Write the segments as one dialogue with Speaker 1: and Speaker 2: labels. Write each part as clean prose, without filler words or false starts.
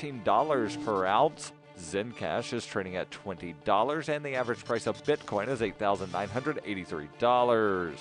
Speaker 1: $16 per ounce. Zencash is trading at $20, and the average price of Bitcoin is $8,983.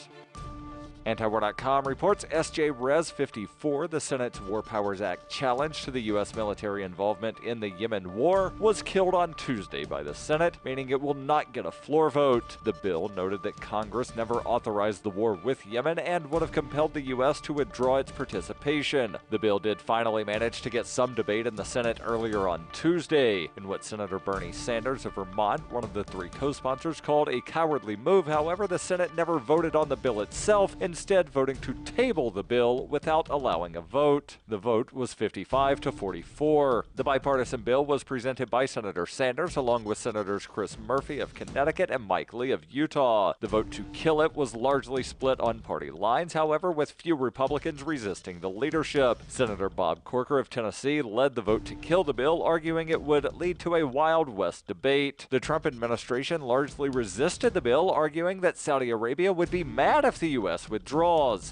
Speaker 1: Antiwar.com reports SJ Res 54, the Senate's War Powers Act challenge to the U.S. military involvement in the Yemen war, was killed on Tuesday by the Senate, meaning it will not get a floor vote. The bill noted that Congress never authorized the war with Yemen and would have compelled the U.S. to withdraw its participation. The bill did finally manage to get some debate in the Senate earlier on Tuesday, in what Senator Bernie Sanders of Vermont, one of the three co-sponsors, called a cowardly move. However, the Senate never voted on the bill itself, instead voting to table the bill without allowing a vote. The vote was 55 to 44. The bipartisan bill was presented by Senator Sanders along with Senators Chris Murphy of Connecticut and Mike Lee of Utah. The vote to kill it was largely split on party lines, however, with few Republicans resisting the leadership. Senator Bob Corker of Tennessee led the vote to kill the bill, arguing it would lead to a Wild West debate. The Trump administration largely resisted the bill, arguing that Saudi Arabia would be mad if the U.S. withdraws.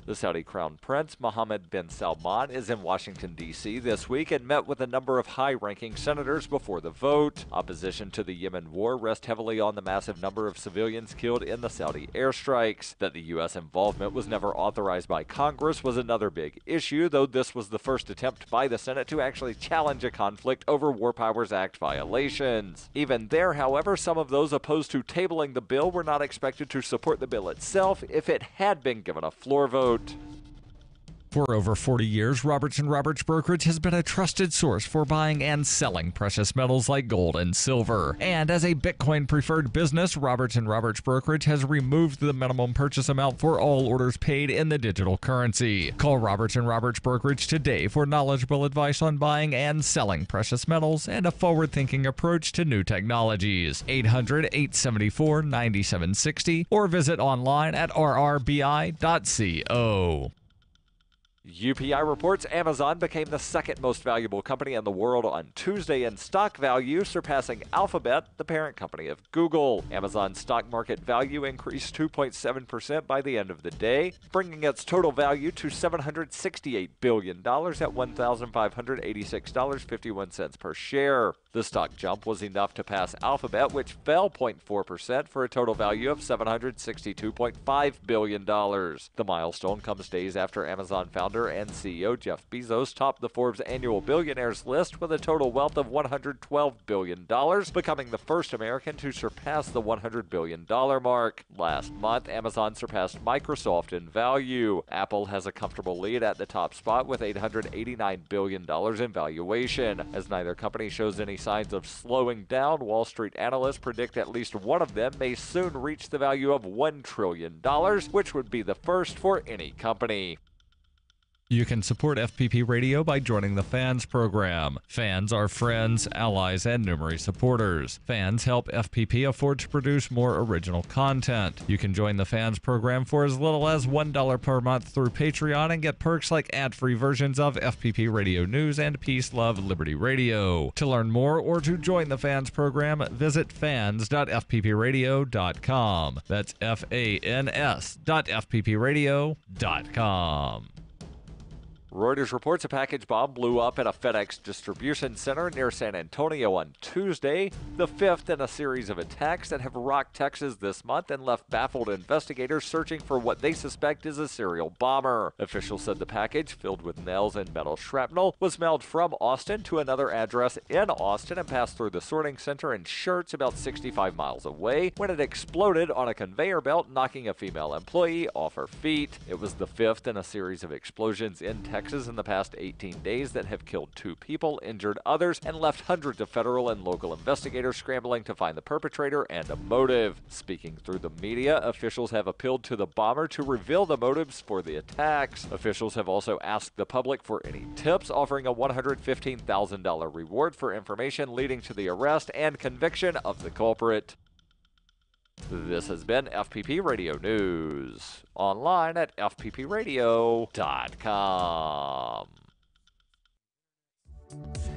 Speaker 1: The Saudi Crown Prince Mohammed bin Salman is in Washington, D.C. this week and met with a number of high-ranking senators before the vote. Opposition to the Yemen war rests heavily on the massive number of civilians killed in the Saudi airstrikes. That the U.S. involvement was never authorized by Congress was another big issue, though this was the first attempt by the Senate to actually challenge a conflict over War Powers Act violations. Even there, however, some of those opposed to tabling the bill were not expected to support the bill itself if it had been given a floor vote.
Speaker 2: For over 40 years, Roberts & Roberts Brokerage has been a trusted source for buying and selling precious metals like gold and silver. And as a Bitcoin-preferred business, Roberts & Roberts Brokerage has removed the minimum purchase amount for all orders paid in the digital currency. Call Roberts & Roberts Brokerage today for knowledgeable advice on buying and selling precious metals and a forward-thinking approach to new technologies. 800-874-9760 or visit online at rrbi.co.
Speaker 1: UPI reports Amazon became the second most valuable company in the world on Tuesday in stock value, surpassing Alphabet, the parent company of Google. Amazon's stock market value increased 2.7% by the end of the day, bringing its total value to $768 billion at $1,586.51 per share. The stock jump was enough to pass Alphabet, which fell 0.4% for a total value of $762.5 billion. The milestone comes days after Amazon founder and CEO Jeff Bezos topped the Forbes annual billionaires list with a total wealth of $112 billion, becoming the first American to surpass the $100 billion mark. Last month, Amazon surpassed Microsoft in value. Apple has a comfortable lead at the top spot with $889 billion in valuation. As neither company shows any signs of slowing down, Wall Street analysts predict at least one of them may soon reach the value of $1 trillion, which would be the first for any company.
Speaker 2: You can support FPP Radio by joining the Fans program. Fans are friends, allies, and numerous supporters. Fans help FPP afford to produce more original content. You can join the Fans program for as little as $1 per month through Patreon and get perks like ad-free versions of FPP Radio News and Peace, Love, Liberty Radio. To learn more or to join the Fans program, visit fans.fppradio.com. That's fans.fppradio.com.
Speaker 1: Reuters reports a package bomb blew up at a FedEx distribution center near San Antonio on Tuesday, the fifth in a series of attacks that have rocked Texas this month and left baffled investigators searching for what they suspect is a serial bomber. Officials said the package, filled with nails and metal shrapnel, was mailed from Austin to another address in Austin and passed through the sorting center in Schertz about 65 miles away when it exploded on a conveyor belt, knocking a female employee off her feet. It was the fifth in a series of explosions in Texas in the past 18 days that have killed 2 people, injured others, and left hundreds of federal and local investigators scrambling to find the perpetrator and a motive. Speaking through the media, officials have appealed to the bomber to reveal the motives for the attacks. Officials have also asked the public for any tips, offering a $115,000 reward for information leading to the arrest and conviction of the culprit. This has been FPP Radio News, online at fppradio.com.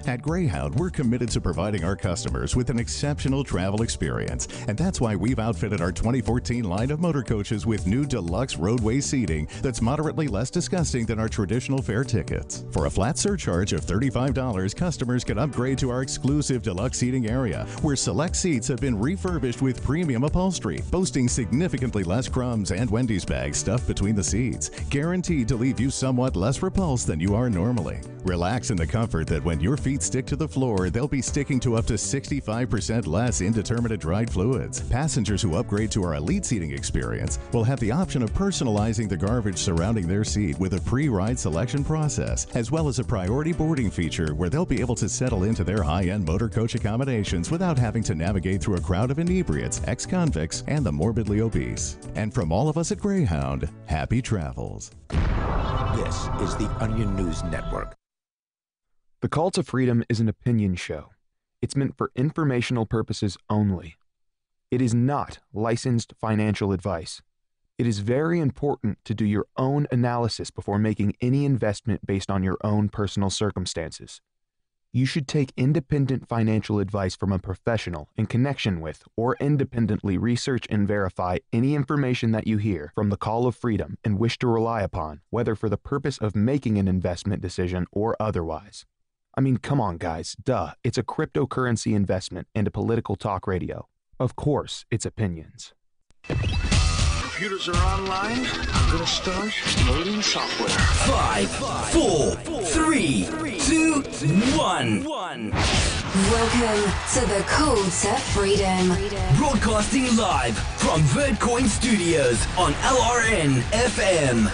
Speaker 3: At Greyhound, we're committed to providing our customers with an exceptional travel experience, and that's why we've outfitted our 2014 line of motor coaches with new deluxe roadway seating that's moderately less disgusting than our traditional fare tickets. For a flat surcharge of $35, customers can upgrade to our exclusive deluxe seating area, where select seats have been refurbished with premium upholstery, boasting significantly less crumbs and Wendy's bags stuffed between the seats, guaranteed to leave you somewhat less repulsed than you are normally. Relax in the comfort that when your feet stick to the floor, they'll be sticking to up to 65% less indeterminate dried fluids. Passengers who upgrade to our elite seating experience will have the option of personalizing the garbage surrounding their seat with a pre-ride selection process, as well as a priority boarding feature where they'll be able to settle into their high-end motor coach accommodations without having to navigate through a crowd of inebriates, ex-convicts, and the morbidly obese. And from all of us at Greyhound, happy travels.
Speaker 4: This is the Onion News Network.
Speaker 5: The Call to Freedom is an opinion show. It's meant for informational purposes only. It is not licensed financial advice. It is very important to do your own analysis before making any investment based on your own personal circumstances. You should take independent financial advice from a professional in connection with or independently research and verify any information that you hear from the Call of Freedom and wish to rely upon, whether for the purpose of making an investment decision or otherwise. I mean, come on, guys. Duh. It's a cryptocurrency investment and a political talk radio. Of course, it's opinions.
Speaker 6: Computers are online. I'm going to start loading software.
Speaker 7: 5, 4, 3, 2, 1.
Speaker 8: Welcome to the Call to Freedom.
Speaker 7: Broadcasting live from Vertcoin Studios on LRN FM.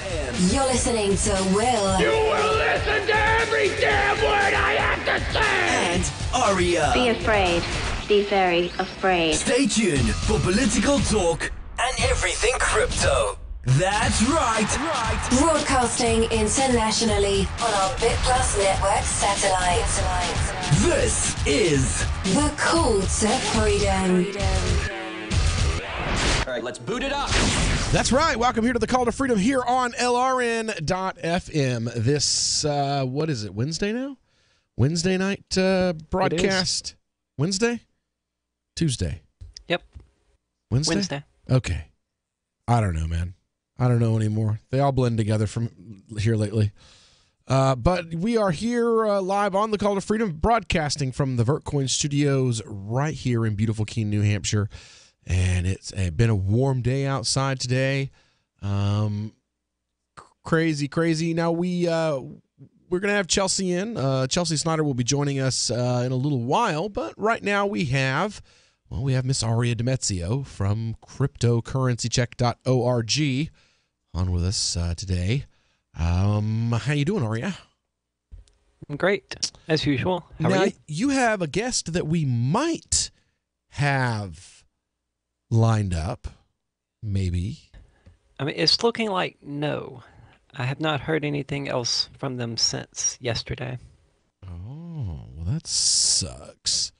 Speaker 8: You're listening to Will.
Speaker 6: You will listen to every damn word I have to say!
Speaker 7: And Aria.
Speaker 9: Be afraid. Be very afraid.
Speaker 7: Stay tuned for political talk and everything crypto. That's right.
Speaker 8: Broadcasting internationally on our BitPlus Network satellite.
Speaker 7: This is
Speaker 8: The Call to Freedom.
Speaker 7: All right, let's boot it up.
Speaker 10: That's right. Welcome here to the Call to Freedom here on LRN.FM. This, what is it, Wednesday now? Wednesday night broadcast. Wednesday? Tuesday?
Speaker 11: Yep.
Speaker 10: Wednesday? Okay. I don't know, man. I don't know anymore. They all blend together from here lately. But we are here live on the Call to Freedom, broadcasting from the Vertcoin Studios right here in beautiful Keene, New Hampshire. And it's been a warm day outside today. Crazy. Now we're going to have Chelsea in. Chelsea Snyder will be joining us in a little while. But right now we have Miss Aria Demezio from cryptocurrencycheck.org on with us today. How you doing, Aria?
Speaker 11: Great, as usual. How are you?
Speaker 10: You have a guest that we might have lined up, maybe.
Speaker 11: I mean, it's looking like no. I have not heard anything else from them since yesterday.
Speaker 10: Oh, well, that sucks.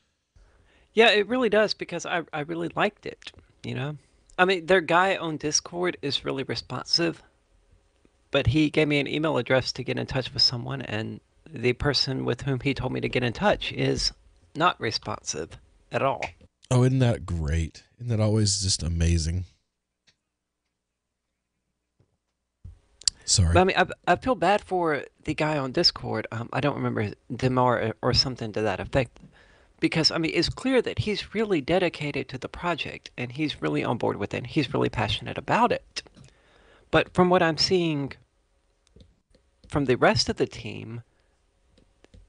Speaker 11: Yeah, it really does, because I really liked it, you know? I mean, their guy on Discord is really responsive, but he gave me an email address to get in touch with someone, and the person with whom he told me to get in touch is not responsive at all.
Speaker 10: Oh, isn't that great? Isn't that always just amazing? Sorry.
Speaker 11: But, I mean, I feel bad for the guy on Discord. I don't remember Demar or something to that effect. Because, I mean, it's clear that he's really dedicated to the project, and he's really on board with it, and he's really passionate about it. But from what I'm seeing from the rest of the team,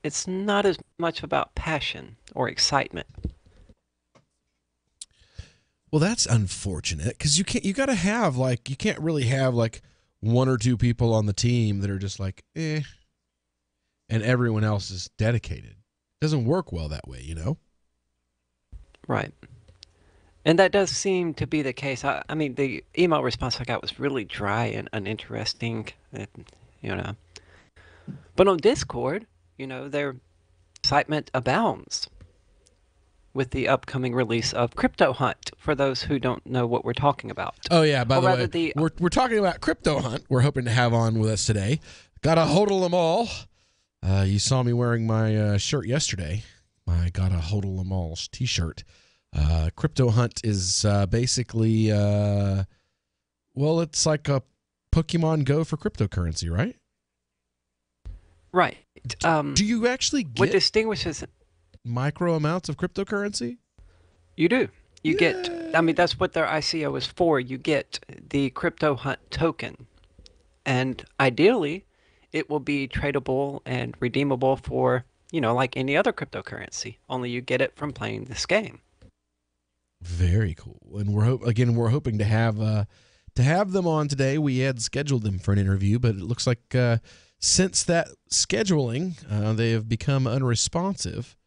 Speaker 11: it's not as much about passion or excitement.
Speaker 10: Well, that's unfortunate, because you can't really have like one or two people on the team that are just like, and everyone else is dedicated. It doesn't work well that way, you know?
Speaker 11: Right. And that does seem to be the case. I mean, the email response I got was really dry and uninteresting, you know. But on Discord, you know, their excitement abounds with the upcoming release of Crypto Hunt, for those who don't know what we're talking about.
Speaker 10: Oh, yeah, by the way, we're talking about Crypto Hunt we're hoping to have on with us today. Got to hodl them all. You saw me wearing my shirt yesterday. My Gotta Hodl 'em all t-shirt. Crypto Hunt is basically, it's like a Pokemon Go for cryptocurrency, right?
Speaker 11: Right.
Speaker 10: Do you actually get
Speaker 11: what distinguishes
Speaker 10: micro amounts of cryptocurrency?
Speaker 11: You do. You get, I mean, that's what their ICO is for. You get the Crypto Hunt token. And ideally, it will be tradable and redeemable for, like any other cryptocurrency. Only you get it from playing this game.
Speaker 10: Very cool. And we're hoping to have them on today. We had scheduled them for an interview, but it looks like since that scheduling, they have become unresponsive.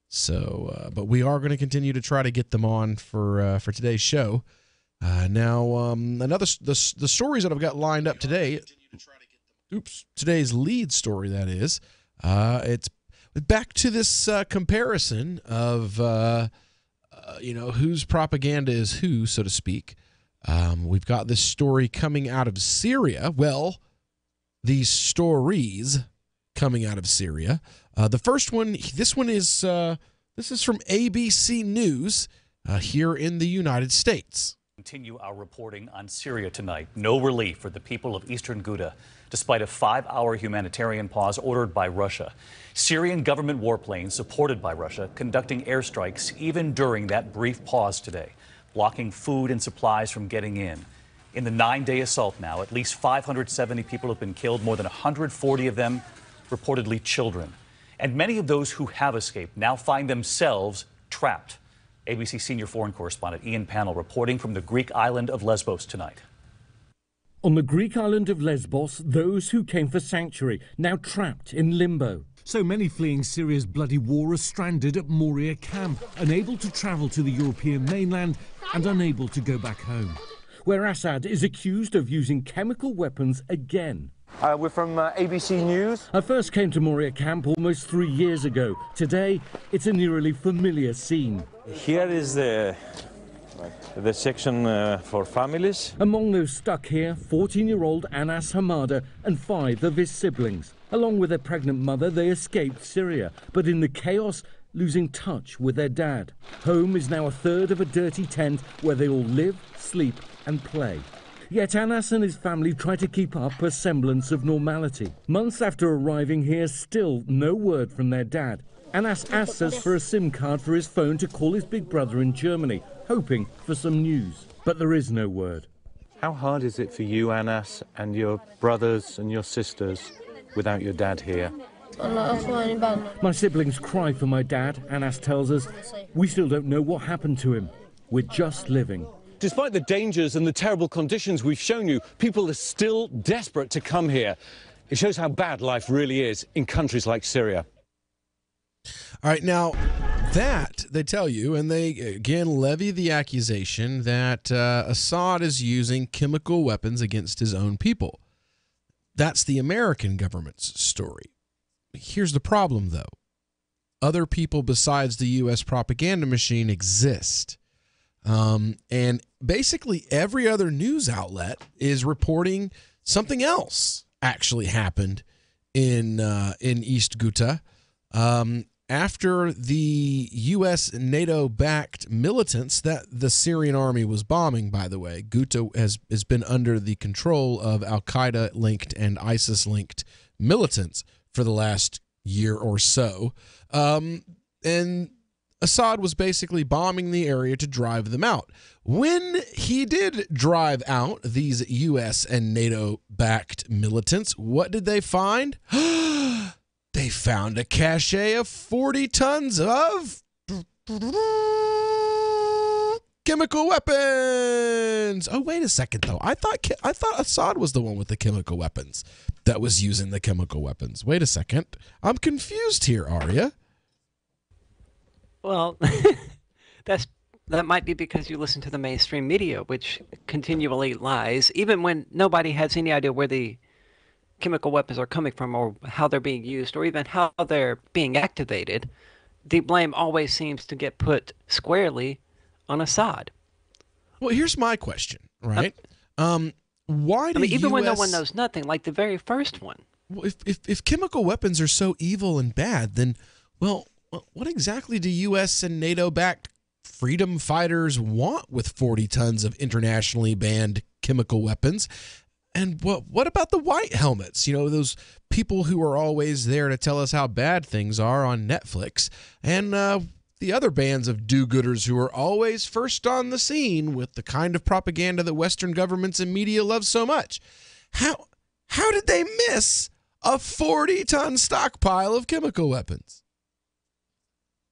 Speaker 10: So, but we are going to continue to try to get them on for today's show. Now, the stories that I've got lined up today. Today's lead story, that is. It's back to this comparison of whose propaganda is who, so to speak. We've got this story coming out of Syria. Well, these stories coming out of Syria. The first one, this is from ABC News here in the United States.
Speaker 12: Continue our reporting on Syria tonight. No relief for the people of eastern Ghouta, despite a 5-hour humanitarian pause ordered by Russia. Syrian government warplanes, supported by Russia, conducting airstrikes even during that brief pause today, blocking food and supplies from getting in. In the 9-day assault now, at least 570 people have been killed, more than 140 of them reportedly children. And many of those who have escaped now find themselves trapped. ABC senior foreign correspondent Ian Pannell reporting from the Greek island of Lesbos tonight.
Speaker 13: On the Greek island of Lesbos, those who came for sanctuary now trapped in limbo. So many fleeing Syria's bloody war are stranded at Moria camp, unable to travel to the European mainland and unable to go back home, where Assad is accused of using chemical weapons again.
Speaker 14: We're from ABC News.
Speaker 13: I first came to Moria camp almost 3 years ago. Today, it's an eerily familiar scene.
Speaker 14: Here is the section for families.
Speaker 13: Among those stuck here, 14-year-old Anas Hamada and 5 of his siblings. Along with their pregnant mother, they escaped Syria, but in the chaos, losing touch with their dad. Home is now a third of a dirty tent where they all live, sleep and play. Yet Anas and his family try to keep up a semblance of normality. Months after arriving here, still no word from their dad. Anas asks us for a SIM card for his phone to call his big brother in Germany, hoping for some news. But there is no word.
Speaker 14: How hard is it for you, Anas, and your brothers and your sisters without your dad here?
Speaker 13: My siblings cry for my dad, Anas tells us. We still don't know what happened to him. We're just living.
Speaker 14: Despite the dangers and the terrible conditions we've shown you, people are still desperate to come here. It shows how bad life really is in countries like Syria.
Speaker 10: All right, now that they tell you, and they again levy the accusation that Assad is using chemical weapons against his own people. That's the American government's story. Here's the problem, though. Other people besides the U.S. propaganda machine exist. And basically every other news outlet is reporting something else actually happened in East Ghouta. After the U.S. NATO-backed militants that the Syrian army was bombing, by the way, Ghouta has been under the control of Al-Qaeda-linked and ISIS-linked militants for the last year or so. And Assad was basically bombing the area to drive them out. When he did drive out these U.S. and NATO-backed militants, what did they find? They found a cache of 40 tons of chemical weapons. Oh, wait a second, though. I thought Assad was the one with the chemical weapons that was using the chemical weapons. Wait a second. I'm confused here, Arya.
Speaker 11: Well, that might be because you listen to the mainstream media, which continually lies, even when nobody has any idea where the chemical weapons are coming from or how they're being used or even how they're being activated. The blame always seems to get put squarely on Assad.
Speaker 10: Well, here's my question, right? Why do
Speaker 11: even
Speaker 10: US...
Speaker 11: when no one knows nothing, like the very first one,
Speaker 10: if chemical weapons are so evil and bad, then, well, what exactly do U.S. and NATO-backed freedom fighters want with 40 tons of internationally banned chemical weapons? And what about the white helmets? Those people who are always there to tell us how bad things are on Netflix. And the other bands of do-gooders who are always first on the scene with the kind of propaganda that Western governments and media love so much. How did they miss a 40-ton stockpile of chemical weapons?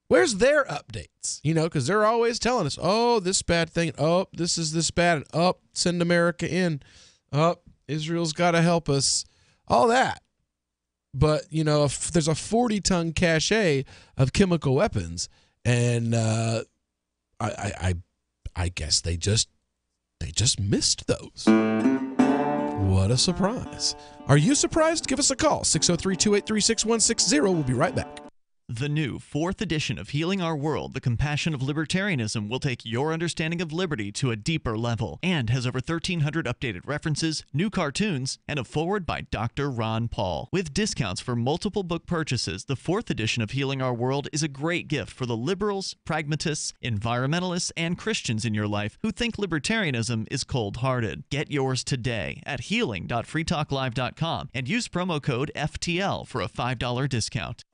Speaker 10: Where's their updates? Because they're always telling us, oh, this bad thing. Oh, this is this bad. And oh, send America in. Oh, Israel's got to help us. All that. But, if there's a 40-ton cache of chemical weapons, and I guess they just missed those. What a surprise. Are you surprised? Give us a call, 603-283-6160. We'll be right back.
Speaker 15: The new 4th edition of Healing Our World, The Compassion of Libertarianism, will take your understanding of liberty to a deeper level and has over 1,300 updated references, new cartoons, and a foreword by Dr. Ron Paul. With discounts for multiple book purchases, the 4th edition of Healing Our World is a great gift for the liberals, pragmatists, environmentalists, and Christians in your life who think libertarianism is cold-hearted. Get yours today at healing.freetalklive.com and use promo code FTL for a $5 discount.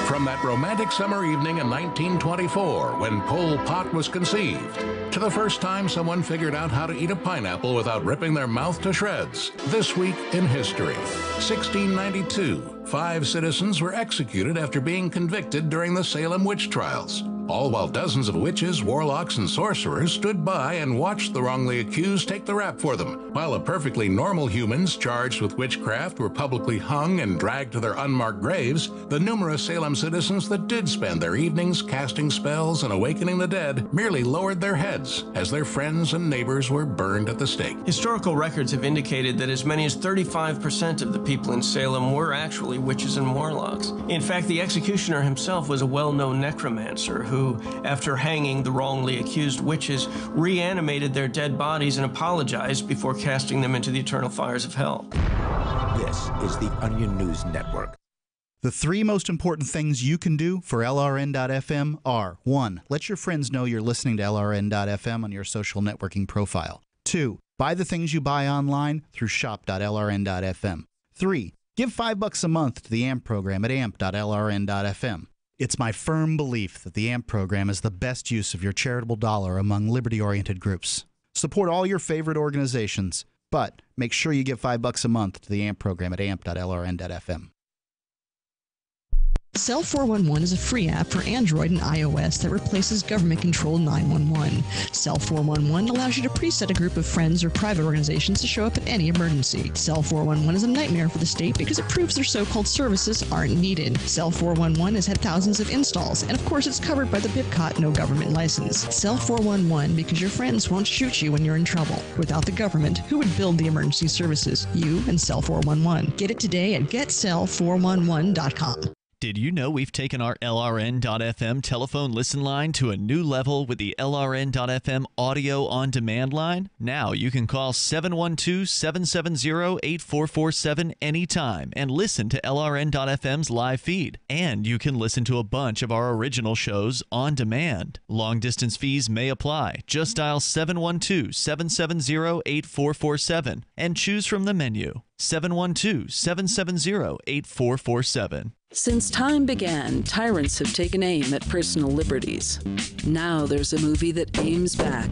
Speaker 16: From that romantic summer evening in 1924 when Pol Pot was conceived, to the first time someone figured out how to eat a pineapple without ripping their mouth to shreds. This week in history, 1692, 5 citizens were executed after being convicted during the Salem witch trials, all while dozens of witches, warlocks, and sorcerers stood by and watched the wrongly accused take the rap for them, while the perfectly normal humans charged with witchcraft were publicly hung and dragged to their unmarked graves. The numerous Salem citizens that did spend their evenings casting spells and awakening the dead merely lowered their heads as their friends and neighbors were burned at the stake.
Speaker 17: Historical records have indicated that as many as 35% of the people in Salem were actually witches and warlocks. In fact, the executioner himself was a well-known necromancer who, after hanging the wrongly accused witches, reanimated their dead bodies and apologized before casting them into the eternal fires of hell.
Speaker 4: This is the Onion News Network.
Speaker 18: The 3 most important things you can do for LRN.FM are: 1. Let your friends know you're listening to LRN.FM on your social networking profile. 2. Buy the things you buy online through shop.LRN.FM. 3. Give $5 a month to the AMP program at amp.LRN.FM. It's my firm belief that the AMP program is the best use of your charitable dollar among liberty-oriented groups. Support all your favorite organizations, but make sure you give $5 a month to the AMP program at amp.LRN.FM.
Speaker 19: Cell 411 is a free app for Android and iOS that replaces government-controlled 911. Cell 411 allows you to preset a group of friends or private organizations to show up at any emergency. Cell 411 is a nightmare for the state because it proves their so-called services aren't needed. Cell 411 has had thousands of installs, and of course it's covered by the BIPCOT no government license. Cell 411 because your friends won't shoot you when you're in trouble. Without the government, who would build the emergency services? You and Cell 411. Get it today at getcell411.com.
Speaker 15: Did you know we've taken our LRN.FM telephone listen line to a new level with the LRN.FM audio on-demand line? Now you can call 712-770-8447 anytime and listen to LRN.FM's live feed. And you can listen to a bunch of our original shows on demand. Long-distance fees may apply. Just dial 712-770-8447 and choose from the menu. 712-770-8447.
Speaker 20: Since time began, tyrants have taken aim at personal liberties. Now there's a movie that aims back.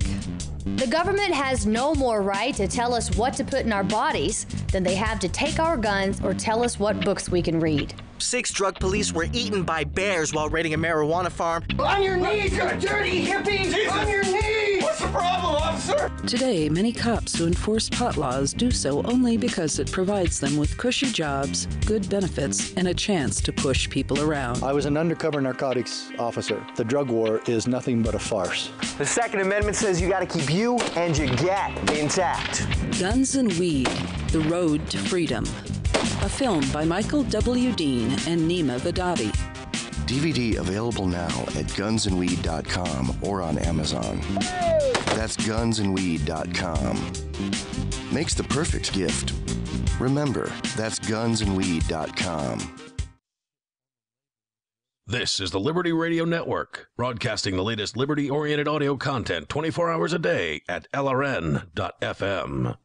Speaker 21: The government has no more right to tell us what to put in our bodies than they have to take our guns or tell us what books we can read.
Speaker 22: 6 drug police were eaten by bears while raiding a marijuana farm.
Speaker 6: On your knees, you dirty hippies! Jesus. On your knees! What's the problem, officer?
Speaker 20: Today, many cops who enforce pot laws do so only because it provides them with cushy jobs, good benefits, and a chance to push people around.
Speaker 23: I was an undercover narcotics officer. The drug war is nothing but a farce.
Speaker 22: The Second Amendment says you gotta keep you and your gat intact.
Speaker 20: Guns and Weed, The Road to Freedom. A film by Michael W. Dean and Nima Vadadi.
Speaker 24: DVD available now at gunsandweed.com or on Amazon.
Speaker 6: Hey!
Speaker 1: That's gunsandweed.com. Makes the perfect gift. Remember, that's gunsandweed.com.
Speaker 2: This is the Liberty Radio Network, broadcasting the latest liberty-oriented audio content 24 hours a day at LRN.FM.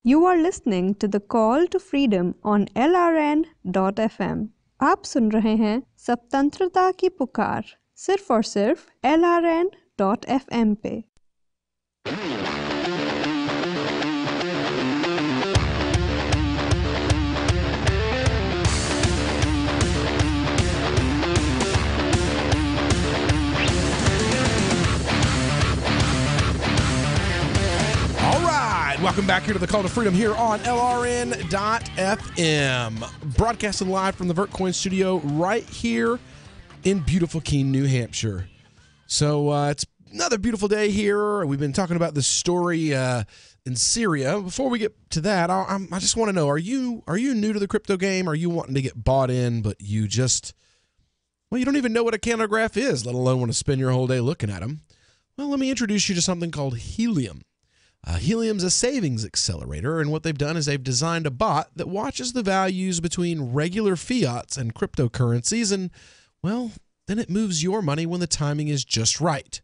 Speaker 3: You are listening to the Call to Freedom on LRN.FM. आप सुन रहे हैं स्वतंत्रता की पुकार सिर्फ और सिर्फ LRN.FM पे।
Speaker 10: Welcome back here to the Call to Freedom here on LRN.FM. Broadcasting live from the VertCoin studio right here in beautiful Keene, New Hampshire. So it's another beautiful day here. We've been talking about this story in Syria. Before we get to that, I just want to know, are you new to the crypto game? Are you wanting to get bought in, but you just, well, you don't even know what a candle graph is, let alone want to spend your whole day looking at them? Well, let me introduce you to something called Helium. Helium's a savings accelerator, and what they've done is they've designed a bot that watches the values between regular fiats and cryptocurrencies, and, well, then it moves your money when the timing is just right.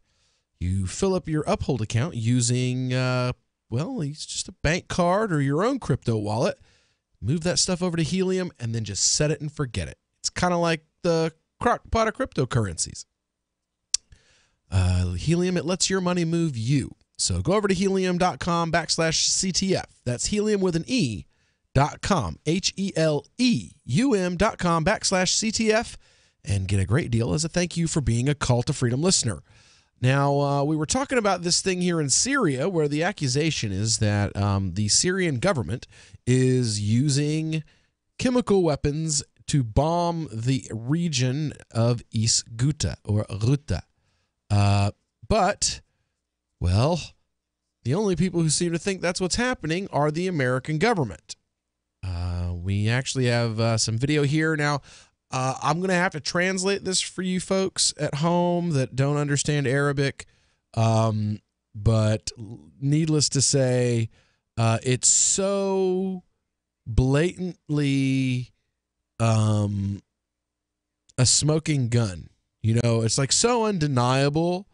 Speaker 10: You fill up your Uphold account using, it's just a bank card or your own crypto wallet. Move that stuff over to Helium, and then just set it and forget it. It's kind of like the crockpot of cryptocurrencies. Helium, it lets your money move you. So go over to helium.com/CTF. That's helium with an E.com, HELEUM.com/CTF, and get a great deal as a thank you for being a Call to Freedom listener. Now, we were talking about this thing here in Syria where the accusation is that the Syrian government is using chemical weapons to bomb the region of East Ghouta or Ghouta. But, well, the only people who seem to think that's what's happening are the American government. We actually have some video here. Now, I'm going to have to translate this for you folks at home that don't understand Arabic. But needless to say, it's so blatantly a smoking gun. You know, it's like so undeniable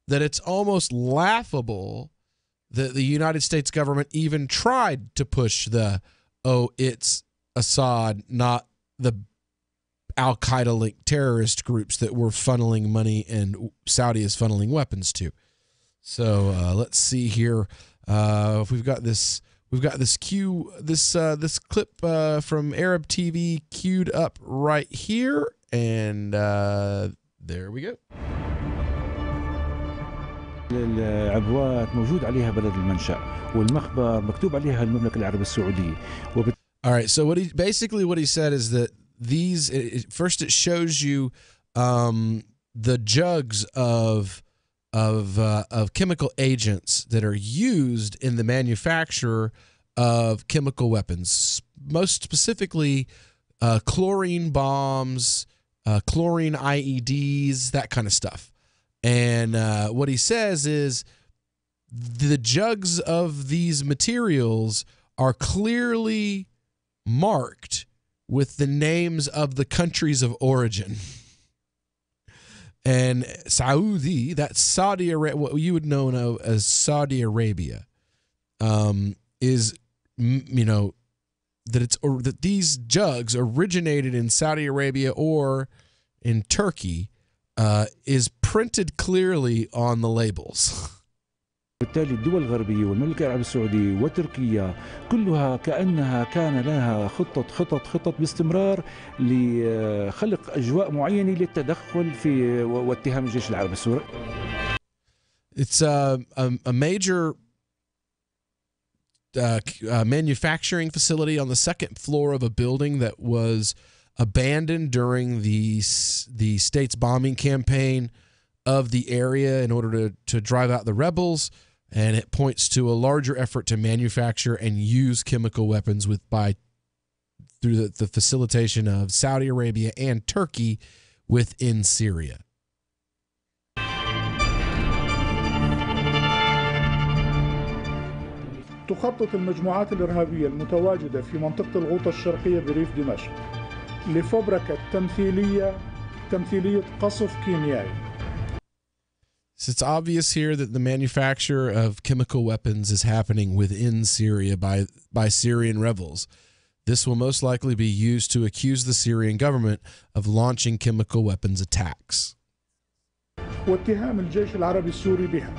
Speaker 10: that it's almost laughable that the United States government even tried to push it's Assad, not the Al-Qaeda-linked terrorist groups that were funneling money and Saudi is funneling weapons to. So let's see here. If we've got this clip from Arab TV queued up right here, and there we go.
Speaker 24: العبوات موجود عليها بلد المنشأ والمخبر مكتوب عليها المملكة العربية السعودية.
Speaker 10: All right, so what he said is that first it shows you the jugs of chemical agents that are used in the manufacture of chemical weapons, most specifically chlorine bombs, chlorine IEDs, that kind of stuff. And what he says is the jugs of these materials are clearly marked with the names of the countries of origin. And Saudi, that's Saudi Arabia, what you would know as Saudi Arabia, is, that these jugs originated in Saudi Arabia or in Turkey, is printed clearly on the labels.
Speaker 24: بالتالي الدول الغربية والمملكة العربية السعودية وتركيا كلها كأنها كان لها خطط باستمرار لخلق أجواء معينة للتدخل في واتهام الجيش العربي السوري.
Speaker 10: It's a major manufacturing facility on the second floor of a building that was abandoned during the state's bombing campaign of the area in order to drive out the rebels, and it points to a larger effort to manufacture and use chemical weapons through the facilitation of Saudi Arabia and Turkey within Syria.
Speaker 5: تخطط المجموعات الإرهابية المتواجدة في منطقة الغوطة الشرقية بريف دمشق لفبركة تمثيلية قصف كيميائي.
Speaker 10: It's obvious here that the manufacture of chemical weapons is happening within Syria by Syrian rebels. This will most likely be used to accuse the Syrian government of launching chemical weapons attacks.
Speaker 5: واتهام الجيش العربي السوري بها.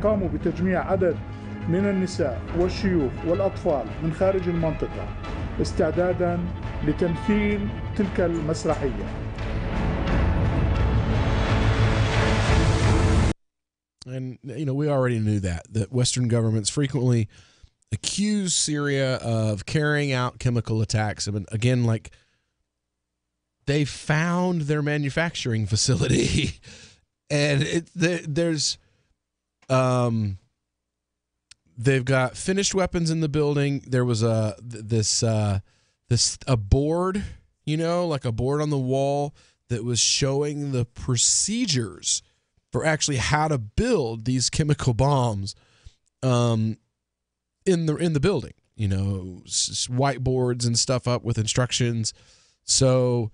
Speaker 5: قاموا بتجميع عدد من النساء والشيوخ والأطفال من خارج المنطقة استعدادا لتمثيل تلك المسرحية.
Speaker 10: And, we already knew that Western governments frequently accuse Syria of carrying out chemical attacks. I mean, again, like, they found their manufacturing facility and they've got finished weapons in the building. There was a board, like a board on the wall that was showing the procedures for actually how to build these chemical bombs in the building, whiteboards and stuff up with instructions. So,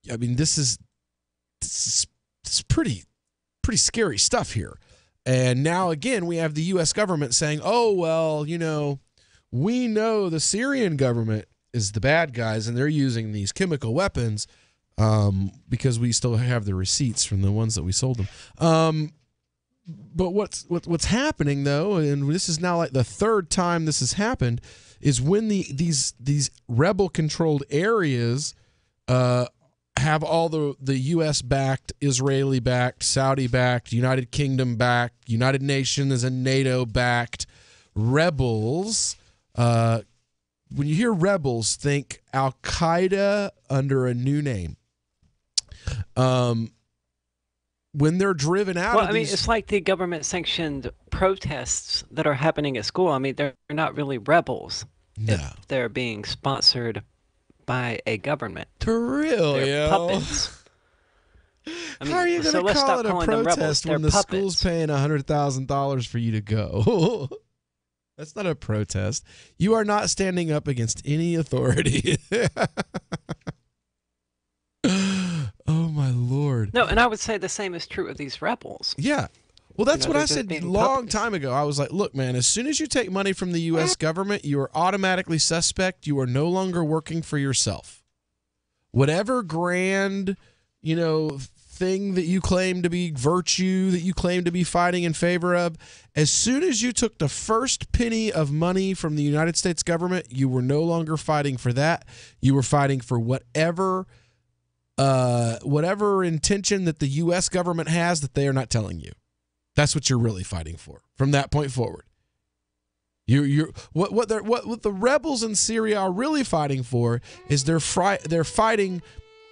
Speaker 10: I mean, this is pretty scary stuff here. And now again, we have the U.S. government saying, oh, well, we know the Syrian government is the bad guys and they're using these chemical weapons because we still have the receipts from the ones that we sold them. But what's happening, though, and this is now like the third time this has happened, is when these rebel-controlled areas have all the U.S.-backed, Israeli-backed, Saudi-backed, United Kingdom-backed, United Nations and NATO-backed rebels. When you hear rebels, think Al-Qaeda under a new name. When they're driven out of these...
Speaker 11: it's like the government-sanctioned protests that are happening at school. I mean, they're not really rebels.
Speaker 10: No.
Speaker 11: If they're being sponsored by a government.
Speaker 10: For real,
Speaker 11: they're puppets.
Speaker 10: How are you going to call it a protest when the school's paying $100,000 for you to go? That's not a protest. You are not standing up against any authority. Oh, my Lord.
Speaker 11: No, and I would say the same is true of these rebels.
Speaker 10: Yeah. Well, that's what I said a long time ago. I was like, look, man, as soon as you take money from the U.S. government, you are automatically suspect. You are no longer working for yourself. Whatever grand, thing that you claim to be virtue, that you claim to be fighting in favor of, as soon as you took the first penny of money from the United States government, you were no longer fighting for that. You were fighting for whatever intention that the U.S. government has that they are not telling you. That's what you're really fighting for from that point forward. What the rebels in Syria are really fighting for is they're fighting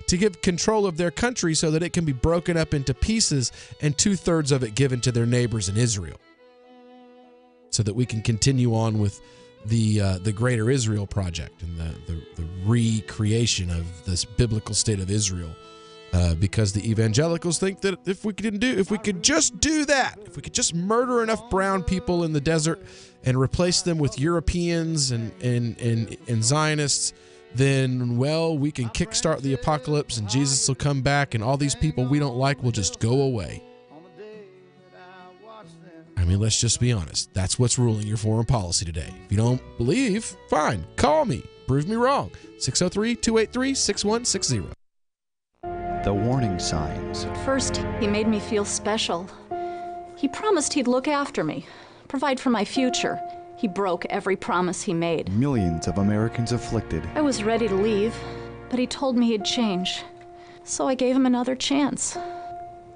Speaker 10: to give control of their country so that it can be broken up into pieces and 2/3 of it given to their neighbors in Israel, so that we can continue on with the Greater Israel Project and the recreation of this biblical state of Israel. Because the evangelicals think that if we could just murder enough brown people in the desert and replace them with Europeans and Zionists, then, well, we can kickstart the apocalypse and Jesus will come back and all these people we don't like will just go away. I mean, let's just be honest. That's what's ruling your foreign policy today. If you don't believe, fine, call me. Prove me wrong. 603-283-6160.
Speaker 7: The warning signs.
Speaker 8: At first, he made me feel special. He promised he'd look after me, provide for my future. He broke every promise he made.
Speaker 7: Millions of Americans afflicted.
Speaker 8: I was ready to leave, but he told me he'd change. So I gave him another chance.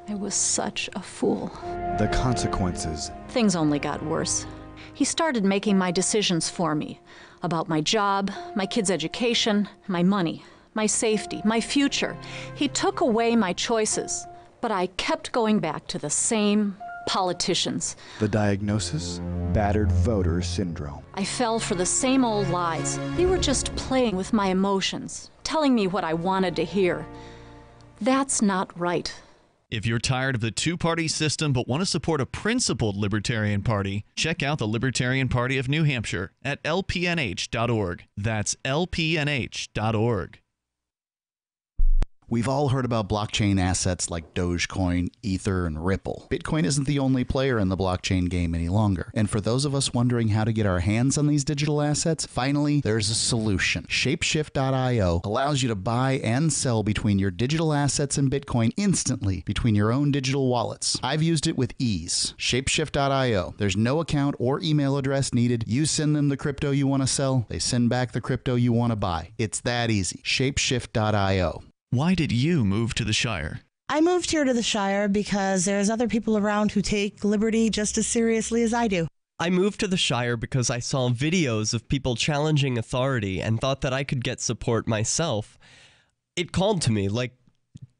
Speaker 8: I was such a fool.
Speaker 7: The consequences.
Speaker 8: Things only got worse. He started making my decisions for me. About my job, my kids' education, my money, my safety, my future. He took away my choices, but I kept going back to the same politicians.
Speaker 7: The diagnosis? Battered voter syndrome.
Speaker 8: I fell for the same old lies. They were just playing with my emotions, telling me what I wanted to hear. That's not right.
Speaker 15: If you're tired of the two-party system but want to support a principled Libertarian Party, check out the Libertarian Party of New Hampshire at lpnh.org. That's lpnh.org.
Speaker 18: We've all heard about blockchain assets like Dogecoin, Ether, and Ripple. Bitcoin isn't the only player in the blockchain game any longer. And for those of us wondering how to get our hands on these digital assets, finally, there's a solution. Shapeshift.io allows you to buy and sell between your digital assets and Bitcoin instantly between your own digital wallets. I've used it with ease. Shapeshift.io. There's no account or email address needed. You send them the crypto you want to sell. They send back the crypto you want to buy. It's that easy. Shapeshift.io.
Speaker 15: Why did you move to the Shire?
Speaker 9: I moved here to the Shire because there's other people around who take liberty just as seriously as I do.
Speaker 12: I moved to the Shire because I saw videos of people challenging authority and thought that I could get support myself. It called to me, like,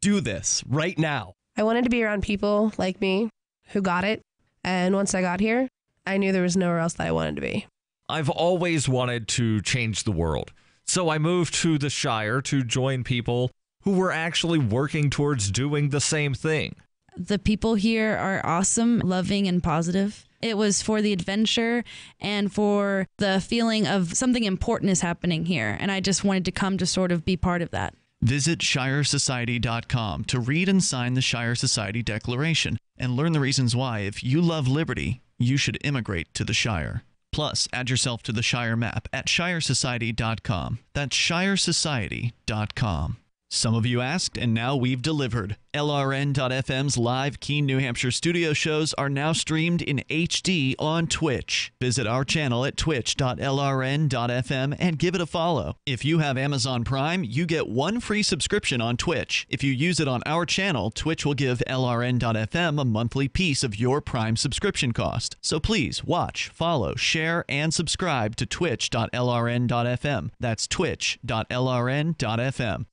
Speaker 12: do this right now.
Speaker 13: I wanted to be around people like me who got it, and once I got here, I knew there was nowhere else that I wanted to be.
Speaker 14: I've always wanted to change the world, so I moved to the Shire to join people who were actually working towards doing the same thing.
Speaker 25: The people here are awesome, loving, and positive. It was for the adventure and for the feeling of something important is happening here, and I just wanted to come to sort of be part of that.
Speaker 15: Visit ShireSociety.com to read and sign the Shire Society Declaration and learn the reasons why, if you love liberty, you should immigrate to the Shire. Plus, add yourself to the Shire map at ShireSociety.com. That's ShireSociety.com. Some of you asked, and now we've delivered. LRN.FM's live Keene, New Hampshire studio shows are now streamed in HD on Twitch. Visit our channel at twitch.lrn.fm and give it a follow. If you have Amazon Prime, you get one free subscription on Twitch. If you use it on our channel, Twitch will give LRN.FM a monthly piece of your Prime subscription cost. So please watch, follow, share, and subscribe to twitch.lrn.fm. That's twitch.lrn.fm.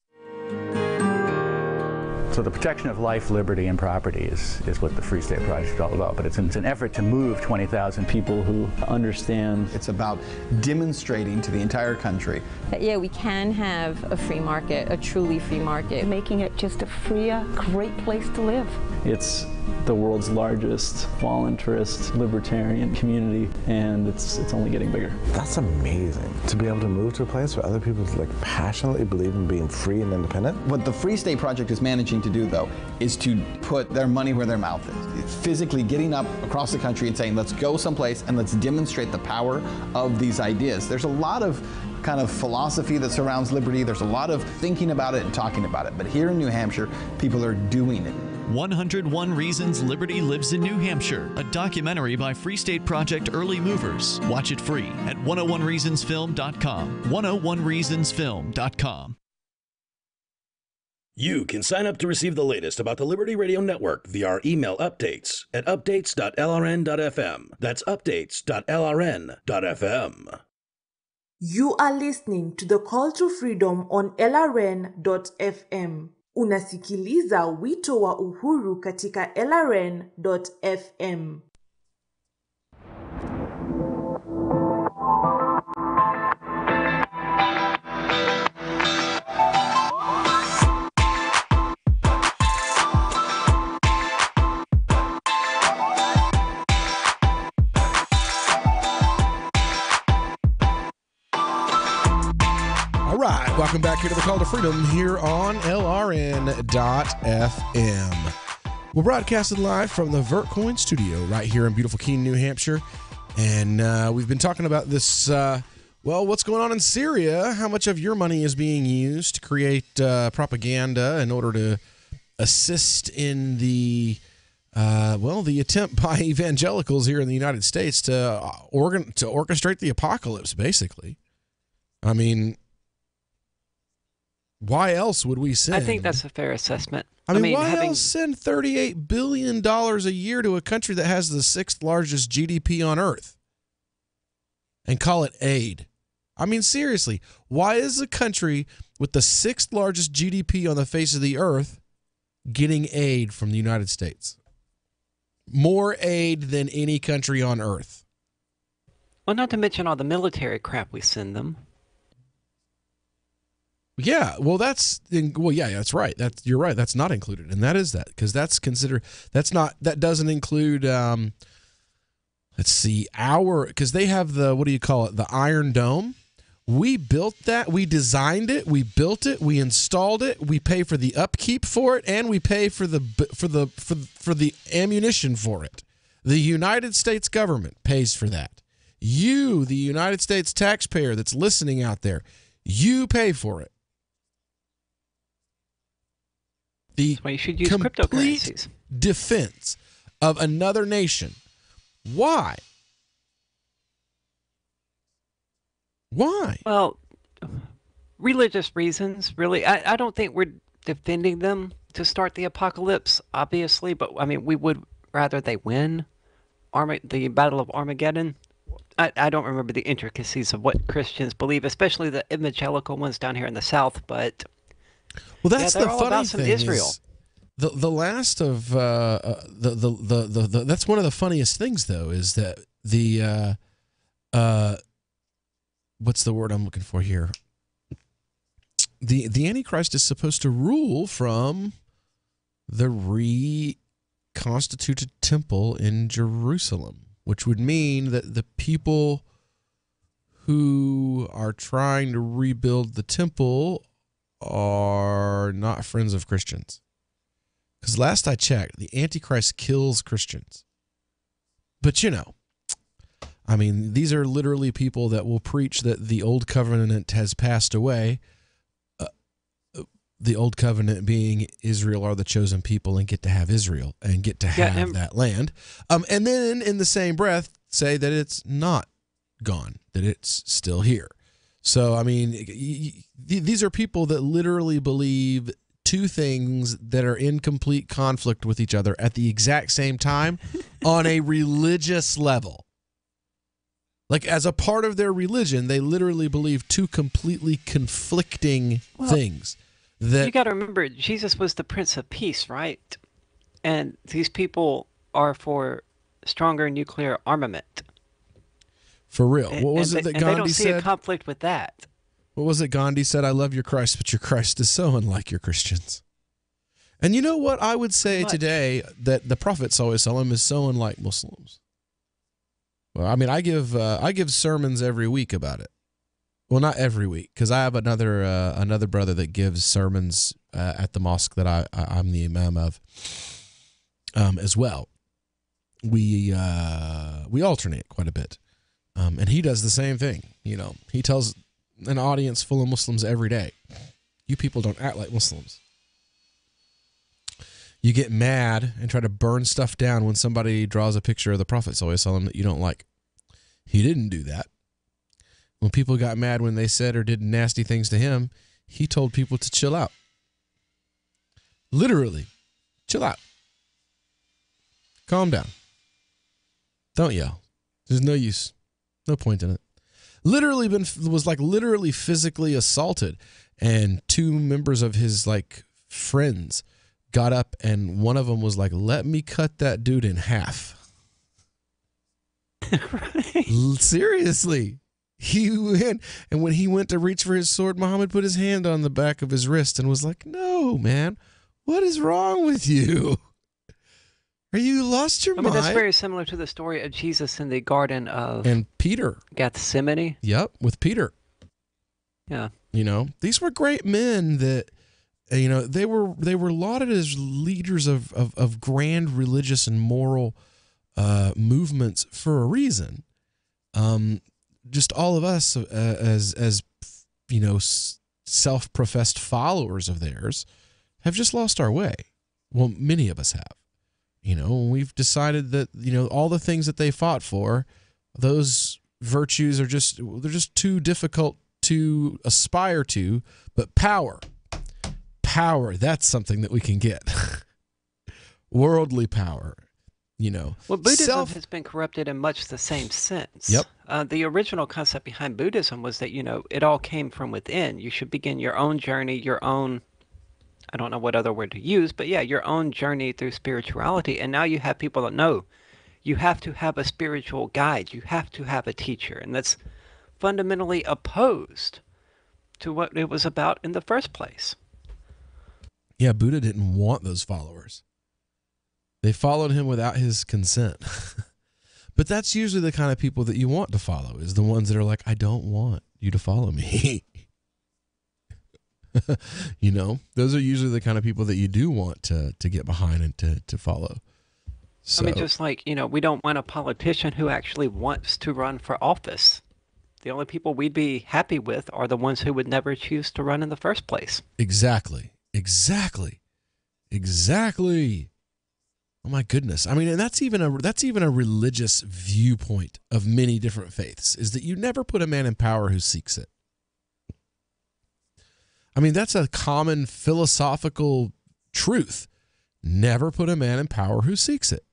Speaker 26: So the protection of life, liberty, and property is what the Free State Project is all about. But it's an effort to move 20,000 people who understand.
Speaker 27: It's about demonstrating to the entire country
Speaker 28: that, yeah, we can have a free market, a truly free market.
Speaker 29: Making it just a freer, great place to live.
Speaker 24: It's the world's largest voluntarist libertarian community, and it's only getting bigger.
Speaker 30: That's amazing, to be able to move to a place where other people passionately believe in being free and independent.
Speaker 27: What the Free State Project is managing to do, though, is to put their money where their mouth is. It's physically getting up across the country and saying, let's go someplace and let's demonstrate the power of these ideas. There's a lot of kind of philosophy that surrounds liberty. There's a lot of thinking about it and talking about it. But here in New Hampshire, people are doing it.
Speaker 15: 101 Reasons Liberty Lives in New Hampshire, a documentary by Free State Project Early Movers. Watch it free at 101reasonsfilm.com. 101reasonsfilm.com.
Speaker 2: You can sign up to receive the latest about the Liberty Radio Network via our email updates at updates.lrn.fm. That's updates.lrn.fm.
Speaker 31: You are listening to the Call to Freedom on LRN.fm. Unasikiliza wito wa uhuru katika LRN.fm.
Speaker 10: All right, welcome back here to the Call to Freedom here on LRN.FM. We're broadcasting live from the Vertcoin studio right here in beautiful Keene, New Hampshire. And we've been talking about this, what's going on in Syria, how much of your money is being used to create propaganda in order to assist in the attempt by evangelicals here in the United States to orchestrate the apocalypse, basically. I mean, why else would we send?
Speaker 11: I think that's a fair assessment.
Speaker 10: I mean why else send $38 billion a year to a country that has the 6th largest GDP on earth and call it aid? I mean, seriously, why is a country with the 6th largest GDP on the face of the earth getting aid from the United States? More aid than any country on earth.
Speaker 11: Well, not to mention all the military crap we send them.
Speaker 10: Yeah, well, that's right. You're right. That's not included, and that is that because that doesn't include. Let's see, because they have the Iron Dome. We built that. We designed it. We built it. We installed it. We pay for the upkeep for it, and we pay for the ammunition for it. The United States government pays for that. You, the United States taxpayer that's listening out there, you pay for it.
Speaker 11: That's why you should use
Speaker 10: complete
Speaker 11: cryptocurrencies.
Speaker 10: Defense of another nation. Why? Why?
Speaker 11: Well, religious reasons, really. I don't think we're defending them to start the apocalypse, obviously, but I mean, we would rather they win the Battle of Armageddon. I don't remember the intricacies of what Christians believe, especially the evangelical ones down here in the South, but
Speaker 10: well, that's
Speaker 11: they're
Speaker 10: the
Speaker 11: all
Speaker 10: funny
Speaker 11: about some
Speaker 10: thing
Speaker 11: Israel.
Speaker 10: Is the last of that's one of the funniest things though is that the what's the word I'm looking for here? The Antichrist is supposed to rule from the reconstituted temple in Jerusalem, which would mean that the people who are trying to rebuild the temple are not friends of Christians. Because last I checked, the Antichrist kills Christians. But I mean, these are literally people that will preach that the old covenant has passed away. The old covenant being Israel are the chosen people and get to have Israel and get to have that land. And then in the same breath say that it's not gone, that it's still here. So, I mean, these are people that literally believe two things that are in complete conflict with each other at the exact same time on a religious level. Like, as a part of their religion, they literally believe two completely conflicting things.
Speaker 11: You got to remember, Jesus was the Prince of Peace, right? And these people are for stronger nuclear armament.
Speaker 10: For real. What was it that Gandhi said?
Speaker 11: They don't see a conflict with that.
Speaker 10: What was it Gandhi said? I love your Christ, but your Christ is so unlike your Christians. And you know what I would say today? That the Prophet ﷺ is so unlike Muslims. Well, I mean, I give sermons every week about it. Well, not every week, because I have another brother that gives sermons at the mosque that I'm the imam of as well. We alternate quite a bit, and he does the same thing. He tells an audience full of Muslims every day, "You people don't act like Muslims. You get mad and try to burn stuff down when somebody draws a picture of the Prophet ﷺ that you don't like. He didn't do that. When people got mad when they said or did nasty things to him, he told people to chill out. Literally, chill out. Calm down. Don't yell. There's no use. No point in it. Literally physically assaulted, and two members of his friends got up, and one of them was like, "Let me cut that dude in half." Right. Seriously. He went, and when he went to reach for his sword, Muhammad put his hand on the back of his wrist and was like, "No, man, what is wrong with you? Are you lost your mind?"
Speaker 11: That's very similar to the story of Jesus in the Garden of
Speaker 10: Peter.
Speaker 11: Gethsemane.
Speaker 10: Yep, with Peter.
Speaker 11: Yeah.
Speaker 10: These were great men that, they were lauded as leaders of grand religious and moral movements for a reason. Just all of us as self-professed followers of theirs have just lost our way. Well, many of us have. We've decided that, all the things that they fought for, those virtues they're just too difficult to aspire to, but power, that's something that we can get. Worldly power.
Speaker 11: Well, Buddhism has been corrupted in much the same sense.
Speaker 10: Yep.
Speaker 11: The original concept behind Buddhism was that, it all came from within. You should begin your own journey, your own, I don't know what other word to use, but yeah, your own journey through spirituality. And now you have people that know you have to have a spiritual guide. You have to have a teacher. And that's fundamentally opposed to what it was about in the first place.
Speaker 10: Yeah, Buddha didn't want those followers. They followed him without his consent. But that's usually the kind of people that you want to follow, is the ones that are like, I don't want you to follow me. You know, those are usually the kind of people that you do want to get behind and to follow. So,
Speaker 11: I mean, just like, you know, we don't want a politician who actually wants to run for office. The only people we'd be happy with are the ones who would never choose to run in the first place.
Speaker 10: Exactly. Oh my goodness. I mean, and that's even a religious viewpoint of many different faiths, is that you never put a man in power who seeks it. I mean, that's a common philosophical truth. Never put a man in power who seeks it.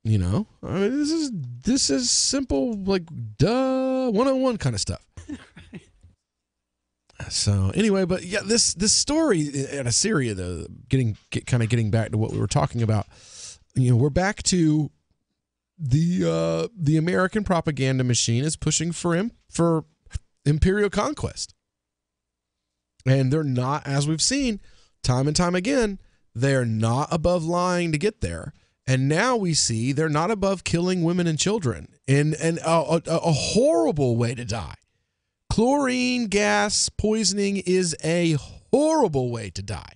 Speaker 10: You know, I mean, this is simple, like, duh, 101 kind of stuff. So anyway, but yeah, this story in Assyria, though, getting back to what we were talking about, you know, we're back to the American propaganda machine is pushing for imperial conquest, and they're not, as we've seen time and time again, they're not above lying to get there. And now we see they're not above killing women and children in a horrible way to die. Chlorine gas poisoning is a horrible way to die.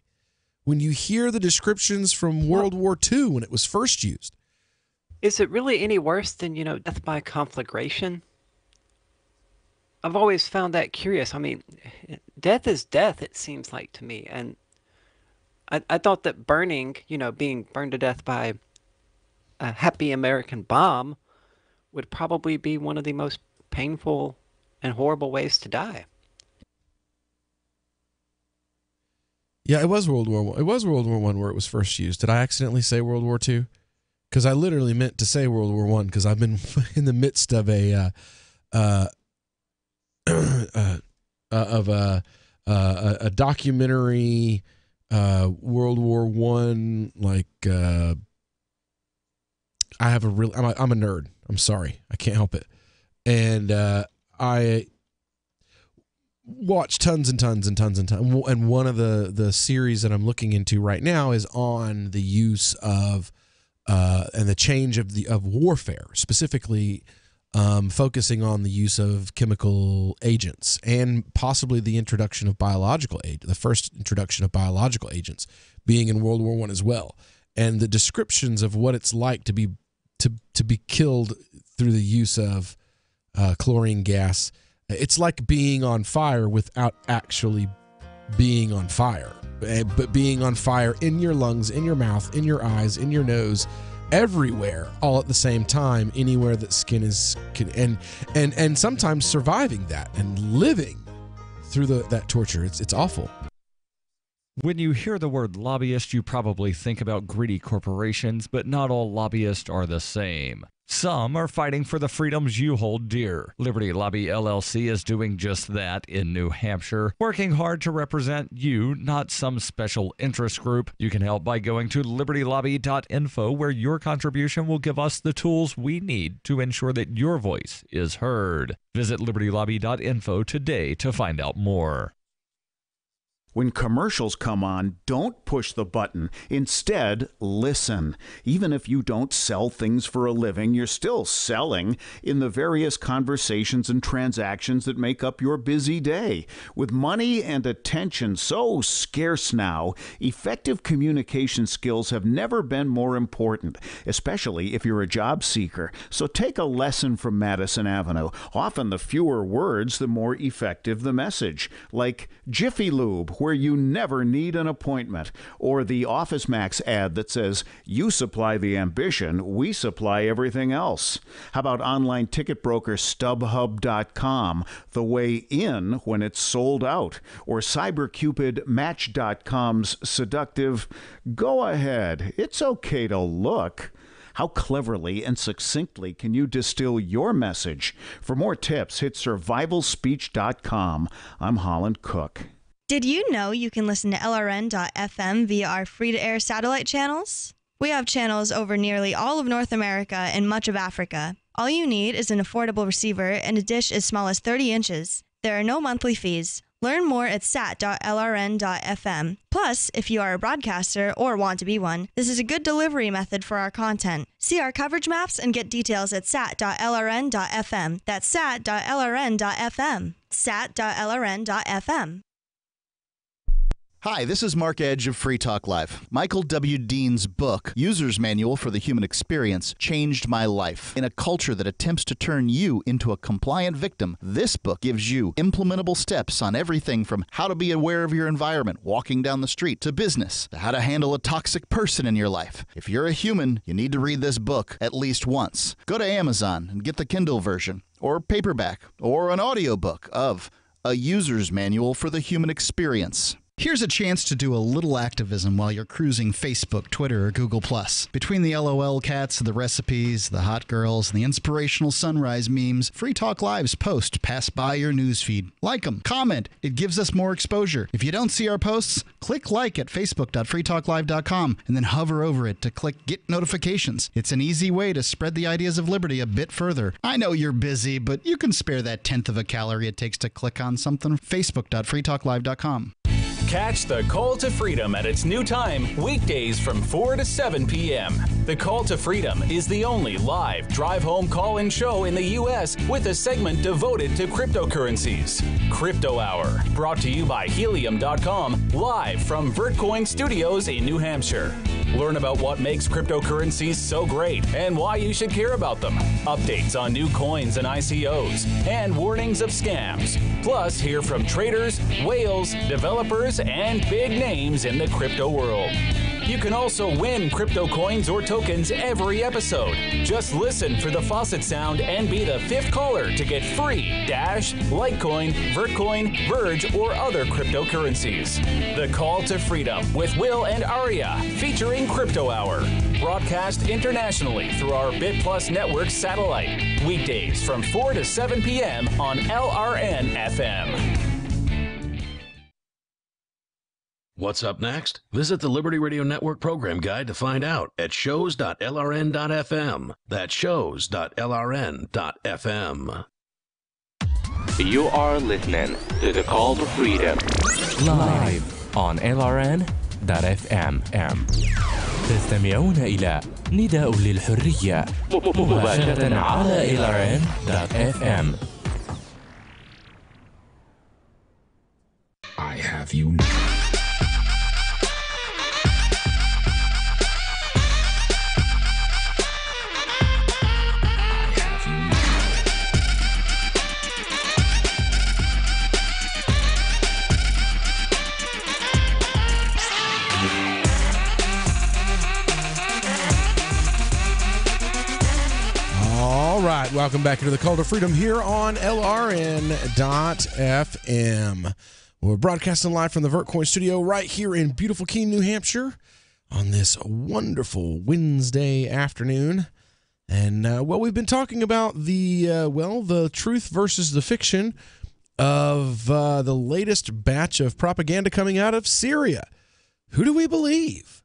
Speaker 10: When you hear the descriptions from World War II when it was first used.
Speaker 11: Is it really any worse than, you know, death by conflagration? I've always found that curious. I mean, death is death, it seems like to me. And I thought that burning, you know, being burned to death by a happy American bomb would probably be one of the most painful and horrible ways to die.
Speaker 10: Yeah, it was World War I. It was World War I where it was first used. Did I accidentally say World War II? Because I literally meant to say World War I, because I've been in the midst of a documentary, World War I, like. I'm a nerd. I'm sorry. I can't help it. And I watch tons and tons and tons and tons. And one of the series that I'm looking into right now is on the use of and the change of warfare, specifically focusing on the use of chemical agents and possibly the introduction of biological agents, the first introduction of biological agents being in World War I as well. And the descriptions of what it's like to be killed through the use of chlorine gas. It's like being on fire without actually being on fire, but being on fire in your lungs, in your mouth, in your eyes, in your nose, everywhere, all at the same time, anywhere that skin is, and sometimes surviving that and living through that torture. It's awful.
Speaker 14: When you hear the word lobbyist, you probably think about greedy corporations, but not all lobbyists are the same. Some are fighting for the freedoms you hold dear. Liberty Lobby LLC is doing just that in New Hampshire, working hard to represent you, not some special interest group. You can help by going to libertylobby.info, where your contribution will give us the tools we need to ensure that your voice is heard. Visit libertylobby.info today to find out more.
Speaker 1: When commercials come on, don't push the button. Instead, listen. Even if you don't sell things for a living, you're still selling in the various conversations and transactions that make up your busy day. With money and attention so scarce now, effective communication skills have never been more important, especially if you're a job seeker. So take a lesson from Madison Avenue. Often the fewer words, the more effective the message. Like Jiffy Lube, where you never need an appointment, or the Office Max ad that says, you supply the ambition, we supply everything else. How about online ticket broker StubHub.com, the way in when it's sold out, or CyberCupid Match.com's seductive, go ahead, it's okay to look. How cleverly and succinctly can you distill your message? For more tips, hit survivalspeech.com. I'm Holland Cook.
Speaker 3: Did you know you can listen to LRN.FM via our free-to-air satellite channels? We have channels over nearly all of North America and much of Africa. All you need is an affordable receiver and a dish as small as 30 inches. There are no monthly fees. Learn more at sat.lrn.fm. Plus, if you are a broadcaster or want to be one, this is a good delivery method for our content. See our coverage maps and get details at sat.lrn.fm. That's sat.lrn.fm. sat.lrn.fm.
Speaker 18: Hi, this is Mark Edge of Free Talk Live. Michael W. Dean's book, User's Manual for the Human Experience, changed my life. In a culture that attempts to turn you into a compliant victim, this book gives you implementable steps on everything from how to be aware of your environment, walking down the street, to business, to how to handle a toxic person in your life. If you're a human, you need to read this book at least once. Go to Amazon and get the Kindle version, or paperback, or an audiobook of A User's Manual for the Human Experience. Here's a chance to do a little activism while you're cruising Facebook, Twitter, or Google+. Between the LOL cats, the recipes, the hot girls, and the inspirational sunrise memes, Free Talk Live's posts pass by your newsfeed. Like them, comment. It gives us more exposure. If you don't see our posts, click like at facebook.freetalklive.com and then hover over it to click Get Notifications. It's an easy way to spread the ideas of liberty a bit further. I know you're busy, but you can spare that tenth of a calorie it takes to click on something. facebook.freetalklive.com.
Speaker 4: Catch the Call to Freedom at its new time, weekdays from 4 to 7 p.m. The Call to Freedom is the only live drive-home call-in show in the U.S. with a segment devoted to cryptocurrencies. Crypto Hour, brought to you by Helium.com, live from Vertcoin Studios in New Hampshire. Learn about what makes cryptocurrencies so great and why you should care about them. Updates on new coins and ICOs, and warnings of scams. Plus, hear from traders, whales, developers, and big names in the crypto world. You can also win crypto coins or tokens every episode. Just listen for the faucet sound and be the fifth caller to get free Dash, Litecoin, Vertcoin, Verge, or other cryptocurrencies. The Call to Freedom with Will and Aria, featuring Crypto Hour. Broadcast internationally through our BitPlus network satellite. Weekdays from 4 to 7 p.m. on LRN FM.
Speaker 2: What's up next? Visit the Liberty Radio Network program guide to find out at shows.lrn.fm. That's shows.lrn.fm.
Speaker 5: You are listening to the Call to Freedom live on LRN.fm. تستمعون إلى نداء للحرية مباشرة على LRN.fm.
Speaker 6: I have you.
Speaker 10: All right, welcome back into the Call to Freedom here on LRN.fm. We're broadcasting live from the Vertcoin studio right here in beautiful Keene, New Hampshire on this wonderful Wednesday afternoon. And, we've been talking about the truth versus the fiction of the latest batch of propaganda coming out of Syria. Who do we believe?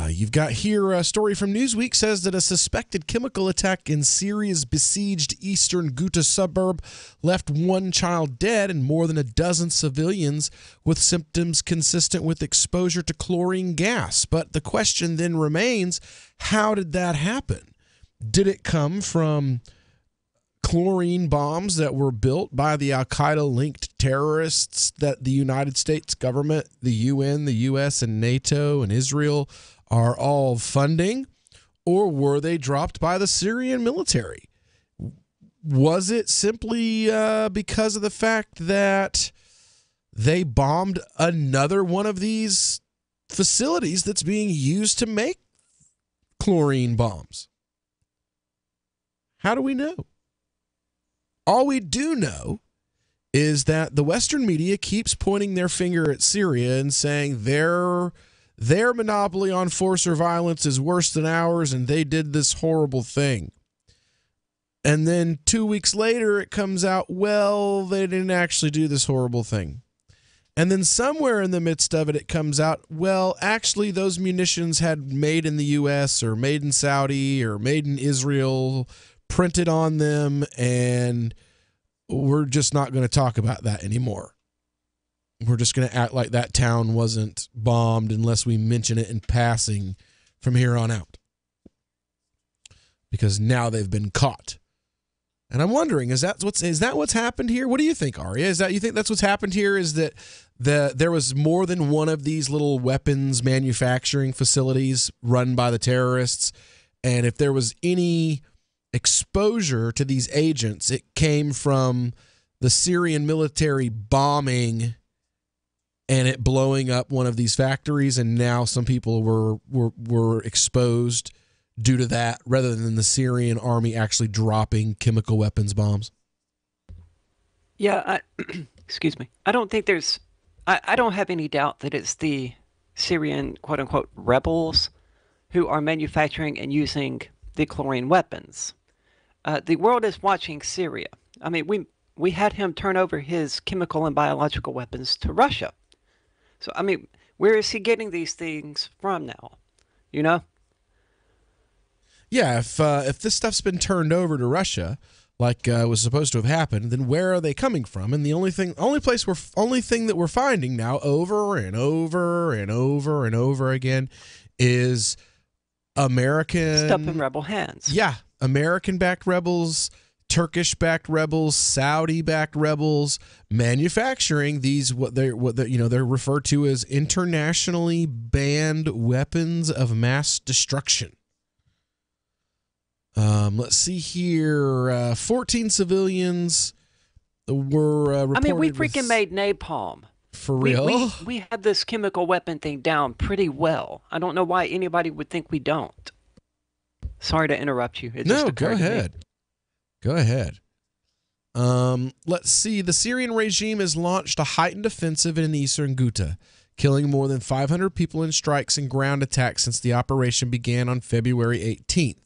Speaker 10: You've got here a story from Newsweek says that a suspected chemical attack in Syria's besieged eastern Ghouta suburb left one child dead and more than a dozen civilians with symptoms consistent with exposure to chlorine gas. But the question then remains, how did that happen? Did it come from chlorine bombs that were built by the Al-Qaeda-linked terrorists that the United States government, the UN, the U.S., and NATO, and Israel are all funding? Or were they dropped by the Syrian military? Was it simply because of the fact that they bombed another one of these facilities that's being used to make chlorine bombs? How do we know? All we do know is that the Western media keeps pointing their finger at Syria and saying their monopoly on force or violence is worse than ours and they did this horrible thing. And then 2 weeks later it comes out, well, they didn't actually do this horrible thing. And then somewhere in the midst of it, it comes out, well, actually those munitions had made in the U.S. or made in Saudi or made in Israel printed on them, and we're just not going to talk about that anymore. We're just going to act like that town wasn't bombed unless we mention it in passing from here on out. Because now they've been caught. And I'm wondering, is that what's happened here? What do you think, Aria? You think that's what's happened here? Is that there was more than one of these little weapons manufacturing facilities run by the terrorists, and if there was any exposure to these agents, it came from the Syrian military bombing and it blowing up one of these factories, and now some people were exposed due to that, rather than the Syrian army actually dropping chemical weapons bombs?
Speaker 11: Yeah, excuse me. I don't think there's... I don't have any doubt that it's the Syrian, quote-unquote, rebels who are manufacturing and using the chlorine weapons. The world is watching Syria. I mean, we had him turn over his chemical and biological weapons to Russia. So, I mean, where is he getting these things from now? You know?
Speaker 10: Yeah, if this stuff's been turned over to Russia, like was supposed to have happened, then where are they coming from? And the only thing that we're finding now, over and over and over and over again, is American
Speaker 11: stuff in rebel hands.
Speaker 10: Yeah, American-backed rebels, Turkish-backed rebels, Saudi-backed rebels, manufacturing these what they're referred to as internationally banned weapons of mass destruction. Let's see here. 14 civilians were reported.
Speaker 11: I mean, we freaking made napalm.
Speaker 10: For real?
Speaker 11: We have this chemical weapon thing down pretty well. I don't know why anybody would think we don't. Sorry to interrupt you.
Speaker 10: No, go ahead. Go ahead. Let's see. The Syrian regime has launched a heightened offensive in eastern Ghouta, killing more than 500 people in strikes and ground attacks since the operation began on February 18th.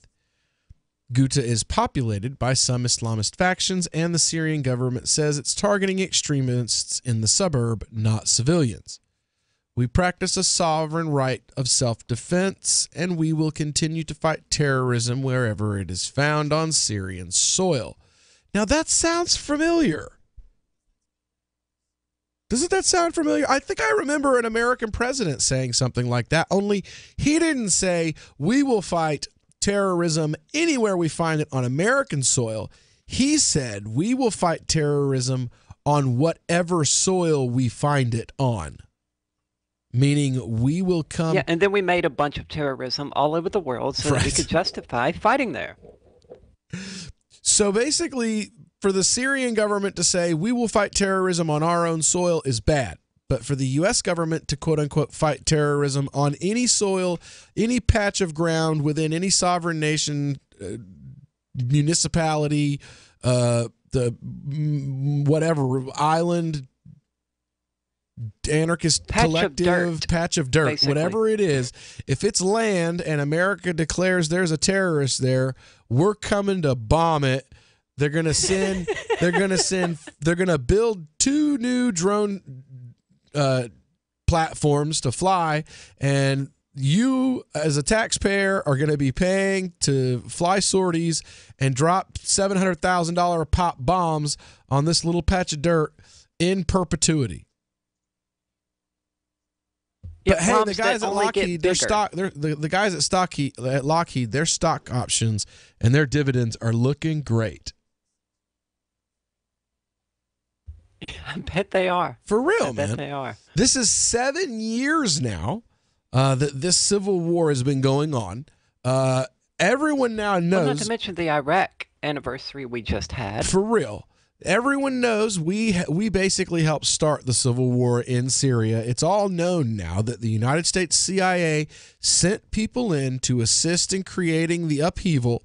Speaker 10: Ghouta is populated by some Islamist factions, and the Syrian government says it's targeting extremists in the suburb, not civilians. We practice a sovereign right of self-defense, and we will continue to fight terrorism wherever it is found on Syrian soil. Now that sounds familiar. Doesn't that sound familiar? I think I remember an American president saying something like that, only he didn't say, we will fight terrorism anywhere we find it on American soil. He said, we will fight terrorism on whatever soil we find it on. Meaning we will come...
Speaker 11: Yeah, and then we made a bunch of terrorism all over the world so that we could justify fighting there.
Speaker 10: So basically, for the Syrian government to say, we will fight terrorism on our own soil is bad. But for the U.S. government to, quote-unquote, fight terrorism on any soil, any patch of ground within any sovereign nation, municipality, the whatever, island, anarchist collective, patch of dirt, basically. Whatever it is, if it's land and America declares there's a terrorist there, we're coming to bomb it. They're going to build 2 new drone platforms to fly, and you as a taxpayer are going to be paying to fly sorties and drop $700,000 a pop bombs on this little patch of dirt in perpetuity. But hey, the guys at Lockheed, the guys at Lockheed, their stock options and their dividends are looking great.
Speaker 11: I bet they are.
Speaker 10: For real, man.
Speaker 11: I bet they are.
Speaker 10: This is 7 years now that this civil war has been going on. Everyone now knows.
Speaker 11: Well, not to mention the Iraq anniversary we just had.
Speaker 10: For real. Everyone knows we basically helped start the civil war in Syria. It's all known now that the United States CIA sent people in to assist in creating the upheaval.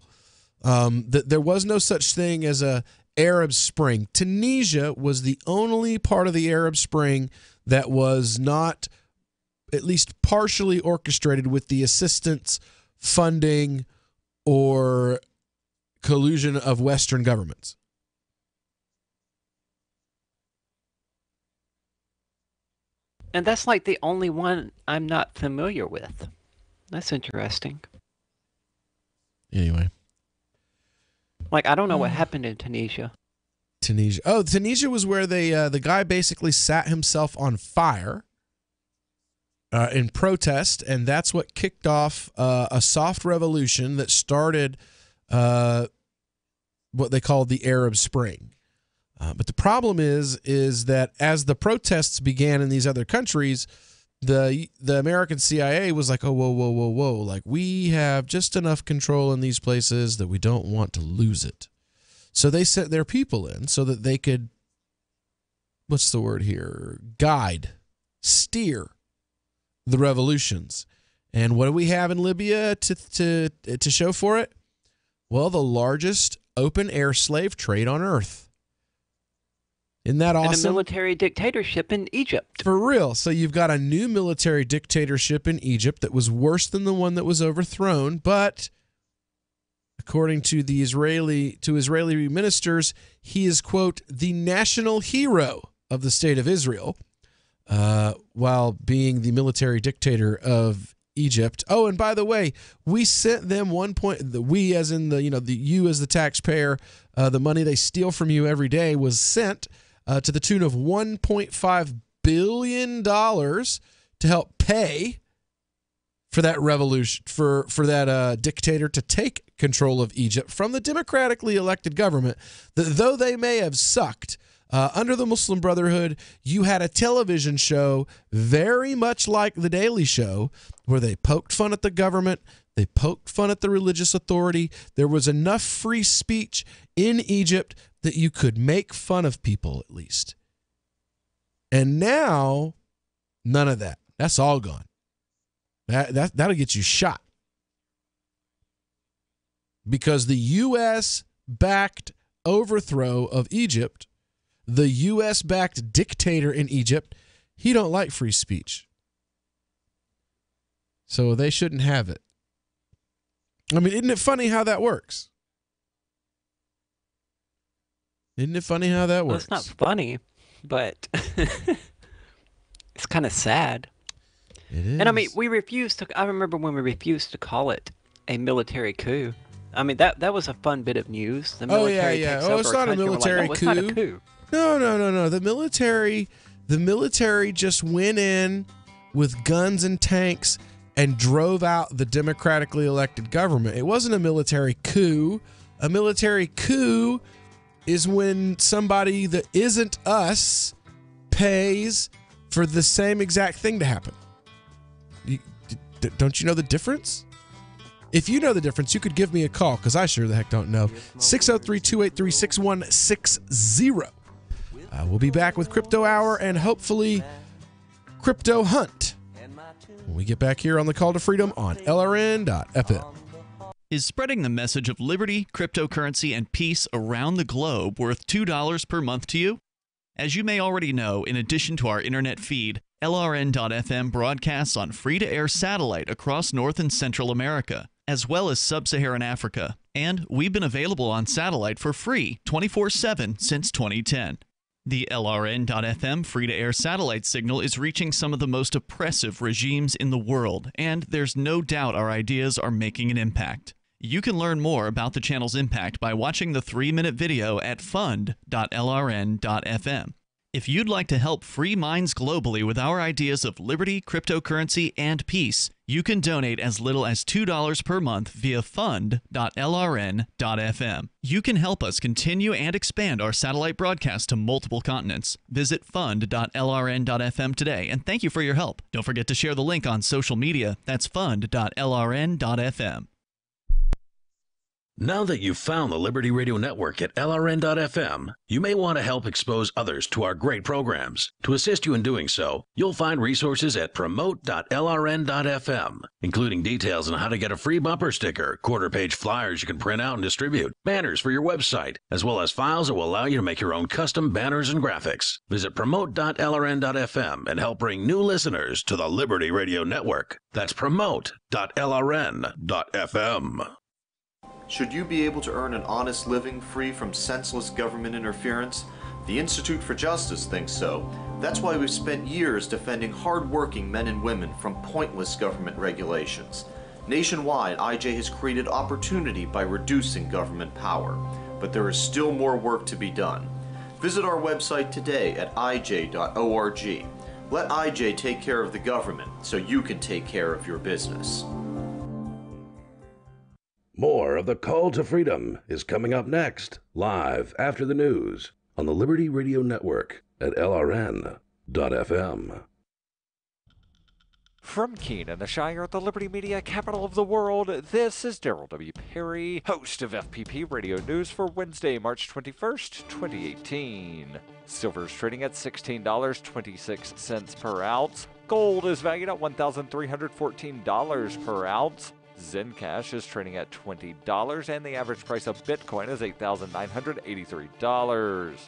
Speaker 10: That there was no such thing as a Arab Spring. Tunisia was the only part of the Arab Spring that was not at least partially orchestrated with the assistance, funding, or collusion of Western governments.
Speaker 11: And that's like the only one I'm not familiar with. That's interesting.
Speaker 10: Anyway.
Speaker 11: Like, I don't know what happened in Tunisia.
Speaker 10: Tunisia. Oh, Tunisia was where they the guy basically sat himself on fire in protest, and that's what kicked off a soft revolution that started what they called the Arab Spring. But the problem is that as the protests began in these other countries, the American CIA was like, oh, whoa. Like, we have just enough control in these places that we don't want to lose it. So they sent their people in so that they could, what's the word here? Guide, steer the revolutions. And what do we have in Libya to show for it? Well, the largest open-air slave trade on earth. Isn't that awesome?
Speaker 11: And a military dictatorship in Egypt.
Speaker 10: For real. So you've got a new military dictatorship in Egypt that was worse than the one that was overthrown, but according to the Israeli ministers, he is, quote, the national hero of the state of Israel, while being the military dictator of Egypt. Oh, and by the way, we sent them we as in the you as the taxpayer, the money they steal from you every day was sent to the tune of $1.5 billion to help pay for that revolution, for that dictator to take control of Egypt from the democratically elected government, that though they may have sucked, under the Muslim Brotherhood, you had a television show very much like The Daily Show where they poked fun at the government, they poked fun at the religious authority. There was enough free speech in Egypt that you could make fun of people at least. And now, none of that. That's all gone. That'll get you shot. Because the U.S.-backed overthrow of Egypt, the U.S.-backed dictator in Egypt, he don't like free speech. So they shouldn't have it. I mean, isn't it funny how that works? Isn't it funny how that works?
Speaker 11: Well, it's not funny, but it's kind of sad.
Speaker 10: It is.
Speaker 11: And I mean, I remember when we refused to call it a military coup. I mean, that was a fun bit of news. The military takes over
Speaker 10: it's not a military coup.
Speaker 11: It's not a coup.
Speaker 10: No. The military just went in with guns and tanks and drove out the democratically elected government. It wasn't a military coup. A military coup is when somebody that isn't us pays for the same exact thing to happen. Don't you know the difference? If you know the difference, you could give me a call, because I sure the heck don't know. 603-283-6160. We'll be back with Crypto Hour and hopefully Crypto Hunt when we get back here on the Call to Freedom on LRN.FM.
Speaker 15: Is spreading the message of liberty, cryptocurrency, and peace around the globe worth $2 per month to you? As you may already know, in addition to our internet feed, LRN.FM broadcasts on free-to-air satellite across North and Central America, as well as Sub-Saharan Africa. And we've been available on satellite for free 24/7 since 2010. The LRN.FM free-to-air satellite signal is reaching some of the most oppressive regimes in the world, and there's no doubt our ideas are making an impact. You can learn more about the channel's impact by watching the 3-minute video at fund.lrn.fm. If you'd like to help free minds globally with our ideas of liberty, cryptocurrency, and peace, you can donate as little as $2 per month via fund.lrn.fm. You can help us continue and expand our satellite broadcast to multiple continents. Visit fund.lrn.fm today, and thank you for your help. Don't forget to share the link on social media. That's fund.lrn.fm.
Speaker 2: Now that you've found the Liberty Radio Network at LRN.FM, you may want to help expose others to our great programs. To assist you in doing so, you'll find resources at promote.lrn.fm, including details on how to get a free bumper sticker, quarter-page flyers you can print out and distribute, banners for your website, as well as files that will allow you to make your own custom banners and graphics. Visit promote.lrn.fm and help bring new listeners to the Liberty Radio Network. That's promote.lrn.fm.
Speaker 6: Should you be able to earn an honest living free from senseless government interference? The Institute for Justice thinks so. That's why we've spent years defending hard-working men and women from pointless government regulations. Nationwide, IJ has created opportunity by reducing government power. but there is still more work to be done. Visit our website today at ij.org. Let IJ take care of the government so you can take care of your business.
Speaker 7: More of the Call to Freedom is coming up next, live after the news on the Liberty Radio Network at LRN.FM.
Speaker 8: From Keene, the Shire, the Liberty Media capital of the world, this is Daryl W. Perry, host of FPP Radio News for Wednesday, March 21st, 2018. Silver is trading at $16.26 per ounce. Gold is valued at $1,314 per ounce. Zencash is trading at $20, and the average price of Bitcoin is $8,983.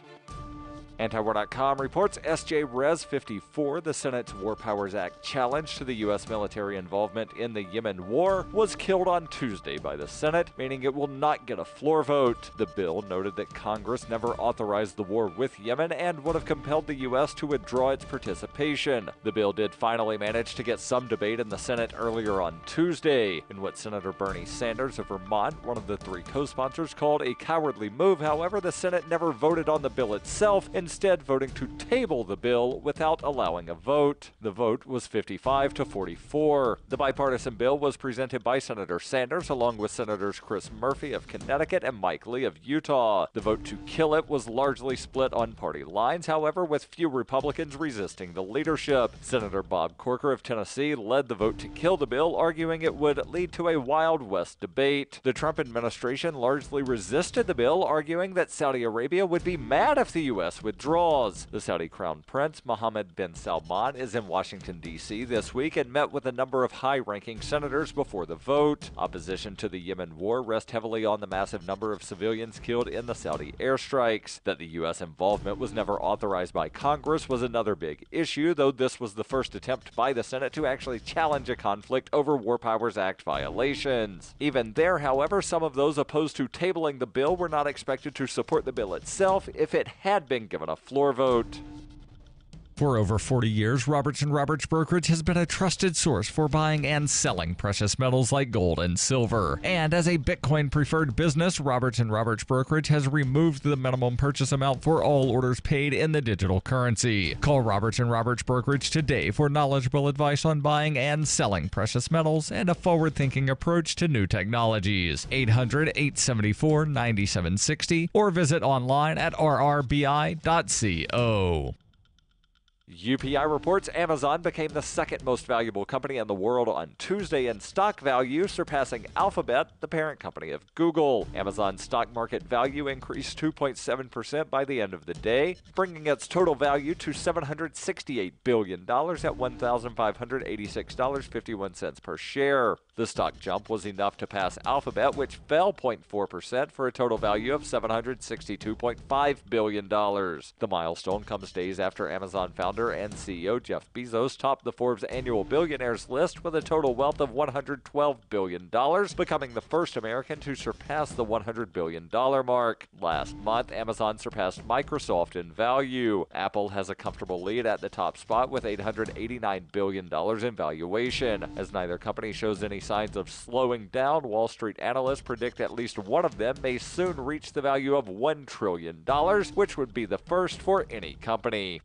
Speaker 8: Antiwar.com reports SJ Res 54, the Senate's War Powers Act challenge to the U.S. military involvement in the Yemen war, was killed on Tuesday by the Senate, meaning it will not get a floor vote. The bill noted that Congress never authorized the war with Yemen and would have compelled the U.S. to withdraw its participation. The bill did finally manage to get some debate in the Senate earlier on Tuesday, in what Senator Bernie Sanders of Vermont, one of the three co-sponsors, called a cowardly move. However, the Senate never voted on the bill itself, instead voting to table the bill without allowing a vote. The vote was 55 to 44. The bipartisan bill was presented by Senator Sanders along with Senators Chris Murphy of Connecticut and Mike Lee of Utah. The vote to kill it was largely split on party lines, however, with few Republicans resisting the leadership. Senator Bob Corker of Tennessee led the vote to kill the bill, arguing it would lead to a Wild West debate. The Trump administration largely resisted the bill, arguing that Saudi Arabia would be mad if the U.S. withdraws. The Saudi Crown Prince Mohammed bin Salman is in Washington, D.C. this week and met with a number of high-ranking senators before the vote. Opposition to the Yemen war rests heavily on the massive number of civilians killed in the Saudi airstrikes. That the U.S. involvement was never authorized by Congress was another big issue, though this was the first attempt by the Senate to actually challenge a conflict over War Powers Act violations. Even there, however, some of those opposed to tabling the bill were not expected to support the bill itself if it had been given a floor vote.
Speaker 14: For over 40 years, Roberts & Roberts Brokerage has been a trusted source for buying and selling precious metals like gold and silver. And as a Bitcoin-preferred business, Roberts & Roberts Brokerage has removed the minimum purchase amount for all orders paid in the digital currency. Call Roberts & Roberts Brokerage today for knowledgeable advice on buying and selling precious metals and a forward-thinking approach to new technologies. 800-874-9760 or visit online at rrbi.co.
Speaker 8: UPI reports Amazon became the second most valuable company in the world on Tuesday in stock value, surpassing Alphabet, the parent company of Google. Amazon's stock market value increased 2.7% by the end of the day, bringing its total value to $768 billion at $1,586.51 per share. The stock jump was enough to pass Alphabet, which fell 0.4% for a total value of $762.5 billion. The milestone comes days after Amazon founder and CEO Jeff Bezos topped the Forbes annual billionaires list with a total wealth of $112 billion, becoming the first American to surpass the $100 billion mark. Last month, Amazon surpassed Microsoft in value. Apple has a comfortable lead at the top spot with $889 billion in valuation. As neither company shows any signs of slowing down, Wall Street analysts predict at least one of them may soon reach the value of $1 trillion, which would be the first for any company.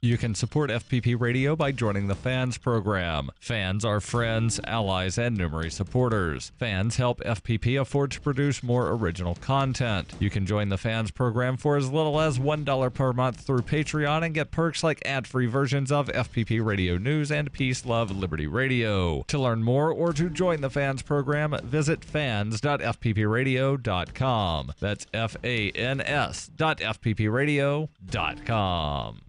Speaker 14: You can support FPP Radio by joining the Fans program. Fans are friends, allies, and numerous supporters. Fans help FPP afford to produce more original content. You can join the Fans program for as little as $1 per month through Patreon and get perks like ad-free versions of FPP Radio News and Peace, Love, Liberty Radio. To learn more or to join the Fans program, visit fans.fppradio.com. That's fans.fppradio.com.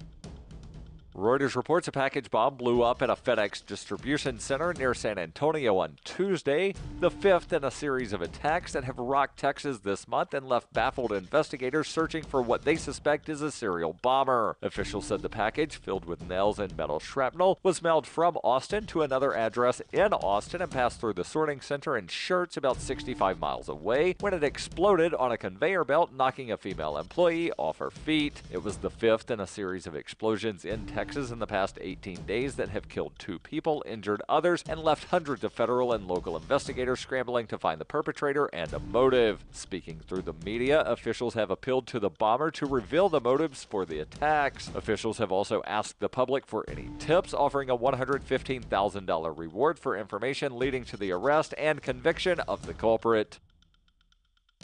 Speaker 8: Reuters reports a package bomb blew up at a FedEx distribution center near San Antonio on Tuesday, the fifth in a series of attacks that have rocked Texas this month and left baffled investigators searching for what they suspect is a serial bomber. Officials said the package, filled with nails and metal shrapnel, was mailed from Austin to another address in Austin and passed through the sorting center in Schertz about 65 miles away when it exploded on a conveyor belt, knocking a female employee off her feet. It was the fifth in a series of explosions in Texas Texas in the past 18 days that have killed 2 people, injured others, and left hundreds of federal and local investigators scrambling to find the perpetrator and a motive. Speaking through the media, officials have appealed to the bomber to reveal the motives for the attacks. Officials have also asked the public for any tips, offering a $115,000 reward for information leading to the arrest and conviction of the culprit.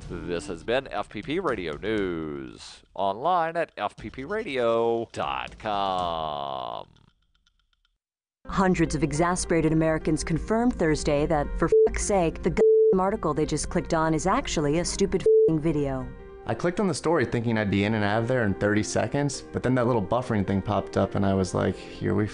Speaker 8: This has been FPP Radio News, online at fppradio.com.
Speaker 9: Hundreds of exasperated Americans confirmed Thursday that, for fuck's sake, the article they just clicked on is actually a stupid video.
Speaker 12: I clicked on the story thinking I'd be in and out of there in 30 seconds, but then that little buffering thing popped up and I was like, here we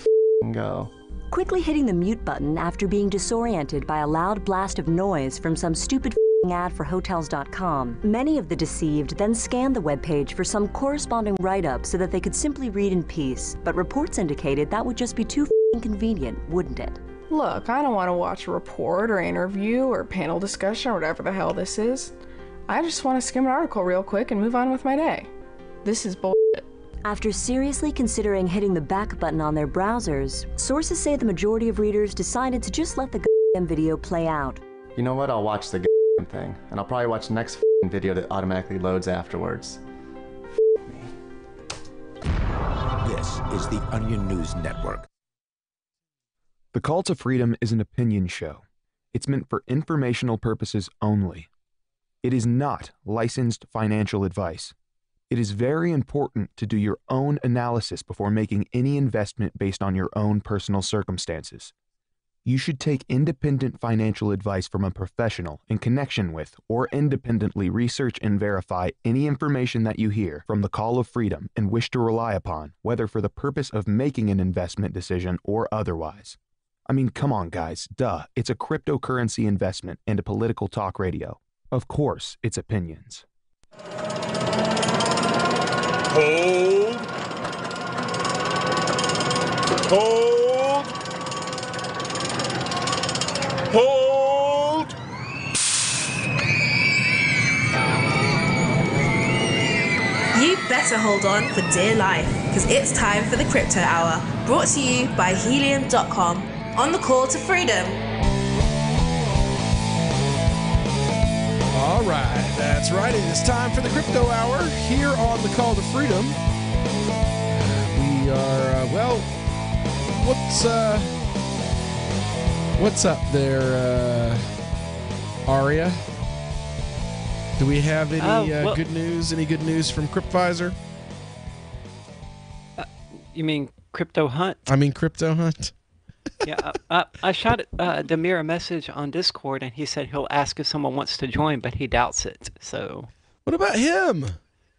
Speaker 12: go.
Speaker 9: Quickly hitting the mute button after being disoriented by a loud blast of noise from some stupid ad for Hotels.com. Many of the deceived then scanned the webpage for some corresponding write-up so that they could simply read in peace, but reports indicated that would just be too convenient, wouldn't it?
Speaker 13: Look, I don't want to watch a report or interview or panel discussion or whatever the hell this is. I just want to skim an article real quick and move on with my day. This is bullshit.
Speaker 9: After seriously considering hitting the back button on their browsers, sources say the majority of readers decided to just let the video play out.
Speaker 12: You know what? I'll watch the thing, and I'll probably watch the next video that automatically loads afterwards.
Speaker 16: This is the Onion News Network.
Speaker 17: The Call to Freedom is an opinion show. It's meant for informational purposes only. It is not licensed financial advice. It is very important to do your own analysis before making any investment based on your own personal circumstances. You should take independent financial advice from a professional in connection with or independently research and verify any information that you hear from the Call of Freedom and wish to rely upon, whether for the purpose of making an investment decision or otherwise. I mean, come on, guys. Duh. It's a cryptocurrency investment and a political talk radio. Of course, it's opinions.
Speaker 19: Hold. Hold. Hold.
Speaker 31: You better hold on for dear life, because it's time for the Crypto Hour, brought to you by Helium.com on the Call to Freedom.
Speaker 10: All right, that's right. It is time for the Crypto Hour here on the Call to Freedom. We are, what's up there, Aria? Do we have any good news? Any good news from CryptVisor?
Speaker 11: You mean Crypto Hunt?
Speaker 10: I mean Crypto Hunt.
Speaker 11: Yeah, I shot Demir a message on Discord, and he said he'll ask if someone wants to join, but he doubts it. So,
Speaker 10: what about him?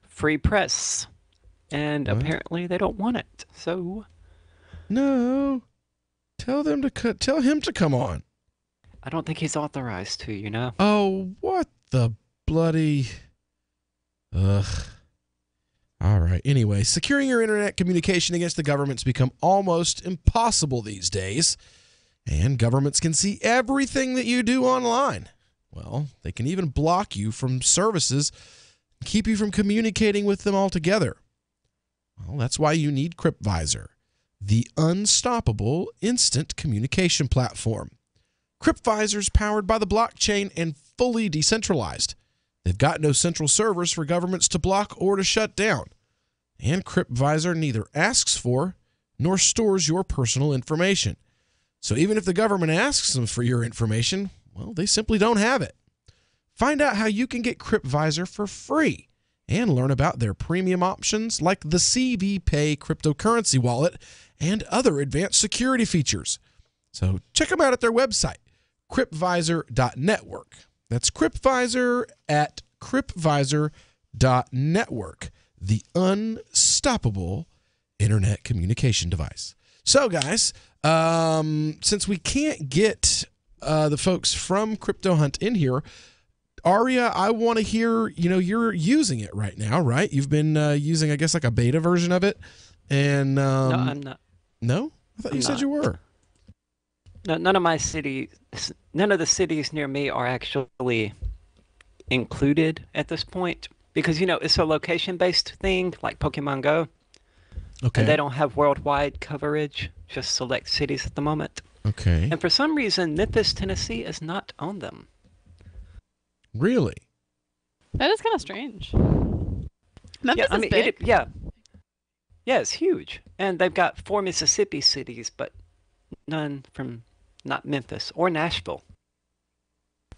Speaker 11: Free press, and apparently they don't want it. So,
Speaker 10: no, tell him to come on.
Speaker 11: I don't think he's authorized to. You know.
Speaker 10: Oh, what the bloody! Ugh. All right. Anyway, securing your internet communication against the government's become almost impossible these days. And governments can see everything that you do online. Well, they can even block you from services and keep you from communicating with them altogether. Well, that's why you need CryptVisor, the unstoppable instant communication platform. CryptVisor is powered by the blockchain and fully decentralized. They've got no central servers for governments to block or to shut down. And CryptVisor neither asks for nor stores your personal information. So even if the government asks them for your information, well, they simply don't have it. Find out how you can get CryptVisor for free and learn about their premium options like the CVPay cryptocurrency wallet and other advanced security features. So check them out at their website, cryptvisor.network. That's CryptVisor at cryptvisor.network, the unstoppable internet communication device. So, guys, since we can't get the folks from Crypto Hunt in here, Aria, I want to hear, you're using it right now, right? You've been using, I guess, like a beta version of it. And
Speaker 11: no, I'm not.
Speaker 10: No? I thought you said you were.
Speaker 11: No, none of the cities near me are actually included at this point because, it's a location-based thing like Pokemon Go.
Speaker 10: Okay.
Speaker 11: And they don't have worldwide coverage, just select cities at the moment.
Speaker 10: Okay.
Speaker 11: And for some reason, Memphis, Tennessee is not on them.
Speaker 10: Really?
Speaker 20: That is kind of strange.
Speaker 11: Memphis
Speaker 20: is big.
Speaker 11: Yeah, it's huge. And they've got 4 Mississippi cities, but none from not Memphis or Nashville.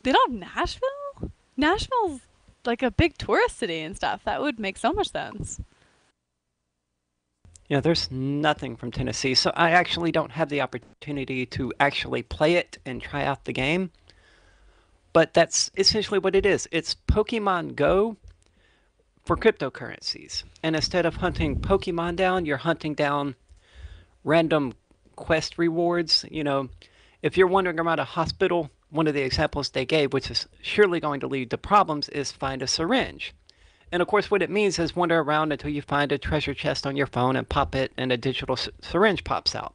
Speaker 20: They don't have Nashville? Nashville's like a big tourist city and stuff. That would make so much sense.
Speaker 11: Yeah, there's nothing from Tennessee, so I actually don't have the opportunity to actually play it and try out the game. But that's essentially what it is. It's Pokemon Go for cryptocurrencies. And instead of hunting Pokemon down, you're hunting down random quest rewards. You know, if you're wandering around a hospital, one of the examples they gave, which is surely going to lead to problems, is find a syringe. And of course, what it means is wander around until you find a treasure chest on your phone and pop it, and a digital syringe pops out.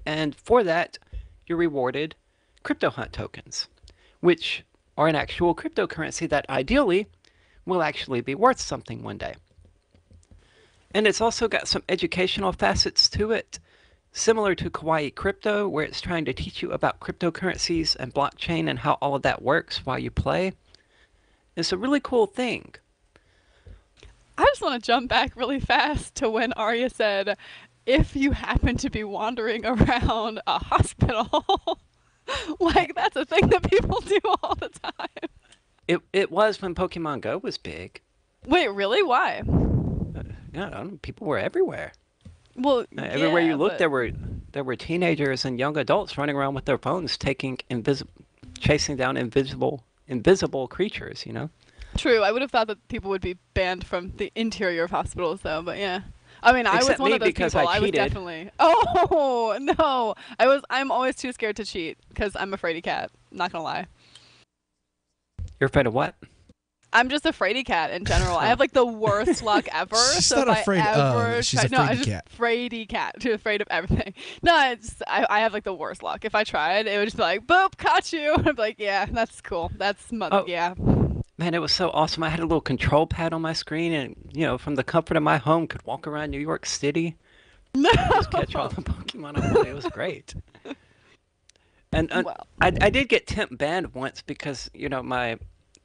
Speaker 11: And for that, you're rewarded Crypto Hunt tokens, which are an actual cryptocurrency that ideally will actually be worth something one day. And it's also got some educational facets to it, similar to Kawaii Crypto, where it's trying to teach you about cryptocurrencies and blockchain and how all of that works while you play. It's a really cool thing.
Speaker 20: I just want to jump back really fast to when Arya said, if you happen to be wandering around a hospital, like that's a thing that people do all the time.
Speaker 11: It was when Pokemon Go was big.
Speaker 20: Wait, really? Why?
Speaker 11: Yeah, people were everywhere.
Speaker 20: Well,
Speaker 11: everywhere
Speaker 20: yeah,
Speaker 11: you looked, there were teenagers and young adults running around with their phones, chasing down invisible creatures. You know.
Speaker 20: True. I would have thought that people would be banned from the interior of hospitals, though. But yeah, I mean, I was one of those people. I was definitely. Oh no! I'm always too scared to cheat because I'm a fraidy cat. Not gonna lie.
Speaker 11: You're afraid of what?
Speaker 20: I'm just a fraidy cat in general. I have like the worst luck ever.
Speaker 10: She's not afraid. She's a fraidy cat.
Speaker 20: Fraidy cat. Too afraid of everything. No, I have like the worst luck. If I tried, it would just be like, boop, caught you. I'd be like, yeah, that's cool. Yeah.
Speaker 11: Man, it was so awesome. I had a little control pad on my screen, and from the comfort of my home, could walk around New York City, just catch all the Pokemon I wanted. It was great. And I did get temp banned once because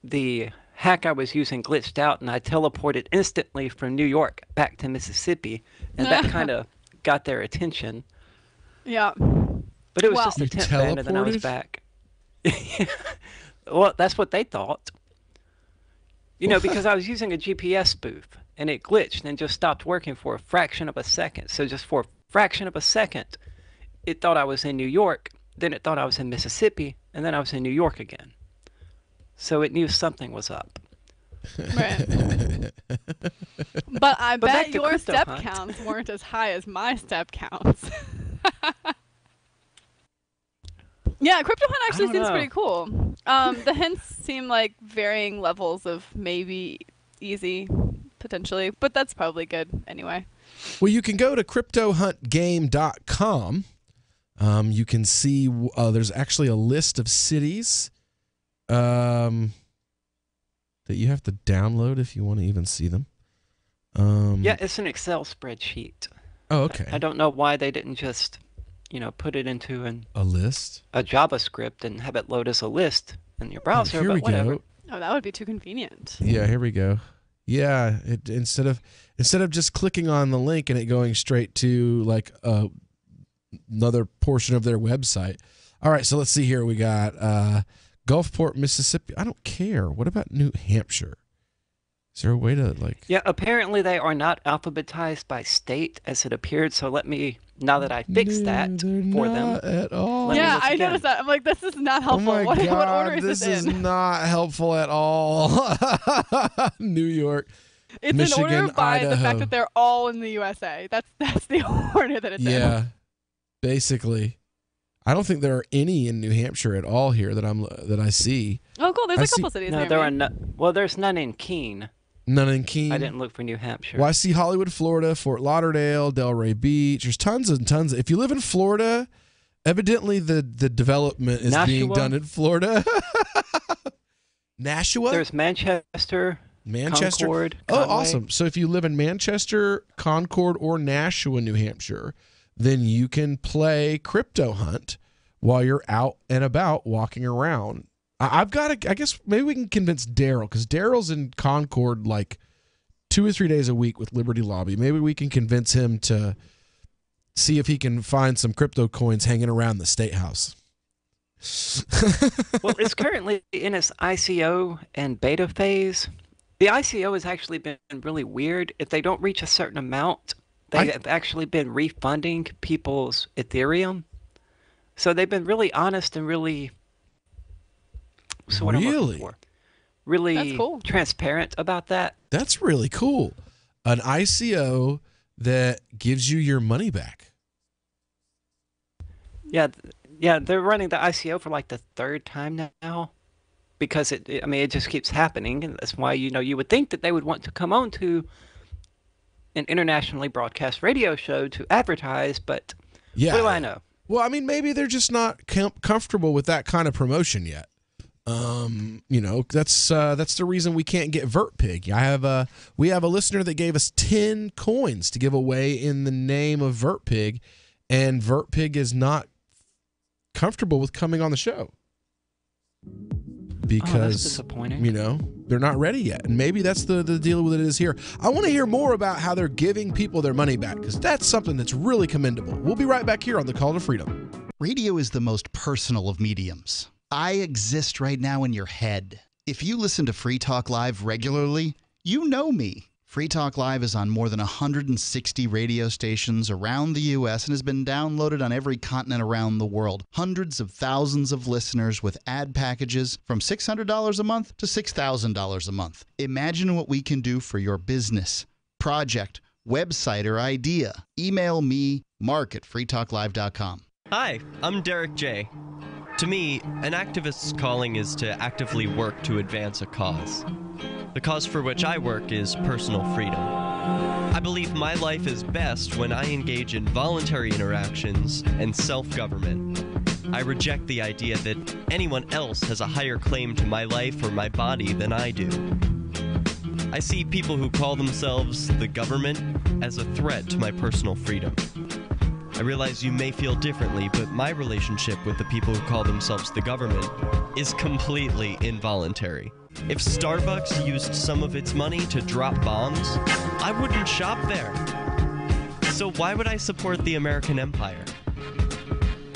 Speaker 11: the hack I was using glitched out, and I teleported instantly from New York back to Mississippi, and that kind of got their attention.
Speaker 20: Yeah.
Speaker 11: But it was just a temp ban, and then I was back. Well, that's what they thought. Because I was using a GPS spoof, and it glitched and just stopped working for a fraction of a second. So just for a fraction of a second, it thought I was in New York, then it thought I was in Mississippi, and then I was in New York again. So it knew something was up.
Speaker 20: Right. But I bet your step counts weren't as high as my step counts. Yeah, Crypto Hunt actually seems pretty cool. The hints seem like varying levels of maybe easy, potentially, but that's probably good anyway.
Speaker 10: Well, you can go to cryptohuntgame.com. You can see there's actually a list of cities that you have to download if you want to even see them.
Speaker 11: Yeah, it's an Excel spreadsheet.
Speaker 10: Oh, okay.
Speaker 11: I don't know why they didn't just put it into
Speaker 10: a list,
Speaker 11: a JavaScript, and have it load as a list in your browser. But whatever.
Speaker 20: Oh, that would be too convenient.
Speaker 10: Yeah, here we go. Yeah, instead of just clicking on the link and it going straight to like another portion of their website. All right, so let's see here. We got Gulfport, Mississippi. I don't care. What about New Hampshire? Is there a way to like?
Speaker 11: Yeah, apparently they are not alphabetized by state as it appeared. So now that I fixed that for them.
Speaker 10: At all.
Speaker 20: Yeah, I noticed that. I'm like, this is not helpful.
Speaker 10: Oh my God,
Speaker 20: what order is
Speaker 10: this
Speaker 20: in?
Speaker 10: is not helpful at all. New York.
Speaker 20: It's
Speaker 10: Michigan,
Speaker 20: in order by
Speaker 10: Idaho.
Speaker 20: the fact that they're all in the USA. That's the order that it's in.
Speaker 10: Yeah, basically. I don't think there are any in New Hampshire at all here that I see.
Speaker 20: Oh, cool. There's a couple cities
Speaker 11: no,
Speaker 20: near
Speaker 11: there
Speaker 20: me.
Speaker 11: are no. Well, there's none in Keene.
Speaker 10: None in Keene.
Speaker 11: I didn't look for New Hampshire.
Speaker 10: Well, I see Hollywood, Florida, Fort Lauderdale, Delray Beach. There's tons and tons. If you live in Florida, evidently the development is being done in Florida. Nashua?
Speaker 11: There's Manchester,
Speaker 10: Manchester.
Speaker 11: Concord,
Speaker 10: Oh,
Speaker 11: Conway.
Speaker 10: awesome. So if you live in Manchester, Concord, or Nashua, New Hampshire, then you can play Crypto Hunt while you're out and about walking around. I've got to, I guess maybe we can convince Daryl, because Daryl's in Concord like 2 or 3 days a week with Liberty Lobby. Maybe we can convince him to see if he can find some crypto coins hanging around the State House.
Speaker 11: Well, it's currently in its ICO and beta phase. The ICO has actually been really weird. If they don't reach a certain amount, they have actually been refunding people's Ethereum. So they've been really honest and really... So what I'm looking for. Really
Speaker 20: That's cool.
Speaker 11: Transparent about that.
Speaker 10: That's really cool. An ICO that gives you your money back.
Speaker 11: Yeah, they're running the ICO for like the third time now, because it just keeps happening, and that's why you would think that they would want to come on to an internationally broadcast radio show to advertise, but
Speaker 10: Yeah.
Speaker 11: what do I know?
Speaker 10: Well, I mean, maybe they're just not comfortable with that kind of promotion yet. That's the reason we can't get VertPig. We have a listener that gave us 10 coins to give away in the name of VertPig, and VertPig is not comfortable with coming on the show because
Speaker 11: that's disappointing.
Speaker 10: They're not ready yet, and maybe that's the deal with it is here. I want to hear more about how they're giving people their money back, because that's something that's really commendable. We'll be right back here on the Call to Freedom.
Speaker 18: Radio is the most personal of mediums. I exist right now in your head. If you listen to Free Talk Live regularly, you know me. Free Talk Live is on more than 160 radio stations around the U.S. and has been downloaded on every continent around the world. Hundreds of thousands of listeners with ad packages from $600 a month to $6,000 a month. Imagine what we can do for your business, project, website, or idea. Email me, mark@freetalklive.com.
Speaker 1: Hi, I'm Derek J. To me, an activist's calling is to actively work to advance a cause. The cause for which I work is personal freedom. I believe my life is best when I engage in voluntary interactions and self-government. I reject the idea that anyone else has a higher claim to my life or my body than I do. I see people who call themselves the government as a threat to my personal freedom. I realize you may feel differently, but my relationship with the people who call themselves the government is completely involuntary. If Starbucks used some of its money to drop bombs, I wouldn't shop there. So why would I support the American empire?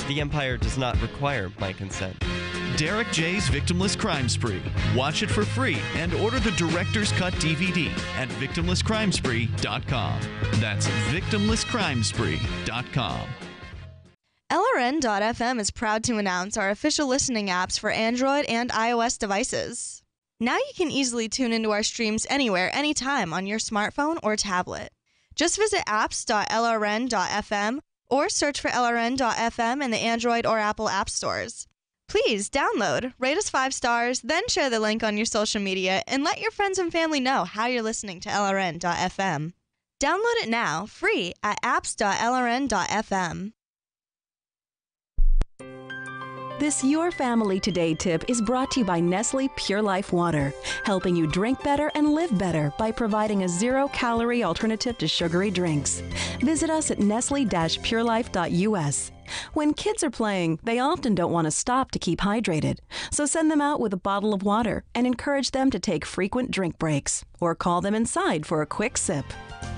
Speaker 1: The empire does not require my consent.
Speaker 15: Derek J's Victimless Crime Spree. Watch it for free and order the Director's Cut DVD at victimlesscrimespree.com. That's victimlesscrimespree.com.
Speaker 3: LRN.FM is proud to announce our official listening apps for Android and iOS devices. Now you can easily tune into our streams anywhere, anytime on your smartphone or tablet. Just visit apps.lrn.fm or search for LRN.FM in the Android or Apple app stores. Please download, rate us 5 stars, then share the link on your social media, and let your friends and family know how you're listening to LRN.FM. Download it now, free, at apps.lrn.fm.
Speaker 21: This Your Family Today tip is brought to you by Nestle Pure Life Water, helping you drink better and live better by providing a zero-calorie alternative to sugary drinks. Visit us at nestle-purelife.us. When kids are playing, they often don't want to stop to keep hydrated, so send them out with a bottle of water and encourage them to take frequent drink breaks, or call them inside for a quick sip.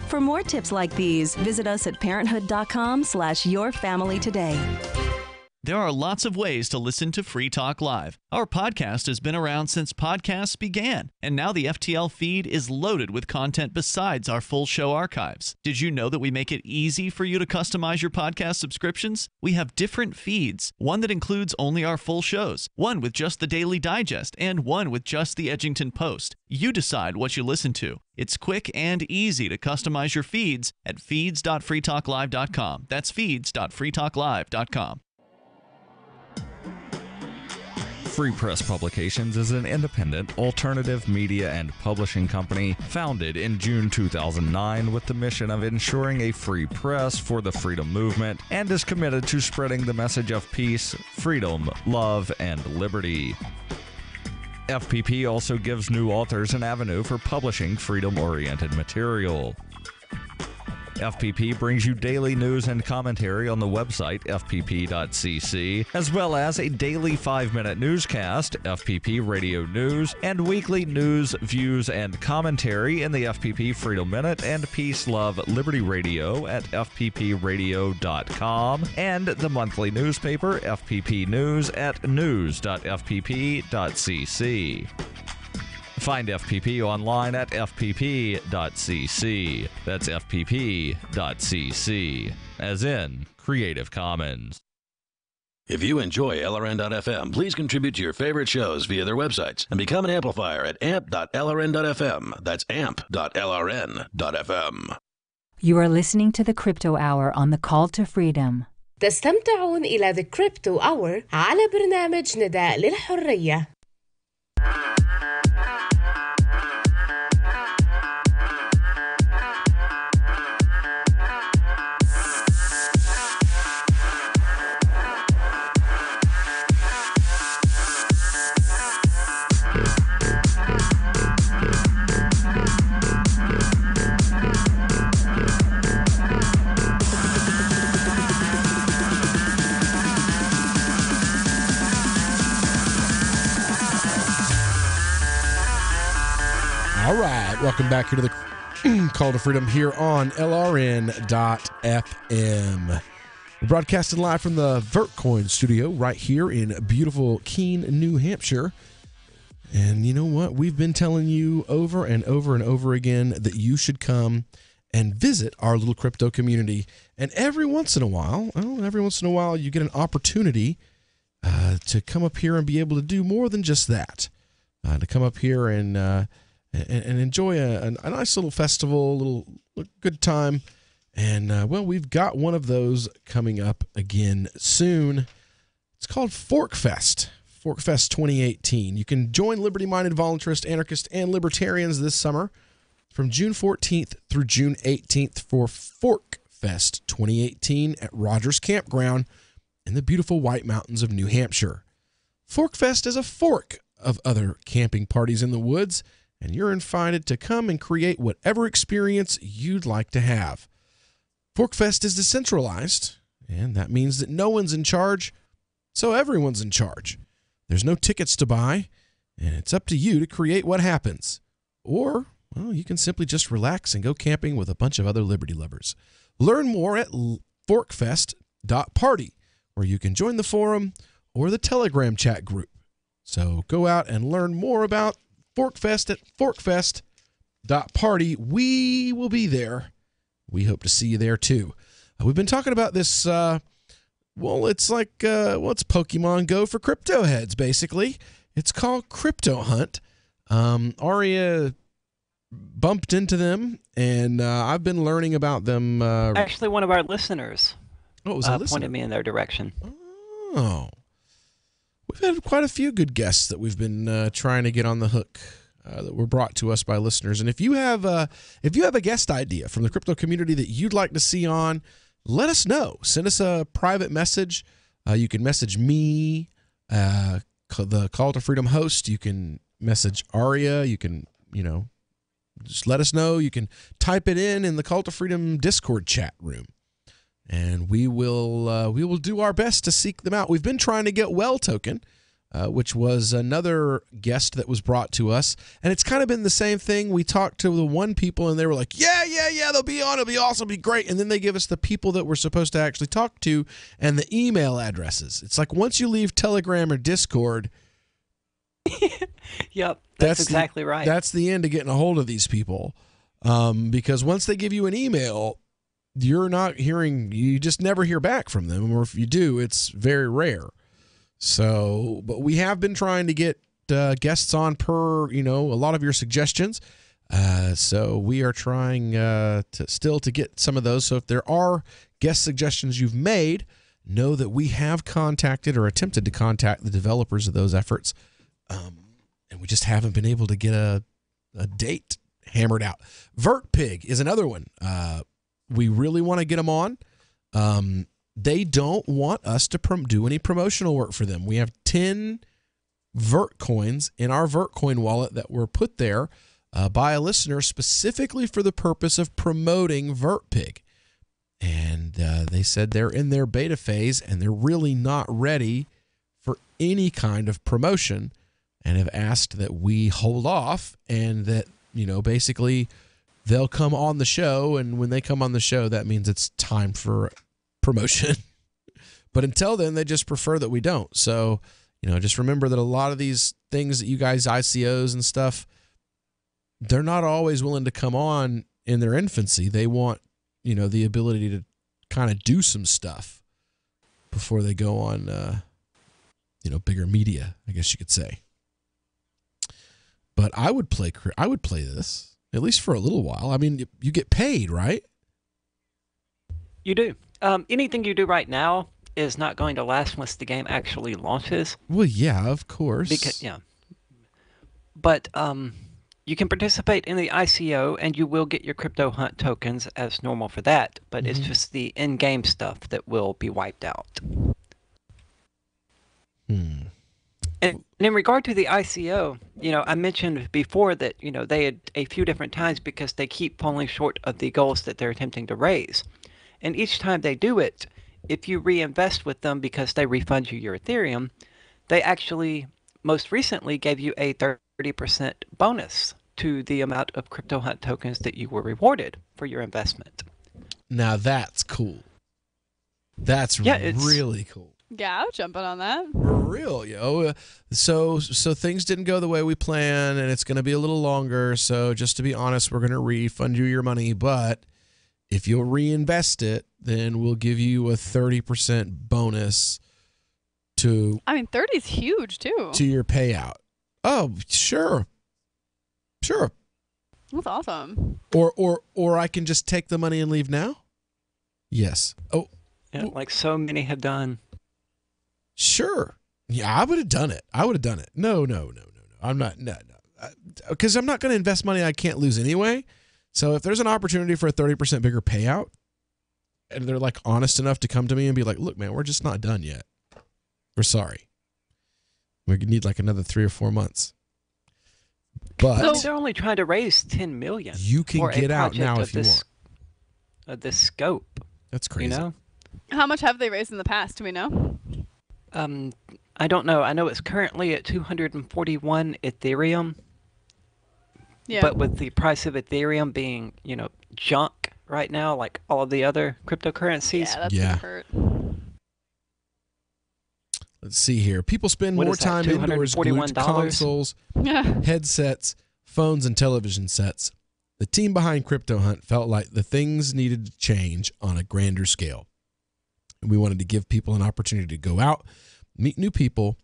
Speaker 21: For more tips like these, visit us at parenthood.com/yourfamilytoday.
Speaker 15: There are lots of ways to listen to Free Talk Live. Our podcast has been around since podcasts began, and now the FTL feed is loaded with content besides our full show archives. Did you know that we make it easy for you to customize your podcast subscriptions? We have different feeds, one that includes only our full shows, one with just the Daily Digest, and one with just the Edgington Post. You decide what you listen to. It's quick and easy to customize your feeds at feeds.freetalklive.com. That's feeds.freetalklive.com.
Speaker 14: Free Press Publications is an independent, alternative media and publishing company founded in June 2009 with the mission of ensuring a free press for the freedom movement and is committed to spreading the message of peace, freedom, love, and liberty. FPP also gives new authors an avenue for publishing freedom-oriented material. FPP brings you daily news and commentary on the website fpp.cc, as well as a daily 5-minute newscast, FPP Radio News, and weekly news, views, and commentary in the FPP Freedom Minute and Peace, Love, Liberty Radio at fppradio.com, and the monthly newspaper FPP News at news.fpp.cc. Find FPP online at fpp.cc. That's fpp.cc, as in Creative Commons.
Speaker 2: If you enjoy LRN.FM, please contribute to your favorite shows via their websites and become an amplifier at amp.lrn.fm. That's amp.lrn.fm.
Speaker 4: You are listening to the Crypto Hour on the Call to Freedom.
Speaker 5: تستمتعون إلى The Crypto Hour على برنامج نداء للحرية.
Speaker 10: All right, welcome back here to the Call to Freedom here on LRN.FM. We're broadcasting live from the Vertcoin studio right here in beautiful Keene, New Hampshire. And you know what? We've been telling you over and over and over again that you should come and visit our little crypto community. And every once in a while, you get an opportunity to come up here and be able to do more than just that. To come up here and enjoy a nice little festival, a little good time. And, well, we've got one of those coming up again soon. It's called ForkFest, ForkFest 2018. You can join liberty-minded voluntarists, anarchists, and libertarians this summer from June 14th through June 18th for ForkFest 2018 at Rogers Campground in the beautiful White Mountains of New Hampshire. ForkFest is a fork of other camping parties in the woods, and you're invited to come and create whatever experience you'd like to have. ForkFest is decentralized, and that means that no one's in charge, so everyone's in charge. There's no tickets to buy, and it's up to you to create what happens. Or, well, you can simply just relax and go camping with a bunch of other liberty lovers. Learn more at forkfest.party, where you can join the forum or the Telegram chat group. So go out and learn more about ForkFest at forkfest.party. We will be there. We hope to see you there too. We've been talking about this, it's Pokemon Go for crypto heads, basically. It's called Crypto Hunt. Aria bumped into them, and I've been learning about them.
Speaker 11: Actually, one of our listeners
Speaker 10: pointed
Speaker 11: me in their direction.
Speaker 10: Oh. We've had quite a few good guests that we've been trying to get on the hook that were brought to us by listeners. And if you have a guest idea from the crypto community that you'd like to see on, let us know. Send us a private message. You can message me, the Call to Freedom host. You can message Aria. You can, just let us know. You can type it in the Call to Freedom Discord chat room. And we will do our best to seek them out. We've been trying to get Well Token, which was another guest that was brought to us. And it's kind of been the same thing. We talked to the one people, and they were like, yeah, they'll be on. It'll be awesome. It'll be great. And then they give us the people that we're supposed to actually talk to and the email addresses. It's like once you leave Telegram or Discord.
Speaker 11: Yep, that's exactly right.
Speaker 10: That's the end of getting a hold of these people. Because once they give you an email, you just never hear back from them. Or if you do, it's very rare. So, but we have been trying to get guests on per, a lot of your suggestions. So we are trying to get some of those. So if there are guest suggestions you've made, know that we have contacted or attempted to contact the developers of those efforts. And we just haven't been able to get a date hammered out. VertPig is another one. We really want to get them on. They don't want us to do any promotional work for them. We have 10 Vert coins in our Vertcoin wallet that were put there by a listener specifically for the purpose of promoting VertPig. And they said they're in their beta phase and they're really not ready for any kind of promotion, and have asked that we hold off, and that, basically they'll come on the show, and when they come on the show, that means it's time for promotion. But until then, they just prefer that we don't. So, just remember that a lot of these things that you guys, ICOs and stuff, they're not always willing to come on in their infancy. They want, the ability to kind of do some stuff before they go on, bigger media, I guess you could say. But I would play this, at least for a little while. I mean, you get paid, right?
Speaker 11: You do. Anything you do right now is not going to last once the game actually launches.
Speaker 10: Well, yeah, of course.
Speaker 11: But you can participate in the ICO, and you will get your Crypto Hunt tokens as normal for that. But it's just the in-game stuff that will be wiped out. And in regard to the ICO, I mentioned before that, they had a few different times because they keep falling short of the goals that they're attempting to raise. And each time they do it, if you reinvest with them because they refund you your Ethereum, they actually most recently gave you a 30% bonus to the amount of Crypto Hunt tokens that you were rewarded for your investment.
Speaker 10: Now that's cool. That's really cool.
Speaker 20: Yeah, I'm jumping on that.
Speaker 10: For real, yo. So things didn't go the way we planned, and it's going to be a little longer. So just to be honest, we're going to refund you your money. But if you'll reinvest it, then we'll give you a 30% bonus to...
Speaker 20: 30 is huge, too.
Speaker 10: ...to your payout. Oh, sure. Sure.
Speaker 20: That's awesome.
Speaker 10: Or I can just take the money and leave now? Yes. Oh.
Speaker 11: Yeah, like so many have done.
Speaker 10: Sure. Yeah, I would have done it. No. I'm not. No. Because I'm not going to invest money I can't lose anyway. So if there's an opportunity for a 30% bigger payout, and they're like honest enough to come to me and be like, look, man, we're just not done yet. We're sorry. We need like another 3 or 4 months. But
Speaker 11: they're only trying to raise 10 million.
Speaker 10: You can get out now if you want.
Speaker 11: Of this scope.
Speaker 10: That's crazy.
Speaker 20: How much have they raised in the past? Do we know?
Speaker 11: I don't know. I know it's currently at 241 Ethereum.
Speaker 20: Yeah.
Speaker 11: But with the price of Ethereum being, junk right now, like all of the other cryptocurrencies.
Speaker 20: Yeah, that's gonna hurt.
Speaker 10: Let's see here. People spend more time indoors glued to consoles, headsets, phones, and television sets. The team behind Crypto Hunt felt like the things needed to change on a grander scale. We wanted to give people an opportunity to go out, meet new people,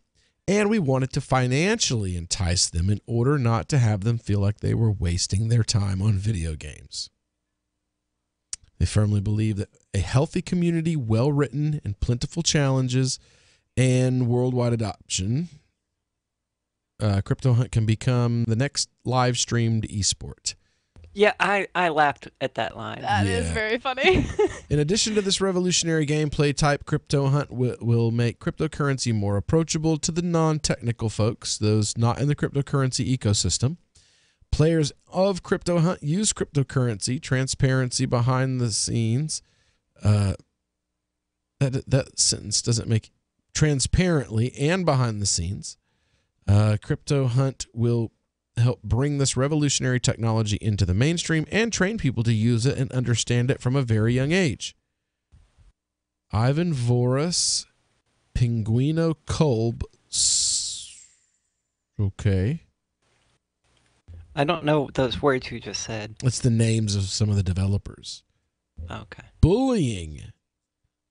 Speaker 10: and we wanted to financially entice them in order not to have them feel like they were wasting their time on video games. They firmly believe that a healthy community, well-written and plentiful challenges, and worldwide adoption, Crypto Hunt can become the next live-streamed esport.
Speaker 11: Yeah, I laughed at that line.
Speaker 20: That is very funny.
Speaker 10: In addition to this revolutionary gameplay type, Crypto Hunt will make cryptocurrency more approachable to the non-technical folks, those not in the cryptocurrency ecosystem. Players of Crypto Hunt use cryptocurrency, transparency behind the scenes. That sentence doesn't make transparently and behind the scenes. Crypto Hunt will help bring this revolutionary technology into the mainstream and train people to use it and understand it from a very young age. Ivan Voros, Pinguino Kolb. Okay.
Speaker 11: I don't know those words you just said.
Speaker 10: It's the names of some of the developers.
Speaker 11: Okay.
Speaker 10: Bullying.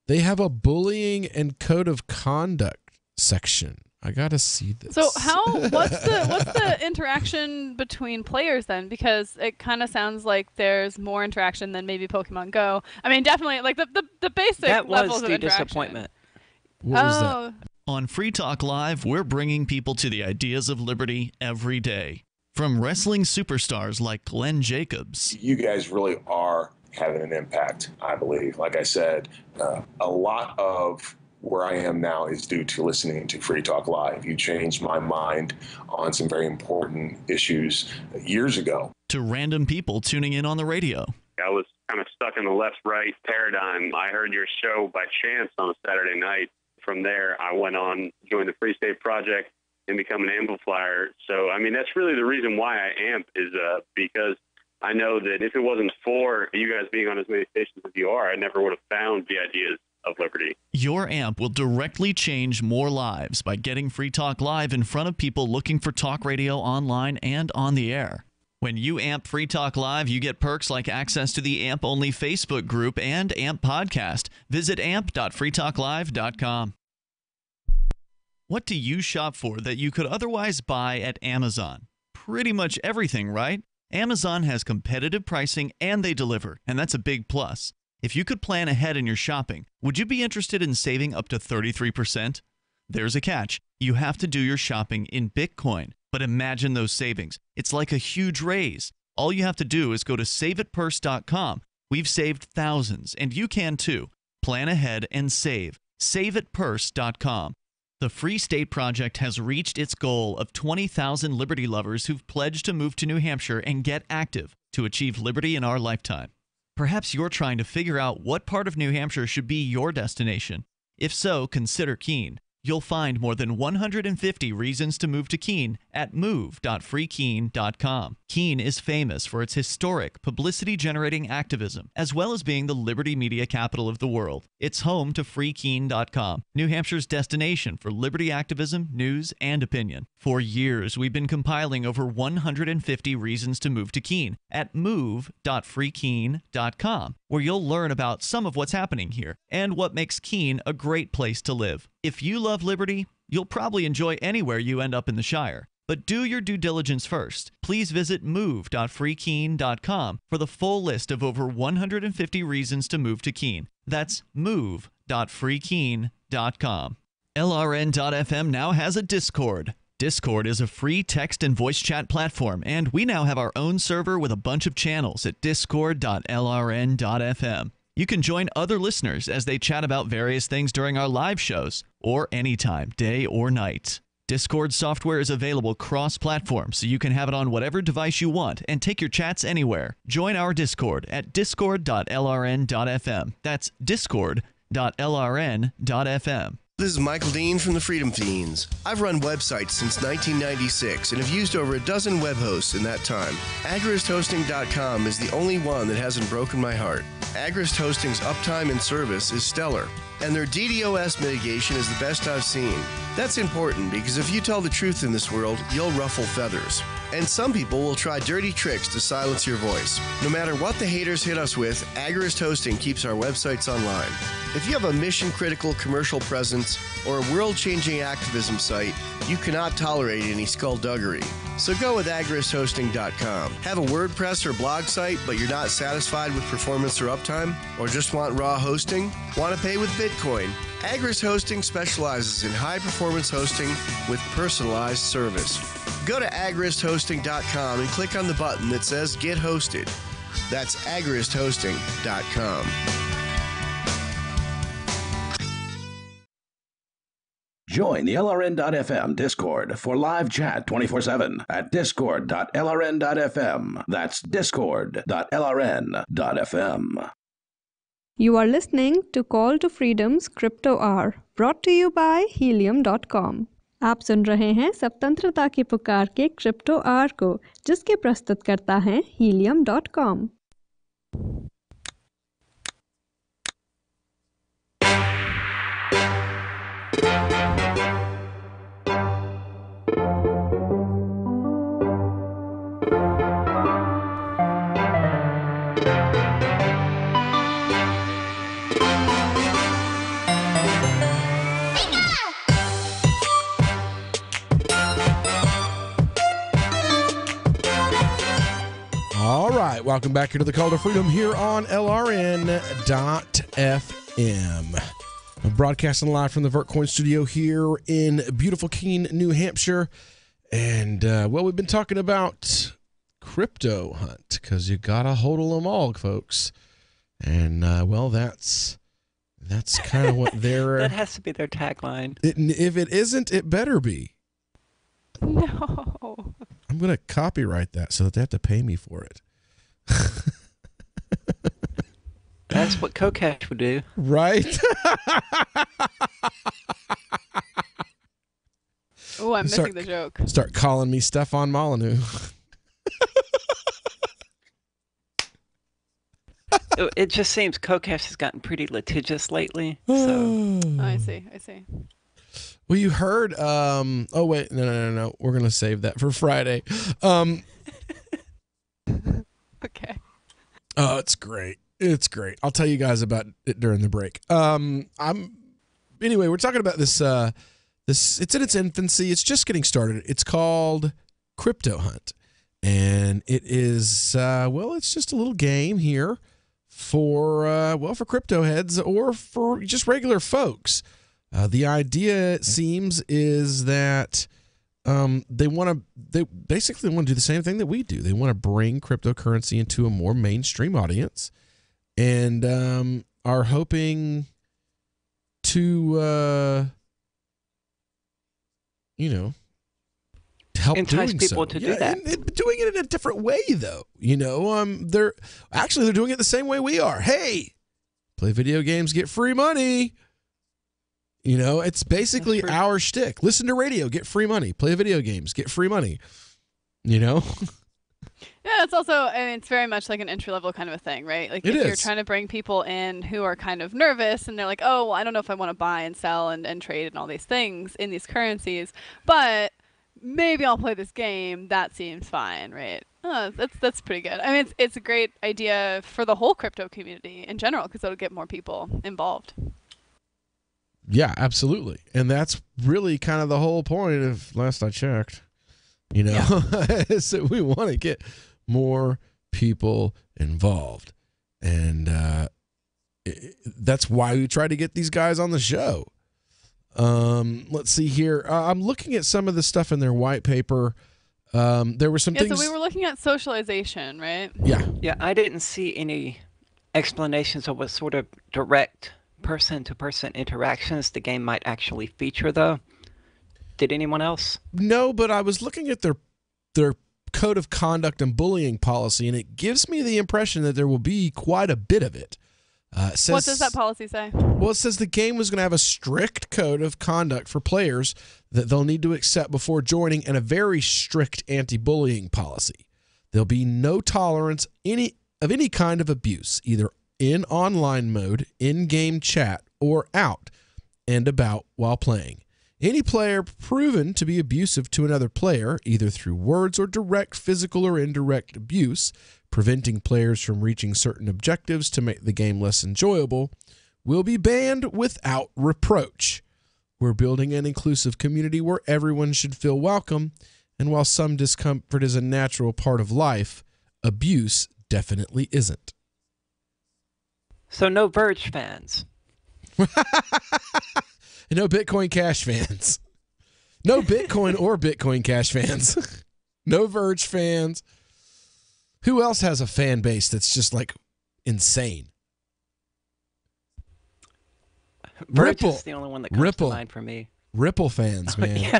Speaker 10: They have a bullying and code of conduct section. I gotta see this.
Speaker 20: So what's the interaction between players then? Because it kind of sounds like there's more interaction than maybe Pokemon Go. I mean, definitely like the basic levels of interaction. That was the disappointment.
Speaker 10: What was that?
Speaker 15: On Free Talk Live, we're bringing people to the ideas of liberty every day. From wrestling superstars like Glenn Jacobs.
Speaker 6: You guys really are having an impact, I believe. Like I said, a lot of where I am now is due to listening to Free Talk Live. You changed my mind on some very important issues years ago.
Speaker 15: To random people tuning in on the radio.
Speaker 7: I was kind of stuck in the left-right paradigm. I heard your show by chance on a Saturday night. From there, I went on, joined the Free State Project, and become an amplifier. So, I mean, that's really the reason why I amp is because I know that if it wasn't for you guys being on as many stations as you are, I never would have found the ideas of liberty.
Speaker 15: Your amp will directly change more lives by getting Free Talk Live in front of people looking for talk radio online and on the air. When you amp Free Talk Live, you get perks like access to the AMP-only Facebook group and AMP podcast. Visit amp.freetalklive.com. What do you shop for that you could otherwise buy at Amazon? Pretty much everything, right? Amazon has competitive pricing and they deliver, and that's a big plus. If you could plan ahead in your shopping, would you be interested in saving up to 33%? There's a catch. You have to do your shopping in Bitcoin. But imagine those savings. It's like a huge raise. All you have to do is go to saveitpurse.com. We've saved thousands, and you can too. Plan ahead and save. Saveitpurse.com. The Free State Project has reached its goal of 20,000 liberty lovers who've pledged to move to New Hampshire and get active to achieve liberty in our lifetime. Perhaps you're trying to figure out what part of New Hampshire should be your destination. If so, consider Keene. You'll find more than 150 reasons to move to Keene at move.freekeene.com. Keene is famous for its historic, publicity-generating activism, as well as being the liberty media capital of the world. It's home to freekeene.com, New Hampshire's destination for liberty activism, news, and opinion. For years, we've been compiling over 150 reasons to move to Keene at move.freekeene.com, where you'll learn about some of what's happening here and what makes Keene a great place to live. If you love liberty, you'll probably enjoy anywhere you end up in the Shire. But do your due diligence first. Please visit move.freekeene.com for the full list of over 150 reasons to move to Keene. That's move.freekeene.com. LRN.FM now has a Discord. Discord is a free text and voice chat platform, and we now have our own server with a bunch of channels at discord.lrn.fm. You can join other listeners as they chat about various things during our live shows, or anytime, day or night. Discord software is available cross-platform, so you can have it on whatever device you want and take your chats anywhere. Join our Discord at discord.lrn.fm. That's discord.lrn.fm.
Speaker 22: This is Michael Dean from the Freedom Fiends. I've run websites since 1996 and have used over a dozen web hosts in that time. AgristHosting.com is the only one that hasn't broken my heart. Agrist Hosting's uptime and service is stellar, and their DDoS mitigation is the best I've seen. That's important because if you tell the truth in this world, you'll ruffle feathers. And some people will try dirty tricks to silence your voice. No matter what the haters hit us with, Agrist Hosting keeps our websites online. If you have a mission-critical commercial presence or a world-changing activism site, you cannot tolerate any skullduggery. So go with agristhosting.com. Have a WordPress or blog site, but you're not satisfied with performance or uptime? Or just want raw hosting? Want to pay with Bitcoin? Agrist Hosting specializes in high-performance hosting with personalized service. Go to agristhosting.com and click on the button that says Get Hosted. That's agristhosting.com.
Speaker 2: Join the LRN.FM Discord for live chat 24/7 at discord.lrn.fm. That's discord.lrn.fm.
Speaker 23: You are listening to Call to Freedom's Crypto Hour, brought to you by Helium.com. आप सुन रहे हैं स्वतंत्रता की पुकार के crypto our को, जिसके प्रस्तुत करता है Helium.com.
Speaker 10: All right, welcome back here to the Call to Freedom here on LRN.FM. I'm broadcasting live from the Vertcoin studio here in beautiful Keene, New Hampshire. And, well, we've been talking about crypto hunt because you got to hodl them all, folks. And, well, that's That's kind of what they're...
Speaker 11: That has to be their tagline.
Speaker 10: If it isn't, it better be.
Speaker 20: No.
Speaker 10: I'm going to copyright that so that they have to pay me for it.
Speaker 11: That's what Kokesh would do.
Speaker 10: Right?
Speaker 20: Oh, I'm missing the joke.
Speaker 10: Start calling me Stefan Molyneux.
Speaker 11: It just seems Kokesh has gotten pretty litigious lately. So.
Speaker 20: I see.
Speaker 10: Well, you heard... oh, wait. No. We're going to save that for Friday.
Speaker 20: Okay.
Speaker 10: Oh, it's great. It's great. I'll tell you guys about it during the break. Anyway, we're talking about this... It's in its infancy. It's just getting started. It's called Crypto Hunt. And it is, it's just a little game here for crypto heads or for just regular folks. The idea, it seems, is that they basically want to do the same thing that we do. They want to bring cryptocurrency into a more mainstream audience and are hoping to, help
Speaker 11: entice
Speaker 10: doing
Speaker 11: people
Speaker 10: so.
Speaker 11: to do that.
Speaker 10: And doing it in a different way, though. They're doing it the same way we are. Hey, play video games, get free money. It's basically our shtick. Listen to radio, get free money. Play video games, get free money.
Speaker 20: Yeah, it's also, it's very much like an entry-level kind of a thing, right? Like if you're trying to bring people in who are kind of nervous and they're like, oh, well, I don't know if I want to buy and sell and trade and all these things in these currencies, but maybe I'll play this game. That seems fine, right? That's pretty good. It's a great idea for the whole crypto community in general because it'll get more people involved.
Speaker 10: Yeah, absolutely. And that's really kind of the whole point of last I checked. Is that we want to get more people involved. And that's why we try to get these guys on the show. Let's see here. I'm looking at some of the stuff in their white paper. There were some things...
Speaker 20: so we were looking at socialization, right?
Speaker 10: Yeah.
Speaker 11: Yeah, I didn't see any explanations of what sort of direct person-to-person interactions the game might actually feature, though. Did anyone else?
Speaker 10: No, but I was looking at their code of conduct and bullying policy, and it gives me the impression that there will be quite a bit of it.
Speaker 20: What does that policy say?
Speaker 10: Well, it says the game was going to have a strict code of conduct for players that they'll need to accept before joining and a very strict anti-bullying policy. There'll be no tolerance of any kind of abuse, either in online mode, in-game chat, or out and about while playing. Any player proven to be abusive to another player, either through words or direct physical or indirect abuse, preventing players from reaching certain objectives to make the game less enjoyable, will be banned without reproach. We're building an inclusive community where everyone should feel welcome, and while some discomfort is a natural part of life, abuse definitely isn't.
Speaker 11: So no Verge fans.
Speaker 10: And no Bitcoin Cash fans. No Bitcoin or Bitcoin Cash fans. No Verge fans. Who else has a fan base that's just like insane?
Speaker 11: Verge is the only one that comes to mind for me.
Speaker 10: Ripple fans, man.
Speaker 11: Yeah.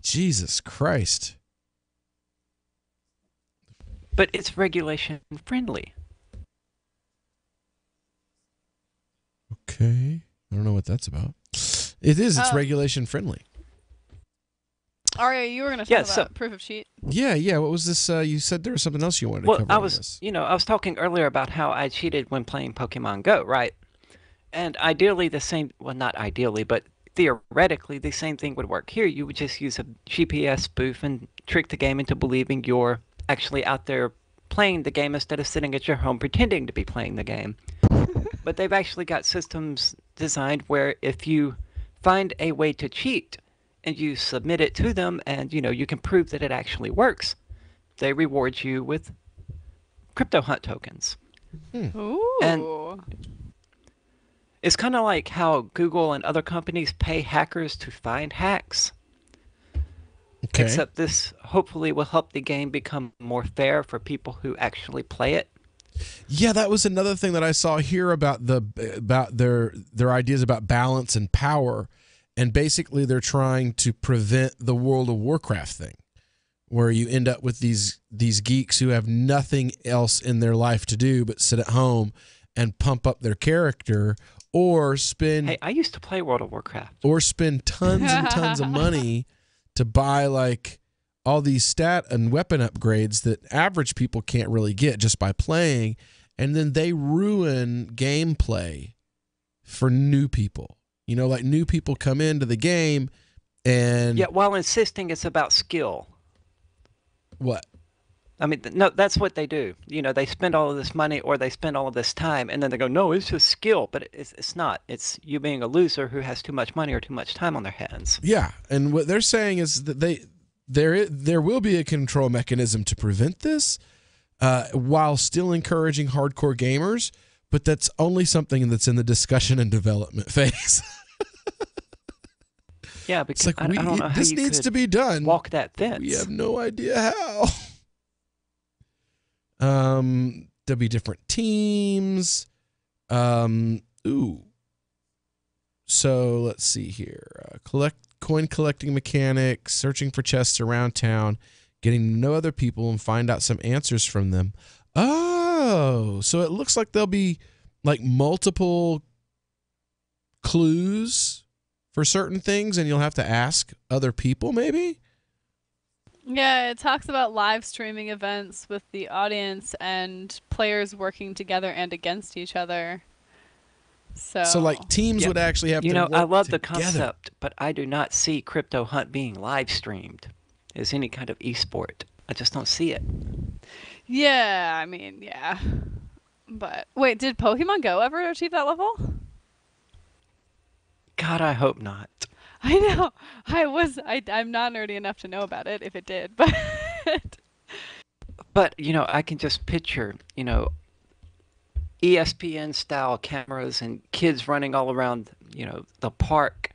Speaker 10: Jesus Christ.
Speaker 11: But it's regulation friendly.
Speaker 10: Okay. I don't know what that's about. It is. It's regulation friendly.
Speaker 20: Aria, you were going to talk about proof of cheat.
Speaker 10: Yeah. What was this? You said there was something else you wanted to cover.
Speaker 11: I was talking earlier about how I cheated when playing Pokemon Go, right? And ideally not ideally, but theoretically the same thing would work here. You would just use a GPS spoof and trick the game into believing you're actually out there playing the game instead of sitting at your home pretending to be playing the game. But they've actually got systems designed where if you find a way to cheat and you submit it to them and, you can prove that it actually works, they reward you with Crypto Hunt tokens.
Speaker 20: Ooh.
Speaker 11: And it's kind of like how Google and other companies pay hackers to find hacks.
Speaker 10: Okay.
Speaker 11: Except this hopefully will help the game become more fair for people who actually play it.
Speaker 10: Yeah, that was another thing that I saw here about their ideas about balance and power, and basically they're trying to prevent the World of Warcraft thing, where you end up with these geeks who have nothing else in their life to do but sit at home and pump up their character, or spend.
Speaker 11: Hey, I used to play World of Warcraft.
Speaker 10: Or spend tons and tons of money to buy like all these stat and weapon upgrades that average people can't really get just by playing, and then they ruin gameplay for new people. You know, like new people come into the game and
Speaker 11: while insisting it's about skill.
Speaker 10: What?
Speaker 11: I mean, no, that's what they do. You know, they spend all of this money or they spend all of this time, and then they go, no, it's just skill. But it's not. It's you being a loser who has too much money or too much time on their hands.
Speaker 10: Yeah, and what they're saying is that there will be a control mechanism to prevent this while still encouraging hardcore gamers, but that's only something that's in the discussion and development phase.
Speaker 11: Yeah, because
Speaker 10: it's like
Speaker 11: I don't know how
Speaker 10: this
Speaker 11: you
Speaker 10: needs
Speaker 11: could
Speaker 10: to be done.
Speaker 11: Walk that fence.
Speaker 10: We have no idea how. There'll be different teams. So let's see here. Coin collecting mechanics, searching for chests around town, getting to know other people and find out some answers from them. Oh, so it looks like there'll be like multiple clues for certain things, and you'll have to ask other people maybe?
Speaker 20: Yeah, it talks about live streaming events with the audience and players working together and against each other. So
Speaker 10: like teams would actually have to work
Speaker 11: I love the
Speaker 10: together.
Speaker 11: concept, but I do not see Crypto Hunt being live streamed as any kind of esport. I just don't see it.
Speaker 20: Yeah, I mean, yeah. But wait, did Pokemon Go ever achieve that level?
Speaker 11: God, I hope not.
Speaker 20: I know. I'm not nerdy enough to know about it if it did, but
Speaker 11: But, I can just picture, ESPN-style cameras and kids running all around, the park,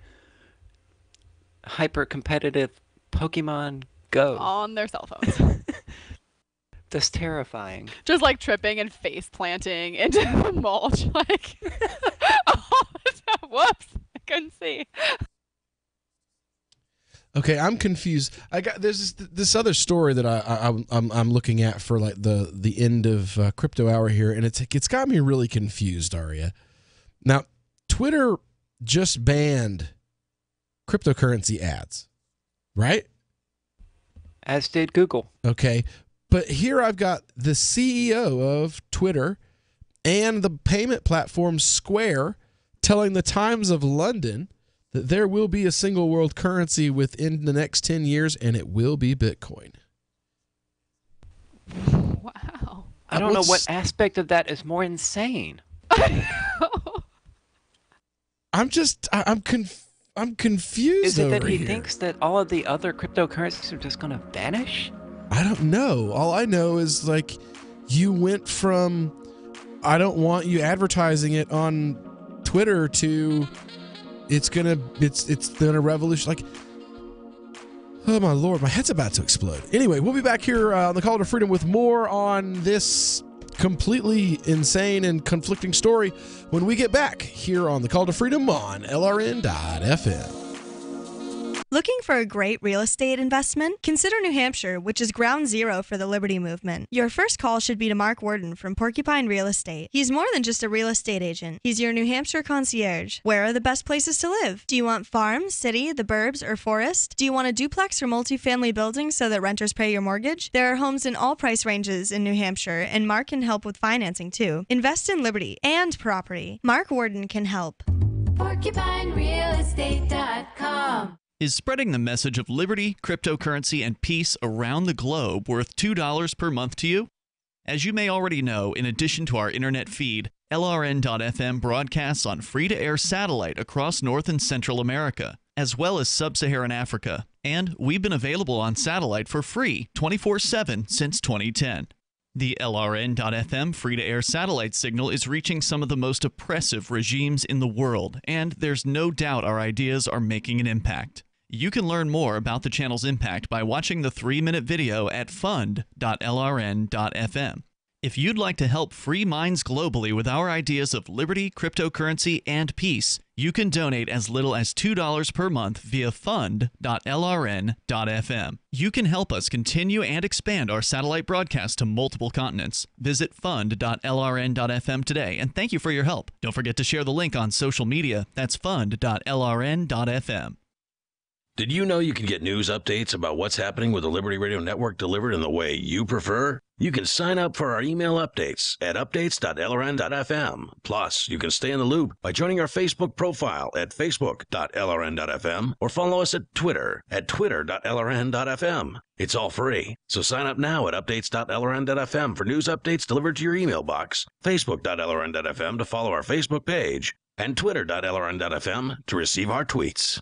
Speaker 11: hyper-competitive Pokemon Go.
Speaker 20: on their cell phones.
Speaker 11: That's terrifying.
Speaker 20: Just like tripping and face planting into the mulch. Like, whoops, I couldn't see.
Speaker 10: Okay, I'm confused. There's this other story that I'm looking at for like the end of Crypto Hour here, and it's got me really confused, Aria. Now, Twitter just banned cryptocurrency ads, right?
Speaker 11: As did Google.
Speaker 10: Okay, but here I've got the CEO of Twitter and the payment platform Square telling the Times of London that there will be a single world currency within the next 10 years, and it will be Bitcoin.
Speaker 20: Wow.
Speaker 11: I don't know what aspect of that is more insane.
Speaker 10: I'm confused.
Speaker 11: Is it
Speaker 10: over
Speaker 11: that he
Speaker 10: here.
Speaker 11: thinks that all of the other cryptocurrencies are just going to vanish?
Speaker 10: I don't know. All I know is like you went from I don't want you advertising it on Twitter to it's gonna revolution. Like, oh my Lord, my head's about to explode. Anyway, we'll be back here on the Call to Freedom with more on this completely insane and conflicting story when we get back here on the Call to Freedom on LRN.FM.
Speaker 3: Looking for a great real estate investment? Consider New Hampshire, which is ground zero for the Liberty Movement. Your first call should be to Mark Worden from Porcupine Real Estate. He's more than just a real estate agent. He's your New Hampshire concierge. Where are the best places to live? Do you want farm, city, the burbs, or forest? Do you want a duplex or multifamily building so that renters pay your mortgage? There are homes in all price ranges in New Hampshire, and Mark can help with financing too. Invest in Liberty and property. Mark Worden can help.
Speaker 8: PorcupineRealEstate.com
Speaker 15: Is spreading the message of liberty, cryptocurrency, and peace around the globe worth $2 per month to you? As you may already know, in addition to our internet feed, LRN.FM broadcasts on free-to-air satellite across North and Central America, as well as Sub-Saharan Africa. And we've been available on satellite for free 24/7 since 2010. The LRN.FM free-to-air satellite signal is reaching some of the most oppressive regimes in the world, and there's no doubt our ideas are making an impact. You can learn more about the channel's impact by watching the 3-minute video at fund.lrn.fm. If you'd like to help free minds globally with our ideas of liberty, cryptocurrency, and peace, you can donate as little as $2 per month via fund.lrn.fm. You can help us continue and expand our satellite broadcast to multiple continents. Visit fund.lrn.fm today, and thank you for your help. Don't forget to share the link on social media. That's fund.lrn.fm.
Speaker 2: Did you know you can get news updates about what's happening with the Liberty Radio Network delivered in the way you prefer? You can sign up for our email updates at updates.lrn.fm. Plus, you can stay in the loop by joining our Facebook profile at facebook.lrn.fm or follow us at Twitter at twitter.lrn.fm. It's all free, so sign up now at updates.lrn.fm for news updates delivered to your email box, facebook.lrn.fm to follow our Facebook page, and twitter.lrn.fm to receive our tweets.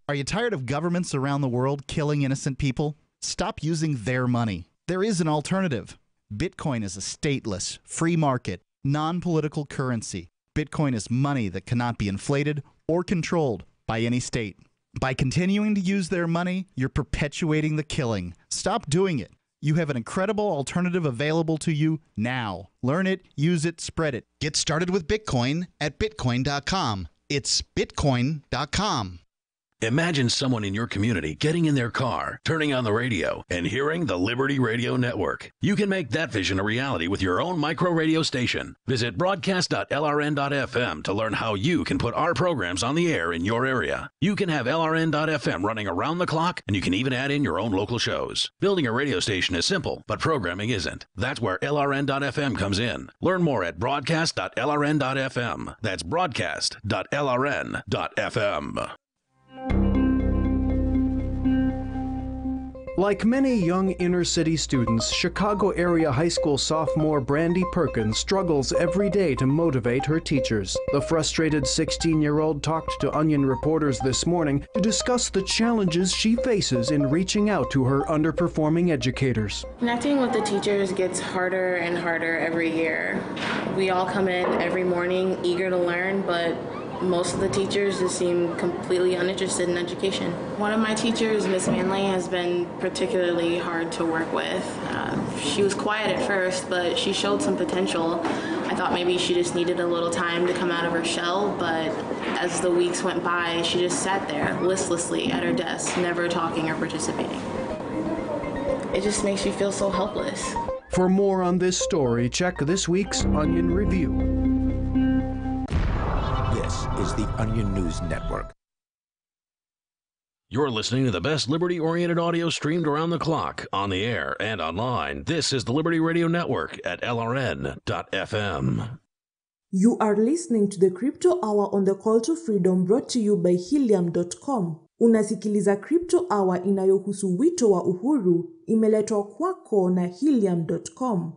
Speaker 18: Are you tired of governments around the world killing innocent people? Stop using their money. There is an alternative. Bitcoin is a stateless, free market, non-political currency. Bitcoin is money that cannot be inflated or controlled by any state. By continuing to use their money, you're perpetuating the killing. Stop doing it. You have an incredible alternative available to you now. Learn it, use it, spread it. Get started with Bitcoin at bitcoin.com. It's bitcoin.com.
Speaker 2: Imagine someone in your community getting in their car, turning on the radio, and hearing the Liberty Radio Network. You can make that vision a reality with your own micro radio station. Visit broadcast.lrn.fm to learn how you can put our programs on the air in your area. You can have LRN.FM running around the clock, and you can even add in your own local shows. Building a radio station is simple, but programming isn't. That's where LRN.FM comes in. Learn more at broadcast.lrn.fm. That's broadcast.lrn.fm.
Speaker 8: Like many young inner-city students, Chicago area high school sophomore Brandy Perkins struggles every day to motivate her teachers. The frustrated 16-year-old talked to Onion reporters this morning to discuss the challenges she faces in reaching out to her underperforming educators.
Speaker 9: Connecting with the teachers gets harder and harder every year. We all come in every morning eager to learn, but most of the teachers just seem completely uninterested in education. One of my teachers, Miss Manley, has been particularly hard to work with. She was quiet at first, but she showed some potential. I thought maybe she just needed a little time to come out of her shell, but as the weeks went by, she just sat there listlessly at her desk, never talking or participating. It just makes you feel so helpless.
Speaker 8: For more on this story, check this week's Onion Review.
Speaker 16: This is the Onion News Network.
Speaker 2: You're listening to the best liberty-oriented audio streamed around the clock, on the air, and online. This is the Liberty Radio Network at LRN.FM.
Speaker 31: You are listening to the Crypto Hour on the Call to Freedom, brought to you by Helium.com. Unasikiliza Crypto Hour inayohusu wito wa uhuru, imeletwa kwako na Helium.com.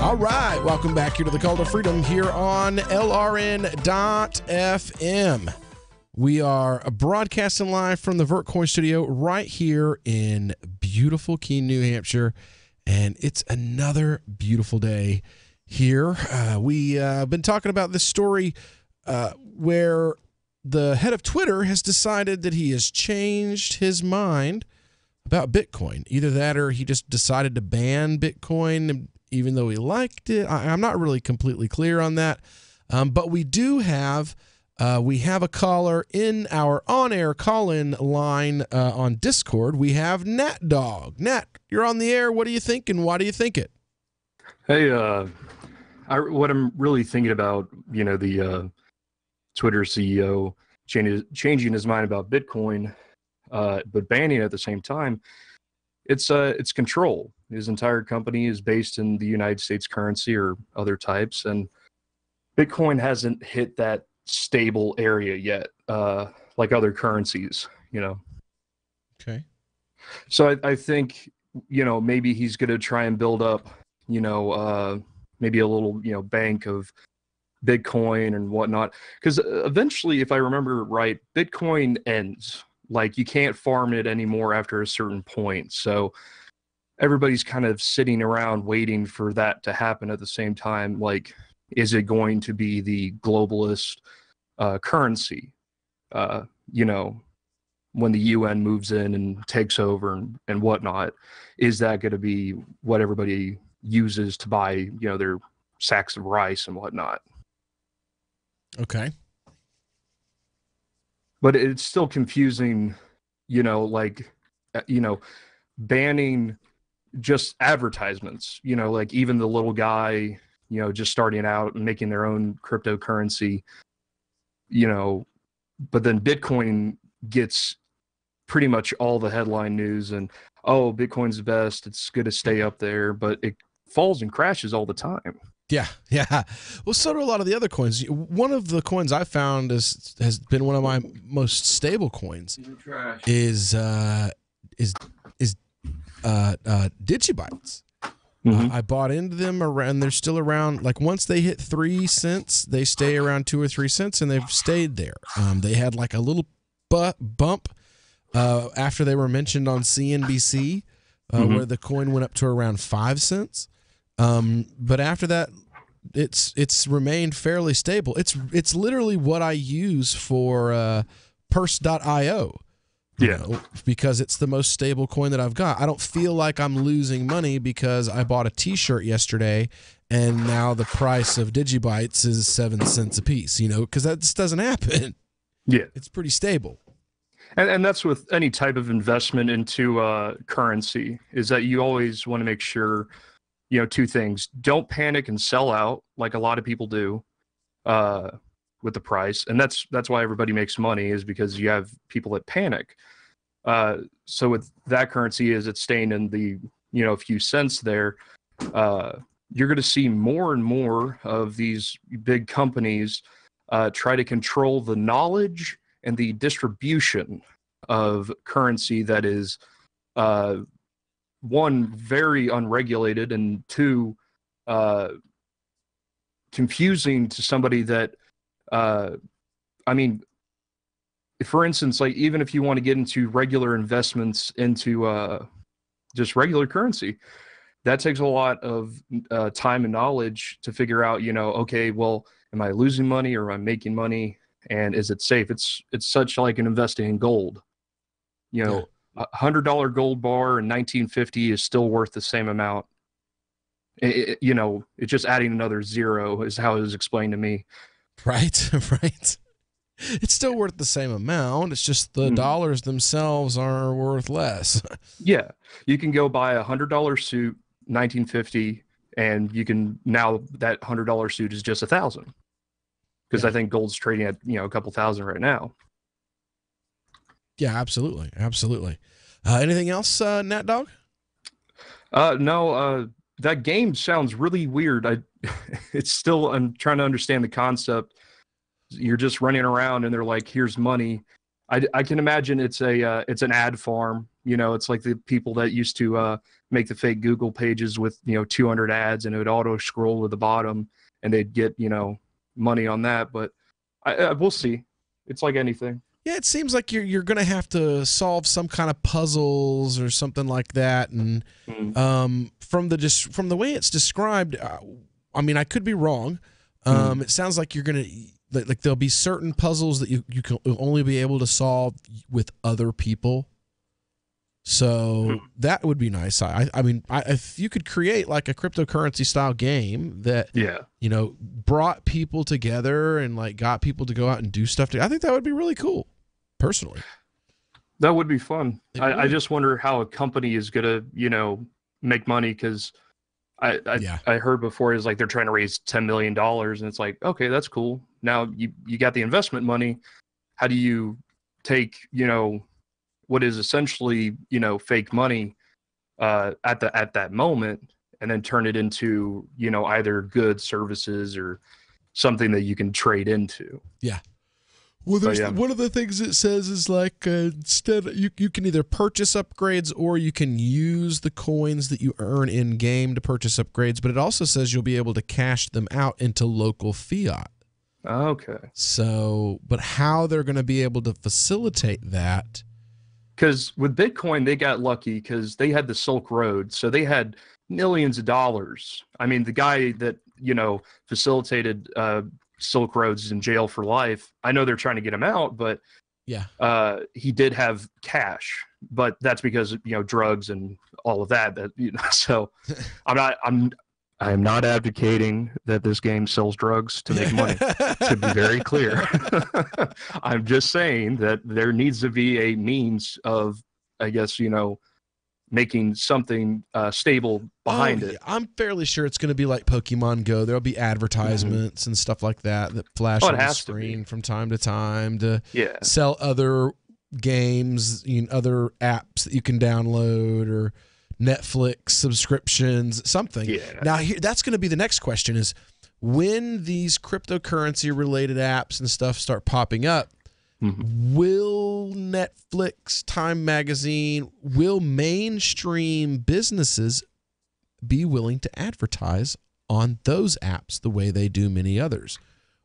Speaker 10: All right, welcome back here to the Call to Freedom here on LRN.FM. We are broadcasting live from the VertCoin studio right here in beautiful Keene, New Hampshire, and it's another beautiful day here. We've been talking about this story where the head of Twitter has decided that he has changed his mind about Bitcoin. Either that or he just decided to ban Bitcoin even though he liked it. I'm not really completely clear on that. But we do have a caller in our on-air call-in line on Discord. We have Nat Dog. Nat, you're on the air. What do you think, and why do you think it?
Speaker 12: Hey, what I'm really thinking about, the Twitter CEO changing his mind about Bitcoin, but banning it at the same time, it's control. His entire company is based in the United States currency or other types, and Bitcoin hasn't hit that stable area yet, like other currencies,
Speaker 10: Okay.
Speaker 12: So I think, maybe he's going to try and build up, maybe a little, bank of Bitcoin and whatnot. Because eventually, if I remember right, Bitcoin ends. Like, you can't farm it anymore after a certain point. So everybody's kind of sitting around waiting for that to happen at the same time. Like, is it going to be the globalist currency? You know, when the UN moves in and takes over and whatnot, is that going to be what everybody uses to buy, you know, their sacks of rice and whatnot?
Speaker 10: Okay.
Speaker 12: But it's still confusing, you know, like, you know, banning just advertisements, you know, like even the little guy, you know, just starting out and making their own cryptocurrency, you know, but then Bitcoin gets pretty much all the headline news and, oh, Bitcoin's the best, it's good to stay up there, but it falls and crashes all the time.
Speaker 10: Yeah. Well, so do a lot of the other coins. One of the coins I found has been one of my most stable coins. Is Digibytes. I bought into them around. They're still around. Like once they hit 3 cents, they stay around 2 or 3 cents, and they've stayed there. They had like a little bump after they were mentioned on CNBC, where the coin went up to around 5 cents. But after that, it's remained fairly stable. It's literally what I use for Purse.io.
Speaker 12: Yeah,
Speaker 10: because it's the most stable coin that I've got. I don't feel like I'm losing money because I bought a T-shirt yesterday, and now the price of Digibytes is 7 cents a piece. You know, because that just doesn't happen.
Speaker 12: Yeah,
Speaker 10: it's pretty stable.
Speaker 12: And that's with any type of investment into currency, is that you always want to make sure, you know, 2 things: don't panic and sell out like a lot of people do with the price, and that's why everybody makes money, is because you have people that panic. So with that currency, as it's staying in the, you know, a few cents there, you're going to see more and more of these big companies try to control the knowledge and the distribution of currency that is, 1, very unregulated, and 2, confusing to somebody that, I mean, for instance, like even if you want to get into regular investments into just regular currency, that takes a lot of time and knowledge to figure out, you know, okay, well, am I losing money or am I making money, and is it safe? It's such like an investing in gold. You know, $100 gold bar in 1950 is still worth the same amount. You know, it's just adding another zero is how it was explained to me.
Speaker 10: Right. It's still worth the same amount. It's just the dollars themselves are worth less.
Speaker 12: Yeah. You can go buy a $100 suit, 1950, and you can, now that $100 suit is just $1,000. Because I think gold's trading at, you know, a couple thousand right now.
Speaker 10: Yeah, absolutely. Anything else, Nat Dog?
Speaker 12: No, that game sounds really weird. It's still, I'm trying to understand the concept. You're just running around and they're like, here's money. I can imagine it's an ad farm. You know, it's like the people that used to make the fake Google pages with, you know, 200 ads, and it would auto scroll to the bottom and they'd get, you know, money on that. But we'll see. It's like anything.
Speaker 10: Yeah, it seems like you're going to have to solve some kind of puzzles or something like that. And from the way it's described, I mean, I could be wrong. It sounds like you're going to, like there'll be certain puzzles that you can only be able to solve with other people. So that would be nice. I mean, if you could create like a cryptocurrency style game that, you know, brought people together and like got people to go out and do stuff I think that would be really cool, personally.
Speaker 12: That would be fun. I just wonder how a company is going to, you know, make money, because I heard before is like they're trying to raise $10 million, and it's like, okay, that's cool. Now you got the investment money. How do you take, you know, what is essentially, you know, fake money at that moment, and then turn it into, you know, either goods, services, or something that you can trade into?
Speaker 10: Yeah. Well, there's one of the things it says is like instead you can either purchase upgrades or you can use the coins that you earn in game to purchase upgrades. But it also says you'll be able to cash them out into local fiat.
Speaker 12: Okay.
Speaker 10: So, but how they're going to be able to facilitate that?
Speaker 12: Because with Bitcoin, they got lucky because they had the Silk Road, so they had millions of dollars. I mean, the guy that facilitated Silk Road's is in jail for life. I know they're trying to get him out, but he did have cash. But that's because drugs and all of that. So I am not advocating that this game sells drugs to make money, to be very clear. I'm just saying that there needs to be a means of, I guess, making something stable behind it.
Speaker 10: I'm fairly sure it's going to be like Pokemon Go. There'll be advertisements and stuff like that flash on the screen from time to time to sell other games, other apps that you can download or Netflix subscriptions, something. Yeah. Now, that's going to be the next question is when these cryptocurrency-related apps and stuff start popping up, will Netflix, Time Magazine, will mainstream businesses be willing to advertise on those apps the way they do many others?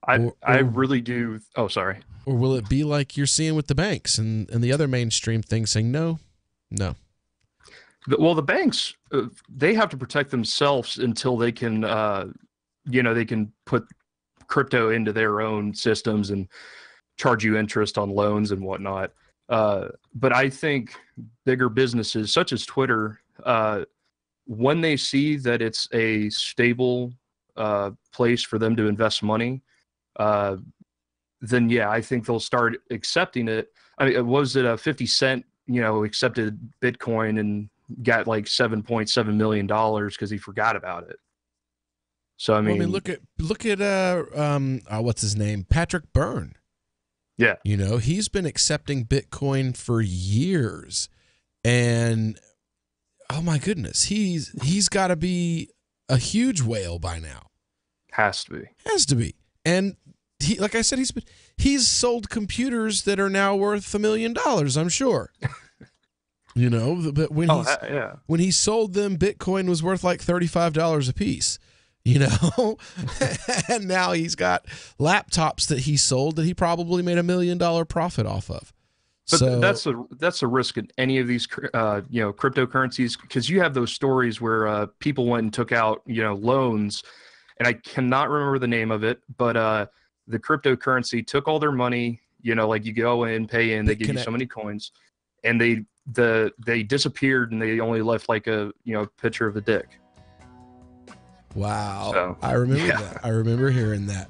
Speaker 12: I really do. Oh, sorry.
Speaker 10: Or will it be like you're seeing with the banks and the other mainstream things saying no?
Speaker 12: Well, the banks, they have to protect themselves until they can, they can put crypto into their own systems and charge you interest on loans and whatnot. But I think bigger businesses such as Twitter, when they see that it's a stable place for them to invest money, then I think they'll start accepting it. I mean, was it a 50 Cent, accepted Bitcoin and got like $7.7 million because he forgot about it. So I mean,
Speaker 10: look at what's his name, Patrick Byrne.
Speaker 12: Yeah,
Speaker 10: he's been accepting Bitcoin for years, and oh my goodness, he's got to be a huge whale by now.
Speaker 12: Has to be, and he, like I said, he's sold computers that are now worth $1 million. I'm sure. But when he sold them, Bitcoin was worth like $35 a piece, and now he's got laptops that he sold that he probably made $1 million profit off of. But that's a risk in any of these, cryptocurrencies, because you have those stories where people went and took out, loans, and I cannot remember the name of it, but the cryptocurrency took all their money, like you go in, pay in, they give you so many coins, and they disappeared and they only left like a picture of a dick.
Speaker 10: Wow. So, I remember that. I remember hearing that.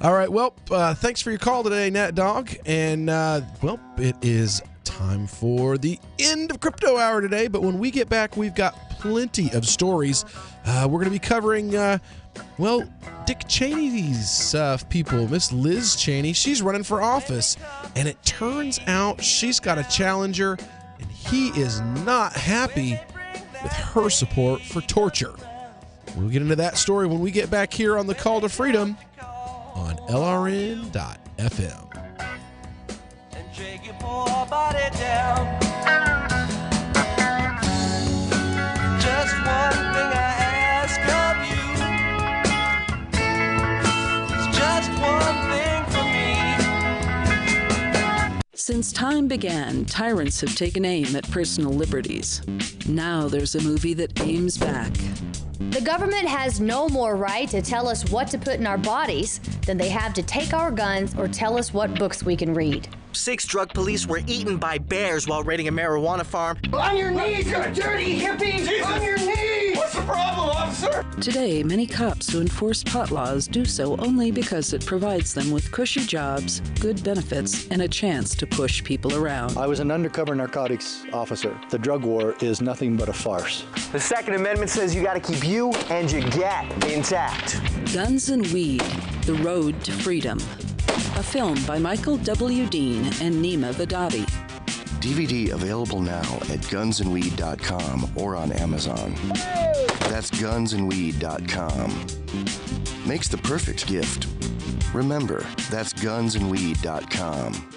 Speaker 10: All right. Well, thanks for your call today, Nat Dog. And it is time for the end of Crypto Hour today. But when we get back, we've got plenty of stories. We're going to be covering Dick Cheney's people, Miss Liz Cheney. She's running for office, and it turns out she's got a challenger, and he is not happy with her support for torture. We'll get into that story when we get back here on the Call to Freedom on LRN.FM.
Speaker 1: And shake your poor body down. Just one thing I ask of you. It's just one thing for me.
Speaker 13: Since time began, tyrants have taken aim at personal liberties. Now there's a movie that aims back.
Speaker 17: The government has no more right to tell us what to put in our bodies than they have to take our guns or tell us what books we can read.
Speaker 19: 6 drug police were eaten by bears while raiding a marijuana farm.
Speaker 1: On your knees, you dirty hippies! Jesus. On your knees! What's the problem, officer?
Speaker 13: Today, many cops who enforce pot laws do so only because it provides them with cushy jobs, good benefits, and a chance to push people around.
Speaker 24: I was an undercover narcotics officer. The drug war is nothing but a farce.
Speaker 19: The Second Amendment says you gotta keep you and your gat intact.
Speaker 13: Guns and Weed, The Road to Freedom. A film by Michael W. Dean and Nima Vadadi.
Speaker 22: DVD available now at gunsandweed.com or on Amazon. That's gunsandweed.com. Makes the perfect gift. Remember, that's gunsandweed.com.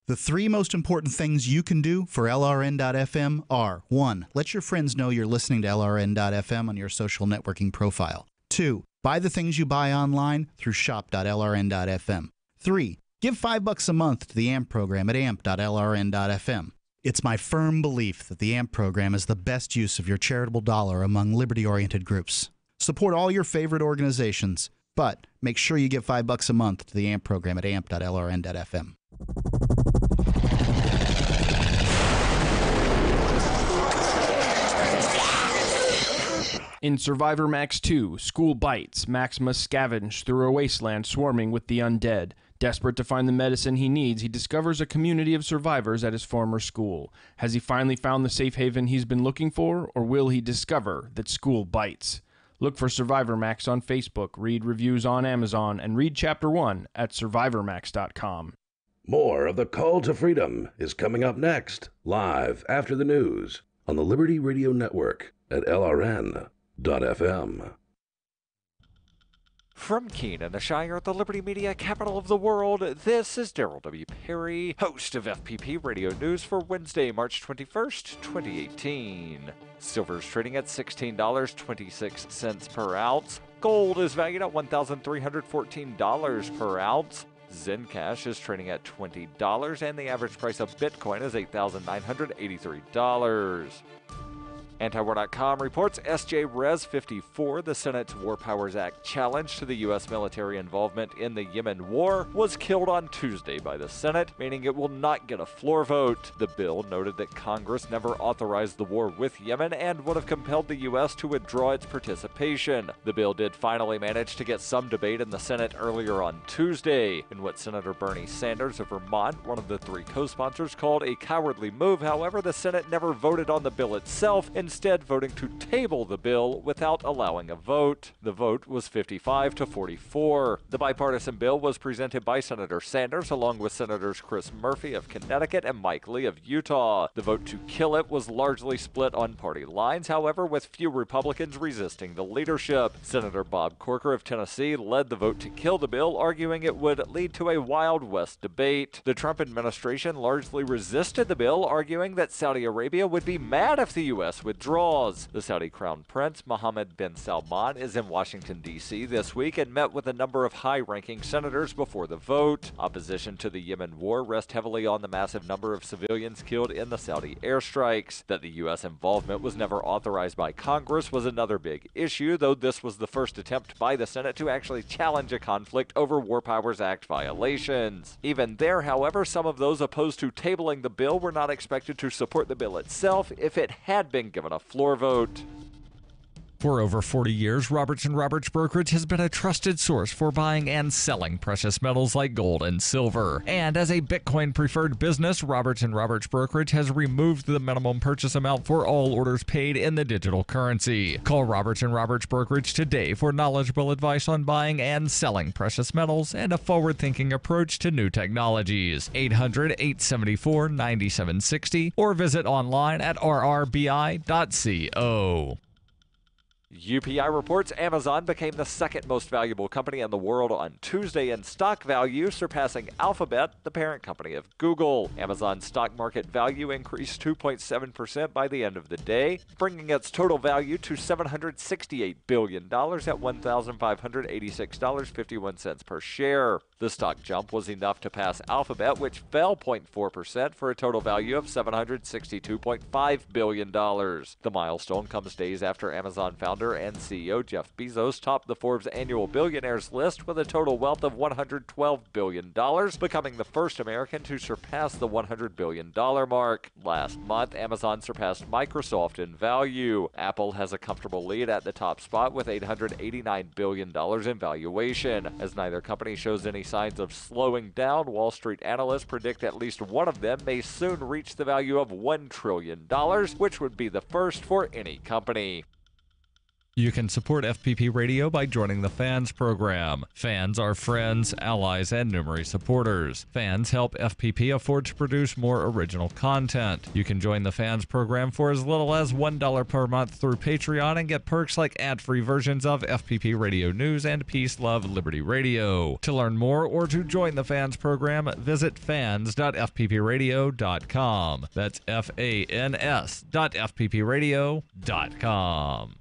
Speaker 18: The three most important things you can do for LRN.FM are 1. Let your friends know you're listening to LRN.FM on your social networking profile. 2. Buy the things you buy online through shop.lrn.fm. 3. Give $5 a month to the AMP program at amp.lrn.fm. It's my firm belief that the AMP program is the best use of your charitable dollar among liberty-oriented groups. Support all your favorite organizations, but make sure you give $5 a month to the AMP program at amp.lrn.fm.
Speaker 4: In Survivor Max 2, School Bites, Max must scavenge through a wasteland swarming with the undead. Desperate to find the medicine he needs, he discovers a community of survivors at his former school. Has he finally found the safe haven he's been looking for, or will he discover that school bites? Look for Survivor Max on Facebook, read reviews on Amazon, and read Chapter 1 at survivormax.com.
Speaker 2: More of the Call to Freedom is coming up next, live after the news on the Liberty Radio Network at LRN.FM.
Speaker 5: From Keene, the Shire, the Liberty Media capital of the world, this is Daryl W. Perry, host of FPP Radio News for Wednesday, March 21st, 2018. Silver is trading at $16.26 per ounce. Gold is valued at $1,314 per ounce. Zencash is trading at $20, and the average price of Bitcoin is $8,983. Antiwar.com reports SJ Res 54, the Senate's War Powers Act challenge to the U.S. military involvement in the Yemen war, was killed on Tuesday by the Senate, meaning it will not get a floor vote. The bill noted that Congress never authorized the war with Yemen and would have compelled the U.S. to withdraw its participation. The bill did finally manage to get some debate in the Senate earlier on Tuesday, in what Senator Bernie Sanders of Vermont, one of the three co-sponsors, called a cowardly move. However, the Senate never voted on the bill itself, instead voting to table the bill without allowing a vote. The vote was 55 to 44. The bipartisan bill was presented by Senator Sanders along with Senators Chris Murphy of Connecticut and Mike Lee of Utah. The vote to kill it was largely split on party lines, however, with few Republicans resisting the leadership. Senator Bob Corker of Tennessee led the vote to kill the bill, arguing it would lead to a Wild West debate. The Trump administration largely resisted the bill, arguing that Saudi Arabia would be mad if the U.S. withdraws. The Saudi Crown Prince, Mohammed bin Salman, is in Washington, D.C. this week and met with a number of high-ranking senators before the vote. Opposition to the Yemen war rests heavily on the massive number of civilians killed in the Saudi airstrikes. That the U.S. involvement was never authorized by Congress was another big issue, though this was the first attempt by the Senate to actually challenge a conflict over War Powers Act violations. Even there, however, some of those opposed to tabling the bill were not expected to support the bill itself if it had been given a floor vote.
Speaker 6: For over 40 years, Roberts & Roberts Brokerage has been a trusted source for buying and selling precious metals like gold and silver. And as a Bitcoin-preferred business, Roberts & Roberts Brokerage has removed the minimum purchase amount for all orders paid in the digital currency. Call Roberts & Roberts Brokerage today for knowledgeable advice on buying and selling precious metals and a forward-thinking approach to new technologies. 800-874-9760 or visit online at rrbi.co.
Speaker 5: UPI reports Amazon became the second most valuable company in the world on Tuesday in stock value, surpassing Alphabet, the parent company of Google. Amazon's stock market value increased 2.7% by the end of the day, bringing its total value to $768 billion at $1,586.51 per share. The stock jump was enough to pass Alphabet, which fell 0.4% for a total value of $762.5 billion. The milestone comes days after Amazon founder and CEO Jeff Bezos topped the Forbes annual billionaires list with a total wealth of $112 billion, becoming the first American to surpass the $100 billion mark. Last month, Amazon surpassed Microsoft in value. Apple has a comfortable lead at the top spot with $889 billion in valuation. As neither company shows any signs of slowing down, Wall Street analysts predict at least one of them may soon reach the value of $1 trillion, which would be the first for any company.
Speaker 6: You can support FPP Radio by joining the Fans program. Fans are friends, allies, and numerous supporters. Fans help FPP afford to produce more original content. You can join the Fans program for as little as $1 per month through Patreon and get perks like ad-free versions of FPP Radio News and Peace, Love, Liberty Radio. To learn more or to join the Fans program, visit fans.fppradio.com. That's fans.fppradio.com.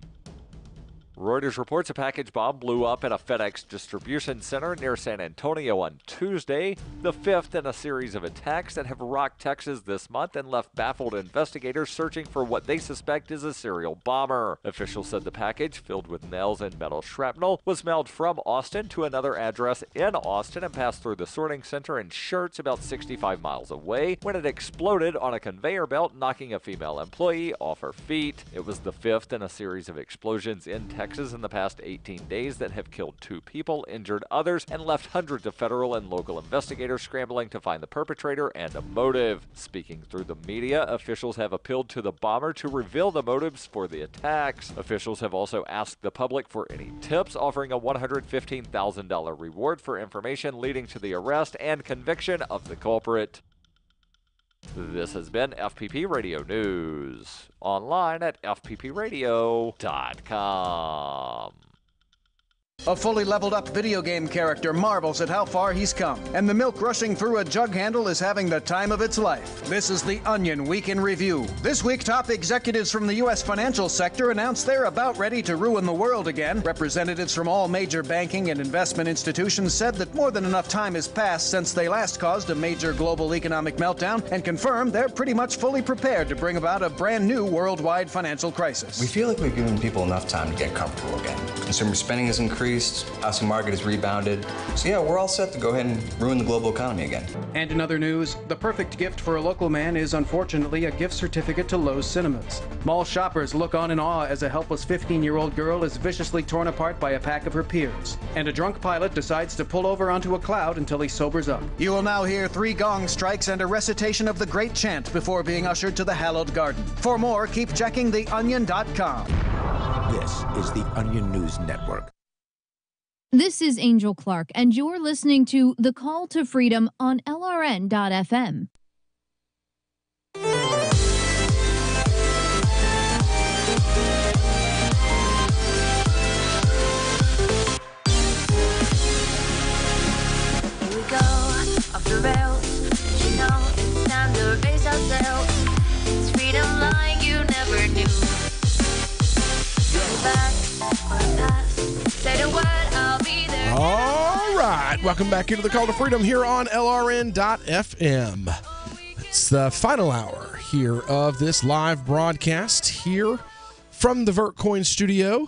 Speaker 5: Reuters reports a package bomb blew up at a FedEx distribution center near San Antonio on Tuesday, the fifth in a series of attacks that have rocked Texas this month and left baffled investigators searching for what they suspect is a serial bomber. Officials said the package, filled with nails and metal shrapnel, was mailed from Austin to another address in Austin and passed through the sorting center in Schertz about 65 miles away when it exploded on a conveyor belt, knocking a female employee off her feet. It was the fifth in a series of explosions in Texas in the past 18 days that have killed 2 people, injured others, and left hundreds of federal and local investigators scrambling to find the perpetrator and a motive. Speaking through the media, officials have appealed to the bomber to reveal the motives for the attacks. Officials have also asked the public for any tips, offering a $115,000 reward for information leading to the arrest and conviction of the culprit. This has been FPP Radio News, online at fppradio.com.
Speaker 7: A fully leveled up video game character marvels at how far he's come, and the milk rushing through a jug handle is having the time of its life. This is The Onion Week in Review. This week, top executives from the U.S. financial sector announced they're about ready to ruin the world again. Representatives from all major banking and investment institutions said that more than enough time has passed since they last caused a major global economic meltdown, and confirmed they're pretty much fully prepared to bring about a brand new worldwide financial crisis.
Speaker 14: We feel like we've given people enough time to get comfortable again. Consumer spending has increased. Housing market has rebounded. So yeah, we're all set to go ahead and ruin the global economy again.
Speaker 7: And in other news, the perfect gift for a local man is unfortunately a gift certificate to Lowe's Cinemas. Mall shoppers look on in awe as a helpless 15-year-old girl is viciously torn apart by a pack of her peers. And a drunk pilot decides to pull over onto a cloud until he sobers up. You will now hear 3 gong strikes and a recitation of the great chant before being ushered to the hallowed garden. For more, keep checking theonion.com.
Speaker 16: This is the Onion News Network.
Speaker 20: This is Angel Clark, and you're listening to The Call to Freedom on LRN.FM.
Speaker 21: Here we go, off the rails. You know, it's time to raise ourselves. It's freedom like you never knew. Go back or past, say the word.
Speaker 10: All right. Welcome back into the Call to Freedom here on LRN.FM. It's the final hour here of this live broadcast here from the Vertcoin studio.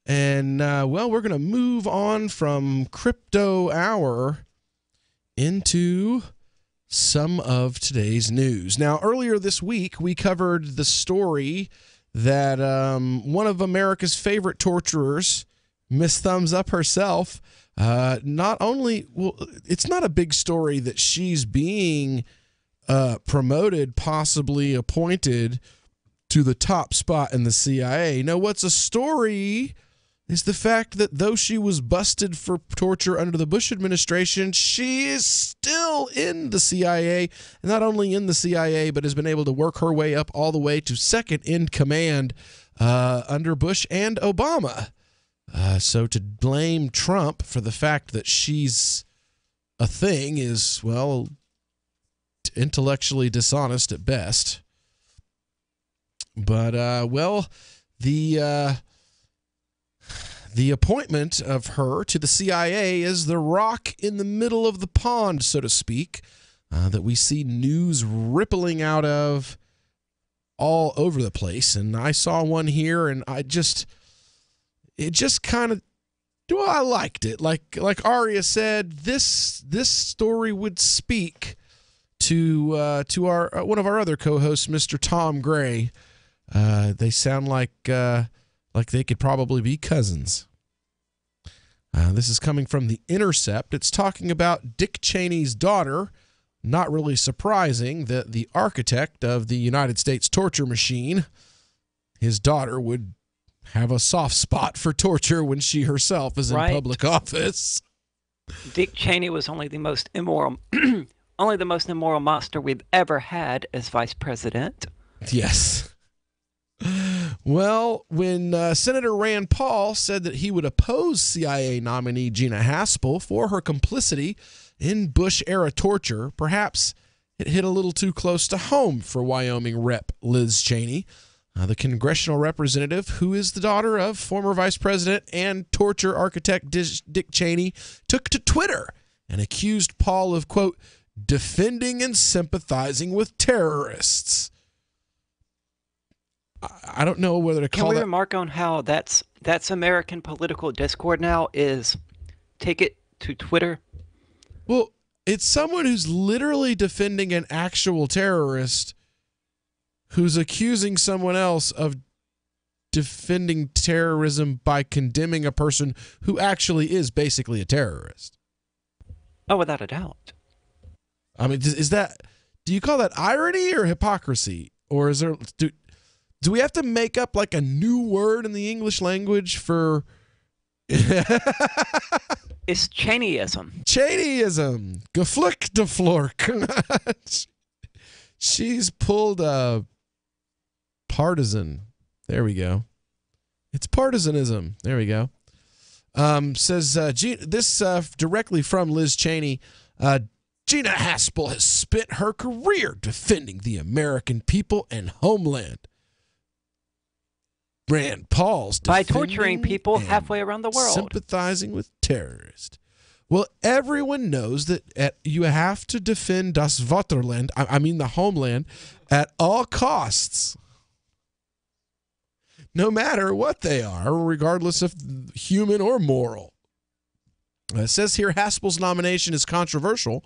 Speaker 10: And, well, we're going to move on from Crypto Hour into some of today's news. Now, earlier this week, we covered the story that one of America's favorite torturers, Miss Thumbs Up herself, not only, well, it's not a big story that she's being promoted, possibly appointed to the top spot in the CIA. No, what's a story is the fact that though she was busted for torture under the Bush administration, she is still in the CIA, and not only in the CIA, but has been able to work her way up all the way to second in command under Bush and Obama. So to blame Trump for the fact that she's a thing is, well, intellectually dishonest at best. But, well, the appointment of her to the CIA is the rock in the middle of the pond, so to speak, that we see news rippling out of all over the place. And I saw one here, and it just kind of, well, I liked it. Like Aria said, this story would speak to our one of our other co-hosts, Mr. Tom Gray. They sound like they could probably be cousins. This is coming from The Intercept. It's talking about Dick Cheney's daughter. Not really surprising that the architect of the United States torture machine, his daughter, would have a soft spot for torture when she herself is in public office.
Speaker 3: Dick Cheney was only the most immoral monster we've ever had as vice president.
Speaker 10: Yes. Well, when Senator Rand Paul said that he would oppose CIA nominee Gina Haspel for her complicity in Bush-era torture, perhaps it hit a little too close to home for Wyoming Rep. Liz Cheney, the congressional representative who is the daughter of former Vice President and torture architect Dick Cheney, took to Twitter and accused Paul of, quote, defending and sympathizing with terrorists. I don't know whether to call that...
Speaker 3: Can we remark on how that's American political discord now is take it to Twitter?
Speaker 10: Well, it's someone who's literally defending an actual terrorist who's accusing someone else of defending terrorism by condemning a person who actually is basically a terrorist.
Speaker 3: Oh, without a doubt.
Speaker 10: I mean, do you call that irony or hypocrisy? Or is there... Do we have to make up like a new word in the English language for...
Speaker 3: It's Cheneyism.
Speaker 10: Cheneyism. Geflick de flork. She's pulled a partisan. There we go. It's partisanism. There we go. Says this directly from Liz Cheney. Gina Haspel has spent her career defending the American people and homeland. Rand Paul's
Speaker 3: by torturing people halfway around the world,
Speaker 10: sympathizing with terrorists. Well, everyone knows that you have to defend das Vaterland, I mean the homeland, at all costs, no matter what they are, regardless of human or moral. It says here Haspel's nomination is controversial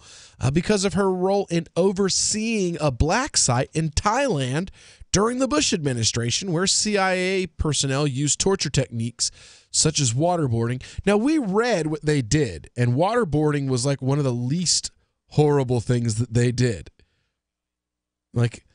Speaker 10: because of her role in overseeing a black site in Thailand during the Bush administration, where CIA personnel used torture techniques such as waterboarding. Now, we read what they did, and waterboarding was like one of the least horrible things that they did. Like,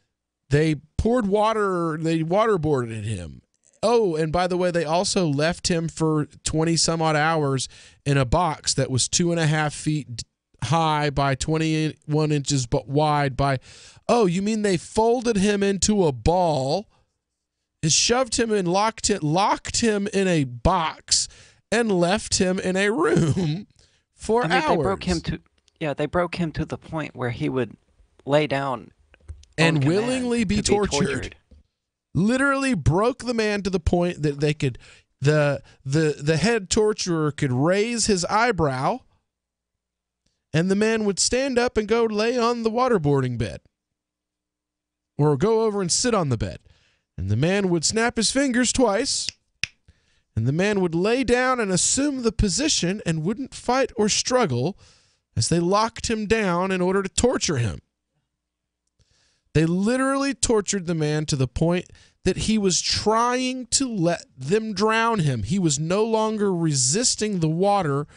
Speaker 10: they poured water, they waterboarded him. Oh, and by the way, they also left him for 20 some odd hours in a box that was 2.5 feet high by 21 inches but wide by... Oh, you mean they folded him into a ball, shoved him and locked him in a box, and left him in a room for hours?
Speaker 3: They broke him to the point where he would lay down
Speaker 10: and willingly be tortured. Literally broke the man to the point that they could, the head torturer could raise his eyebrow, and the man would stand up and go lay on the waterboarding bed. Or go over and sit on the bed. And the man would snap his fingers twice. And the man would lay down and assume the position and wouldn't fight or struggle as they locked him down in order to torture him. They literally tortured the man to the point that he was trying to let them drown him. He was no longer resisting the water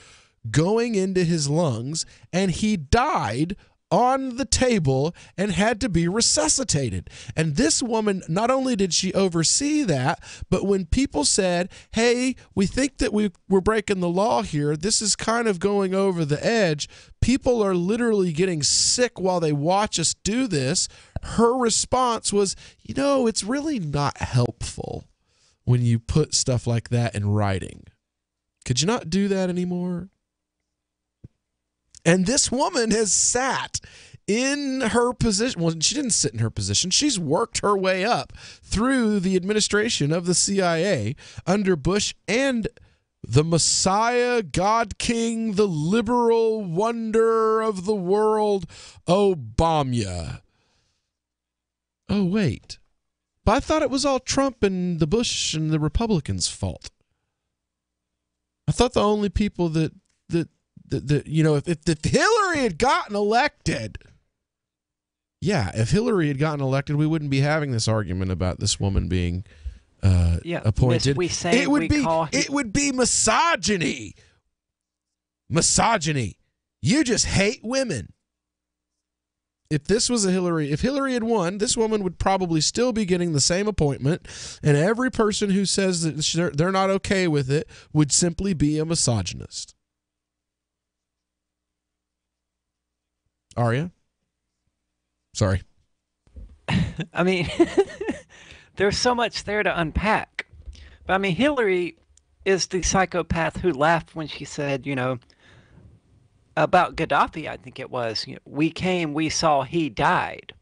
Speaker 10: going into his lungs, and he died on the table and had to be resuscitated. And this woman, not only did she oversee that, but when people said, hey, we think that we're breaking the law here, this is kind of going over the edge, people are literally getting sick while they watch us do this, her response was, it's really not helpful when you put stuff like that in writing. Could you not do that anymore? And this woman has sat in her position. Well, she didn't sit in her position. She's worked her way up through the administration of the CIA under Bush and the Messiah, God King, the liberal wonder of the world, Obama. Oh, wait. But I thought it was all Trump and the Bush and the Republicans' fault. I thought the only people that if Hillary had gotten elected, if Hillary had gotten elected, we wouldn't be having this argument about this woman being appointed. It would be misogyny. Misogyny. You just hate women. if this was if Hillary had won, this woman would probably still be getting the same appointment, and every person who says that they're not okay with it would simply be a misogynist. Aria? Sorry.
Speaker 3: I mean, there's so much there to unpack. But I mean, Hillary is the psychopath who laughed when she said, about Gaddafi, I think it was, we came, we saw, he died.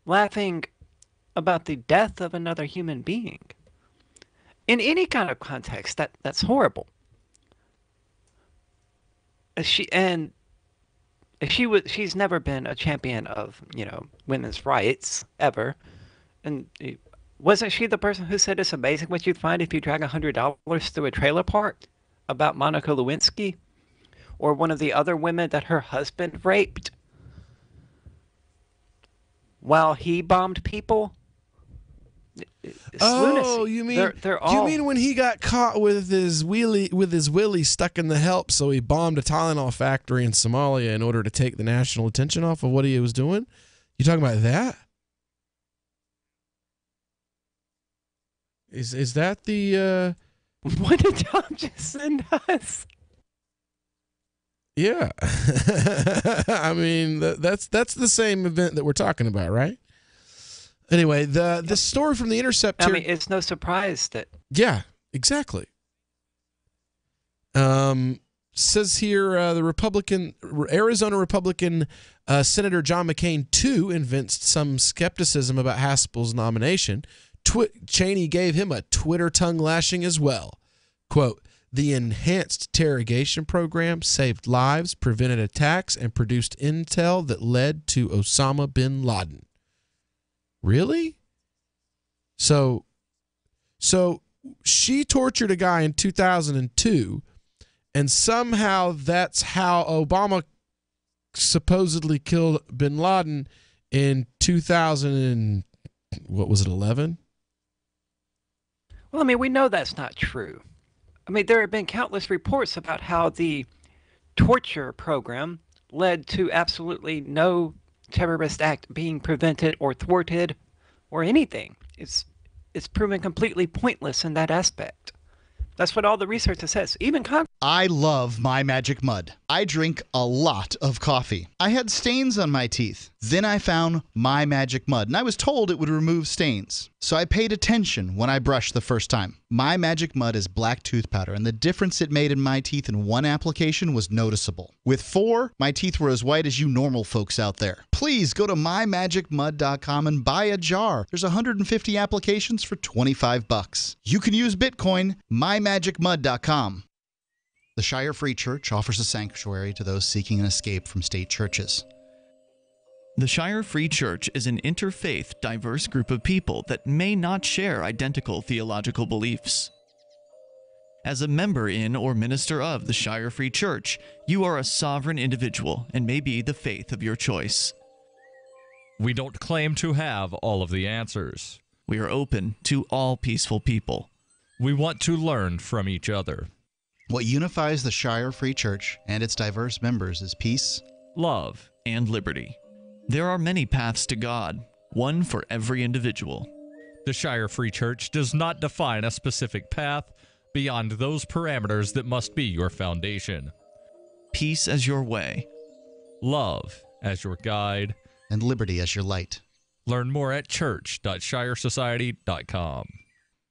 Speaker 3: Laughing about the death of another human being. In any kind of context, that's horrible. She's never been a champion of, women's rights, ever. And wasn't she the person who said it's amazing what you'd find if you drag $100 through a trailer park about Monica Lewinsky? Or one of the other women that her husband raped while he bombed people? It's lunacy.
Speaker 10: You mean
Speaker 3: they're all...
Speaker 10: You mean when he got caught with his willy stuck in the help, so he bombed a Tylenol factory in Somalia in order to take the national attention off of what he was doing? You talking about that? Is that the
Speaker 3: what did Tom just send us?
Speaker 10: Yeah. I mean, that's the same event that we're talking about, right? Anyway, the story from The Intercept
Speaker 3: I
Speaker 10: here,
Speaker 3: mean, it's no surprise that...
Speaker 10: Yeah, exactly. Says here, the Arizona Republican Senator John McCain, too, evinced some skepticism about Haspel's nomination. Cheney gave him a Twitter tongue lashing as well. Quote, "The enhanced interrogation program saved lives, prevented attacks, and produced intel that led to Osama bin Laden." Really? So she tortured a guy in 2002, and somehow that's how Obama supposedly killed bin Laden in 11?
Speaker 3: Well, I mean, we know that's not true. I mean, there have been countless reports about how the torture program led to absolutely no terrorist act being prevented or thwarted or anything. It's proven completely pointless in that aspect. That's what all the research says. Even
Speaker 18: I love My Magic Mud. I drink a lot of coffee. I had stains on my teeth. Then I found My Magic Mud, and I was told it would remove stains. So I paid attention when I brushed the first time. My Magic Mud is black tooth powder, and the difference it made in my teeth in one application was noticeable. With 4, my teeth were as white as you normal folks out there. Please go to mymagicmud.com and buy a jar. There's 150 applications for $25. You can use Bitcoin, mymagicmud.com. The Shire Free Church offers a sanctuary to those seeking an escape from state churches.
Speaker 8: The Shire Free Church is an interfaith, diverse group of people that may not share identical theological beliefs. As a member in or minister of the Shire Free Church, you are a sovereign individual and may be the faith of your choice.
Speaker 6: We don't claim to have all of the answers.
Speaker 8: We are open to all peaceful people.
Speaker 6: We want to learn from each other.
Speaker 18: What unifies the Shire Free Church and its diverse members is peace,
Speaker 8: love, and liberty. There are many paths to God, one for every individual.
Speaker 6: The Shire Free Church does not define a specific path beyond those parameters that must be your foundation.
Speaker 8: Peace as your way,
Speaker 6: love as your guide,
Speaker 18: and liberty as your light.
Speaker 6: Learn more at church.shiresociety.com.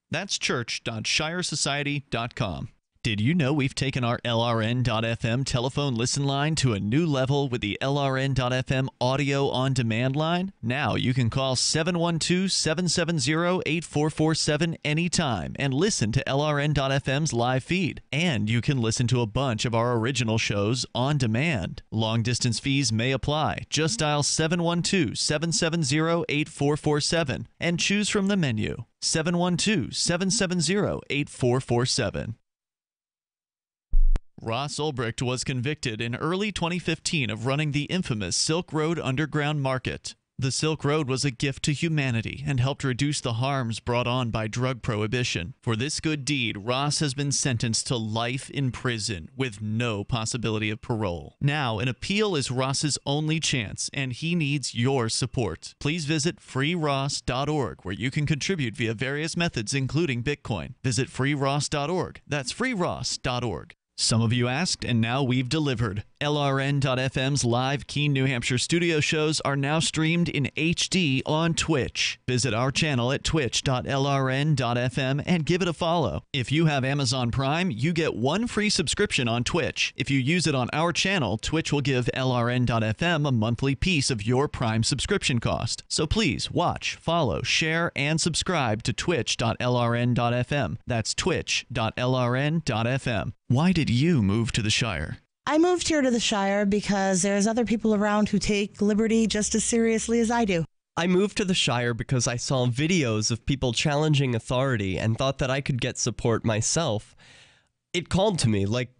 Speaker 8: That's church.shiresociety.com. Did you know we've taken our LRN.FM telephone listen line to a new level with the LRN.FM audio on demand line? Now you can call 712-770-8447 anytime and listen to LRN.FM's live feed. And you can listen to a bunch of our original shows on demand. Long distance fees may apply. Just dial 712-770-8447 and choose from the menu. 712-770-8447. Ross Ulbricht was convicted in early 2015 of running the infamous Silk Road Underground Market. The Silk Road was a gift to humanity and helped reduce the harms brought on by drug prohibition. For this good deed, Ross has been sentenced to life in prison with no possibility of parole. Now, an appeal is Ross's only chance, and he needs your support. Please visit freeross.org, where you can contribute via various methods, including Bitcoin. Visit freeross.org. That's freeross.org. Some of you asked, and now we've delivered. LRN.FM's live Keene, New Hampshire studio shows are now streamed in HD on Twitch. Visit our channel at twitch.lrn.fm and give it a follow. If you have Amazon Prime, you get 1 free subscription on Twitch. If you use it on our channel, Twitch will give LRN.FM a monthly piece of your Prime subscription cost. So please watch, follow, share, and subscribe to twitch.lrn.fm. That's twitch.lrn.fm. Why did you move to the Shire?
Speaker 9: I moved here to the Shire because there's other people around who take liberty just as seriously as I do.
Speaker 11: I moved to the Shire because I saw videos of people challenging authority and thought that I could get support myself. It called to me, like,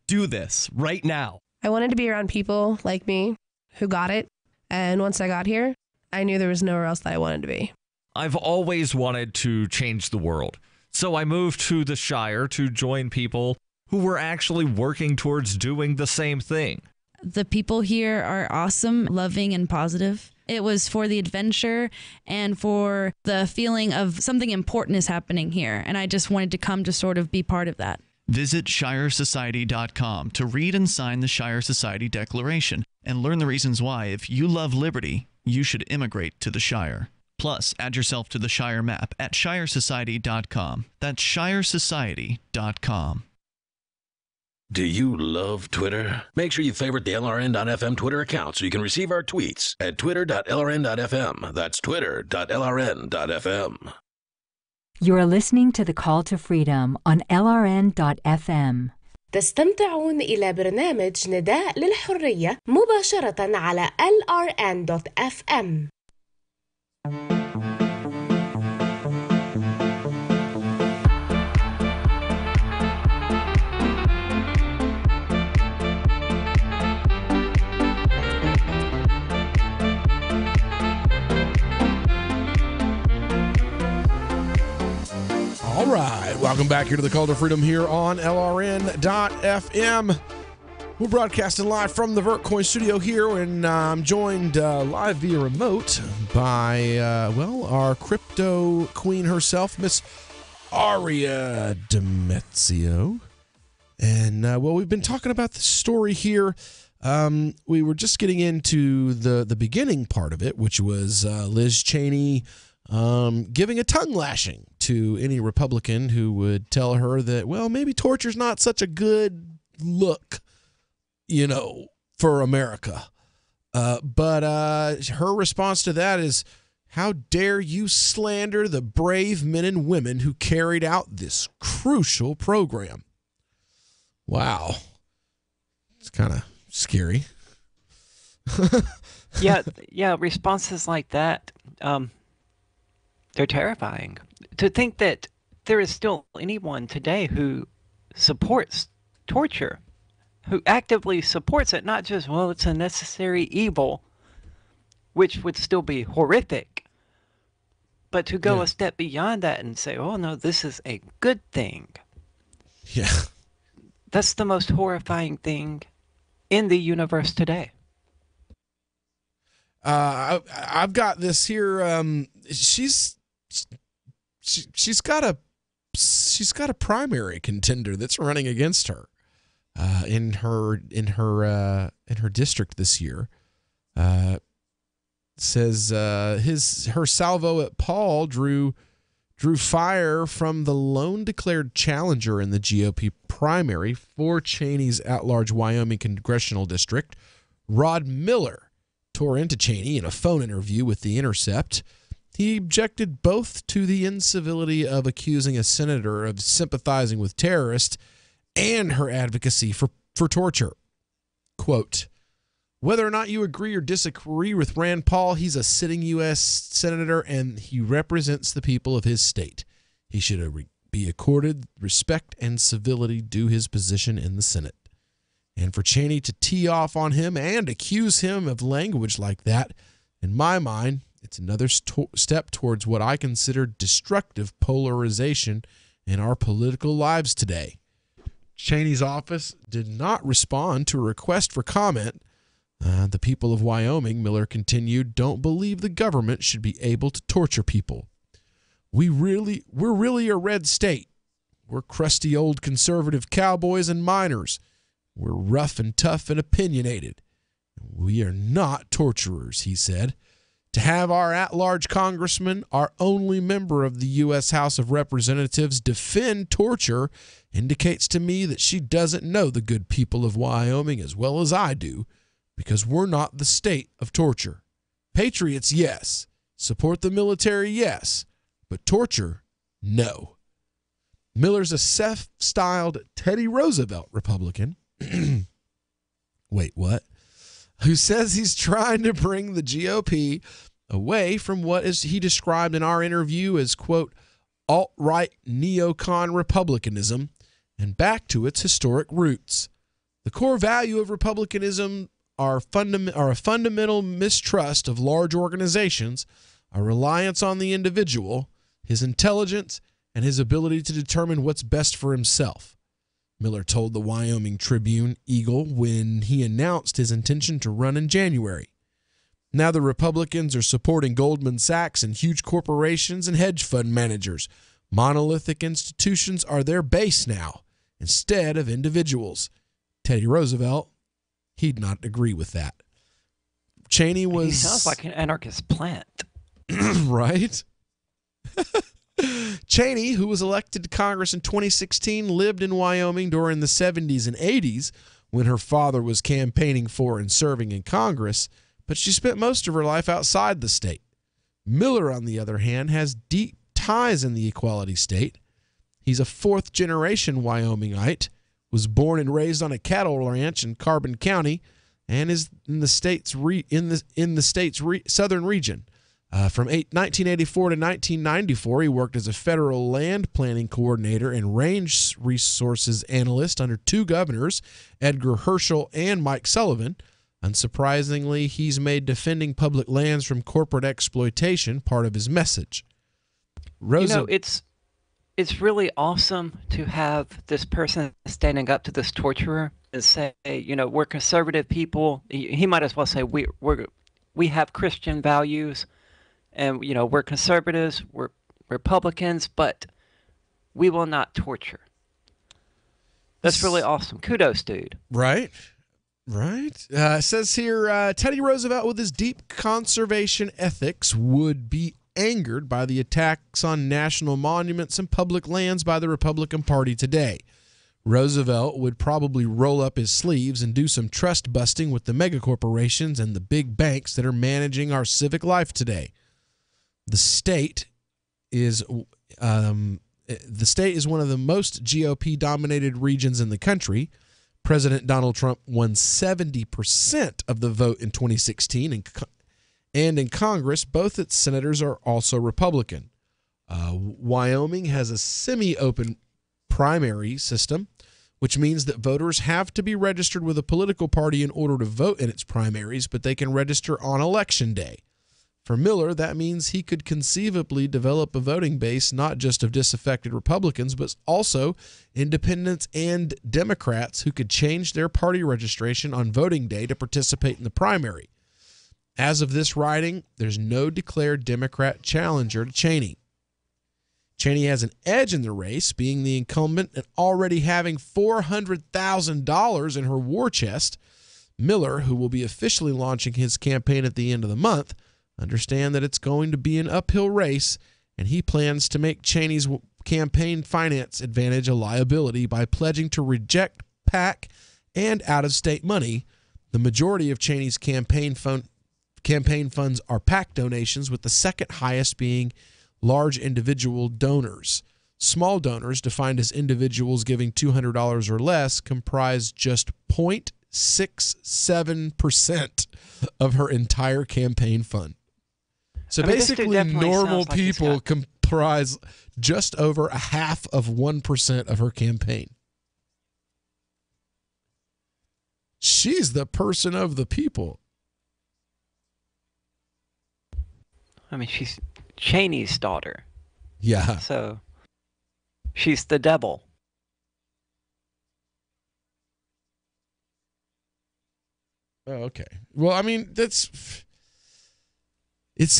Speaker 11: do this right now.
Speaker 15: I wanted to be around people like me who got it, and once I got here, I knew there was nowhere else that I wanted to be.
Speaker 6: I've always wanted to change the world, so I moved to the Shire to join people who were actually working towards doing the same thing.
Speaker 23: The people here are awesome, loving, and positive. It was for the adventure and for the feeling of something important is happening here, and I just wanted to come to sort of be part of that.
Speaker 8: Visit ShireSociety.com to read and sign the Shire Society Declaration and learn the reasons why, if you love liberty, you should immigrate to the Shire. Plus, add yourself to the Shire map at ShireSociety.com. That's ShireSociety.com.
Speaker 2: Do you love Twitter? Make sure you favorite the LRN.FM Twitter account so you can receive our tweets at twitter.lrn.fm. That's twitter.lrn.fm.
Speaker 25: You're listening to The Call to Freedom on LRN.FM.
Speaker 26: تستمتعون إلى برنامج نداء للحرية مباشرة على LRN.FM.
Speaker 10: All right, welcome back here to the Call to Freedom here on LRN.FM. We're broadcasting live from the Vertcoin studio here, and I'm joined live via remote by, our crypto queen herself, Miss Aria Demezio. And, we've been talking about the story here. We were just getting into the beginning part of it, which was Liz Cheney giving a tongue lashing to any Republican who would tell her that, well, maybe torture's not such a good look, for America. But her response to that is, how dare you slander the brave men and women who carried out this crucial program? Wow. It's kind of scary.
Speaker 3: Yeah, responses like that, they're terrifying. To think that there is still anyone today who supports torture, who actively supports it, not just, well, it's a necessary evil, which would still be horrific, but to go a step beyond that and say, oh, no, this is a good thing.
Speaker 10: Yeah.
Speaker 3: That's the most horrifying thing in the universe today.
Speaker 10: I've got this here. She's got a primary contender that's running against her in her district this year. Says her salvo at Paul drew fire from the lone declared challenger in the GOP primary for Cheney's at-large Wyoming congressional district. Rod Miller tore into Cheney in a phone interview with The Intercept. He objected both to the incivility of accusing a senator of sympathizing with terrorists and her advocacy for torture. Quote, whether or not you agree or disagree with Rand Paul, he's a sitting U.S. senator and he represents the people of his state. He should be accorded respect and civility due his position in the Senate. And for Cheney to tee off on him and accuse him of language like that In my mind, it's another step towards what I consider destructive polarization in our political lives today. Cheney's office did not respond to a request for comment. The people of Wyoming, Miller continued, don't believe the government should be able to torture people. We're really a red state. We're crusty old conservative cowboys and miners. We're rough and tough and opinionated. We are not torturers, he said. To have our at-large congressman, our only member of the U.S. House of Representatives, defend torture indicates to me that she doesn't know the good people of Wyoming as well as I do, because we're not the state of torture. Patriots, yes. Support the military, yes. But torture, no. Miller's a self-styled Teddy Roosevelt Republican. Wait, what? Who says he's trying to bring the GOP away from what is he described in our interview as, quote, alt-right neocon republicanism and back to its historic roots. The core value of republicanism are a fundamental mistrust of large organizations, a reliance on the individual, his intelligence, and his ability to determine what's best for himself. Miller told the Wyoming Tribune-Eagle when he announced his intention to run in January. Now the Republicans are supporting Goldman Sachs and huge corporations and hedge fund managers. Monolithic institutions are their base now, instead of individuals. Teddy Roosevelt, he'd not agree with that. Cheney was...
Speaker 3: He sounds like an anarchist plant.
Speaker 10: Right? Cheney, who was elected to Congress in 2016, lived in Wyoming during the 70s and 80s when her father was campaigning for and serving in Congress, but she spent most of her life outside the state. Miller, on the other hand, has deep ties in the Equality State. He's a fourth-generation Wyomingite, was born and raised on a cattle ranch in Carbon County, and is in the state's southern region. From 1984 to 1994, he worked as a federal land planning coordinator and range resources analyst under two governors, Edgar Herschel and Mike Sullivan. Unsurprisingly, he's made defending public lands from corporate exploitation part of his message.
Speaker 3: It's really awesome to have this person standing up to this torturer and say, we're conservative people. He might as well say we have Christian values. And, we're conservatives, we're Republicans, but we will not torture. That's really awesome. Kudos, dude.
Speaker 10: Right. It says here, Teddy Roosevelt, with his deep conservation ethics, would be angered by the attacks on national monuments and public lands by the Republican Party today. Roosevelt would probably roll up his sleeves and do some trust busting with the megacorporations and the big banks that are managing our civic life today. The state is one of the most GOP-dominated regions in the country. President Donald Trump won 70% of the vote in 2016, and in Congress, both its senators are also Republican. Wyoming has a semi-open primary system, which means that voters have to be registered with a political party in order to vote in its primaries, but they can register on Election Day. For Miller, that means he could conceivably develop a voting base not just of disaffected Republicans, but also independents and Democrats who could change their party registration on voting day to participate in the primary. As of this writing, there's no declared Democrat challenger to Cheney. Cheney has an edge in the race, being the incumbent and already having $400,000 in her war chest. Miller, who will be officially launching his campaign at the end of the month, understand that it's going to be an uphill race, and he plans to make Cheney's campaign finance advantage a liability by pledging to reject PAC and out-of-state money. The majority of Cheney's campaign funds are PAC donations, with the second highest being large individual donors. Small donors, defined as individuals giving $200 or less, comprise just 0.67% of her entire campaign fund. So basically, normal people comprise just over 0.5% of her campaign. She's the person of the people.
Speaker 3: I mean, she's Cheney's daughter.
Speaker 10: Yeah.
Speaker 3: So she's the devil.
Speaker 10: Oh, okay. Well, I mean, it's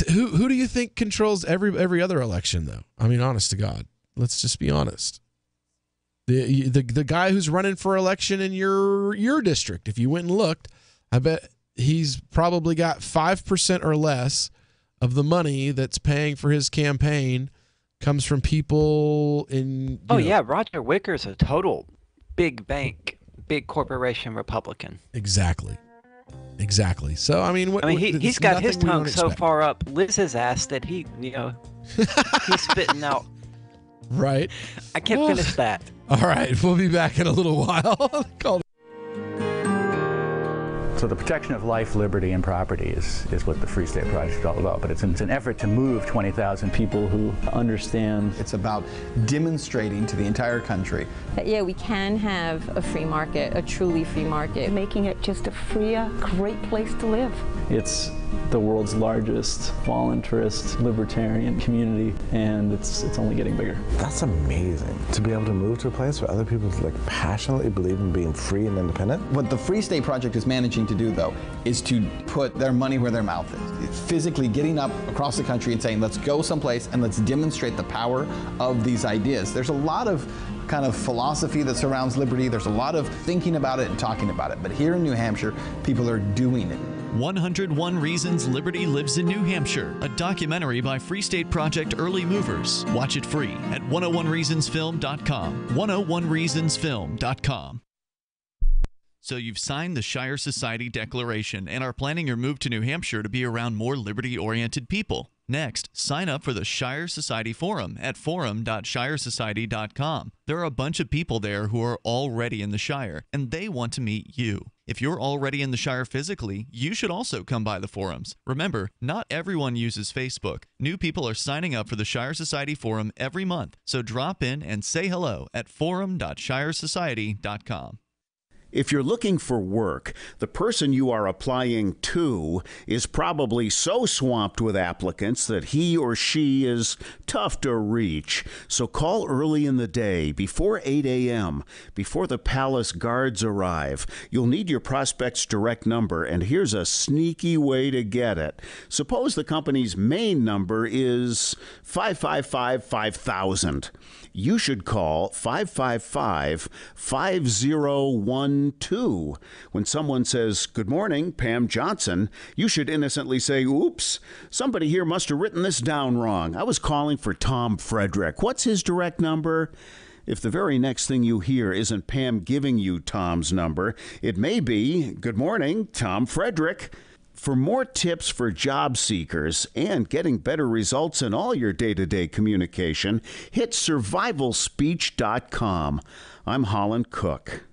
Speaker 10: who do you think controls every other election, though? I mean, honest to God, let's just be honest. The guy who's running for election in your district, if you went and looked, I bet he's probably got 5% or less of the money that's paying for his campaign comes from people in.
Speaker 3: Yeah, Roger Wicker's a total big bank, big corporation Republican.
Speaker 10: Exactly. So I mean,
Speaker 3: he's got his tongue so far up Liz's ass that he's spitting out.
Speaker 10: Right.
Speaker 3: I can't finish that.
Speaker 10: All right, we'll be back in a little while.
Speaker 1: So the protection of life, liberty, and property is what the Free State Project is all about. But it's an effort to move 20,000 people who understand.
Speaker 12: It's about demonstrating to the entire country
Speaker 13: that, yeah, we can have a free market, a truly free market.
Speaker 17: Making it just a freer, great place to live.
Speaker 1: It's the world's largest voluntarist libertarian community, and it's only getting bigger.
Speaker 19: That's amazing, to be able to move to a place where other people passionately believe in being free and independent.
Speaker 12: What the Free State Project is managing to do, though, is to put their money where their mouth is. It's physically getting up across the country and saying, let's go someplace and let's demonstrate the power of these ideas. There's a lot of kind of philosophy that surrounds liberty. There's a lot of thinking about it and talking about it. But here in New Hampshire, people are doing it.
Speaker 8: 101 Reasons Liberty Lives in New Hampshire, a documentary by Free State Project Early Movers. Watch it free at 101reasonsfilm.com. 101reasonsfilm.com. So you've signed the Shire Society Declaration and are planning your move to New Hampshire to be around more liberty-oriented people. Next, sign up for the Shire Society Forum at forum.shiresociety.com. There are a bunch of people there who are already in the Shire, and they want to meet you. If you're already in the Shire physically, you should also come by the forums. Remember, not everyone uses Facebook. New people are signing up for the Shire Society Forum every month, so drop in and say hello at forum.shiresociety.com.
Speaker 24: If you're looking for work, the person you are applying to is probably so swamped with applicants that he or she is tough to reach. So call early in the day, before 8 a.m., before the palace guards arrive. You'll need your prospect's direct number, and here's a sneaky way to get it. Suppose the company's main number is 555-5000. You should call 555-5012. When someone says, "Good morning, Pam Johnson," you should innocently say, "Oops, somebody here must have written this down wrong. I was calling for Tom Frederick. What's his direct number?" If the very next thing you hear isn't Pam giving you Tom's number, it may be, "Good morning, Tom Frederick." For more tips for job seekers and getting better results in all your day-to-day communication, hit survivalspeech.com. I'm Holland Cook.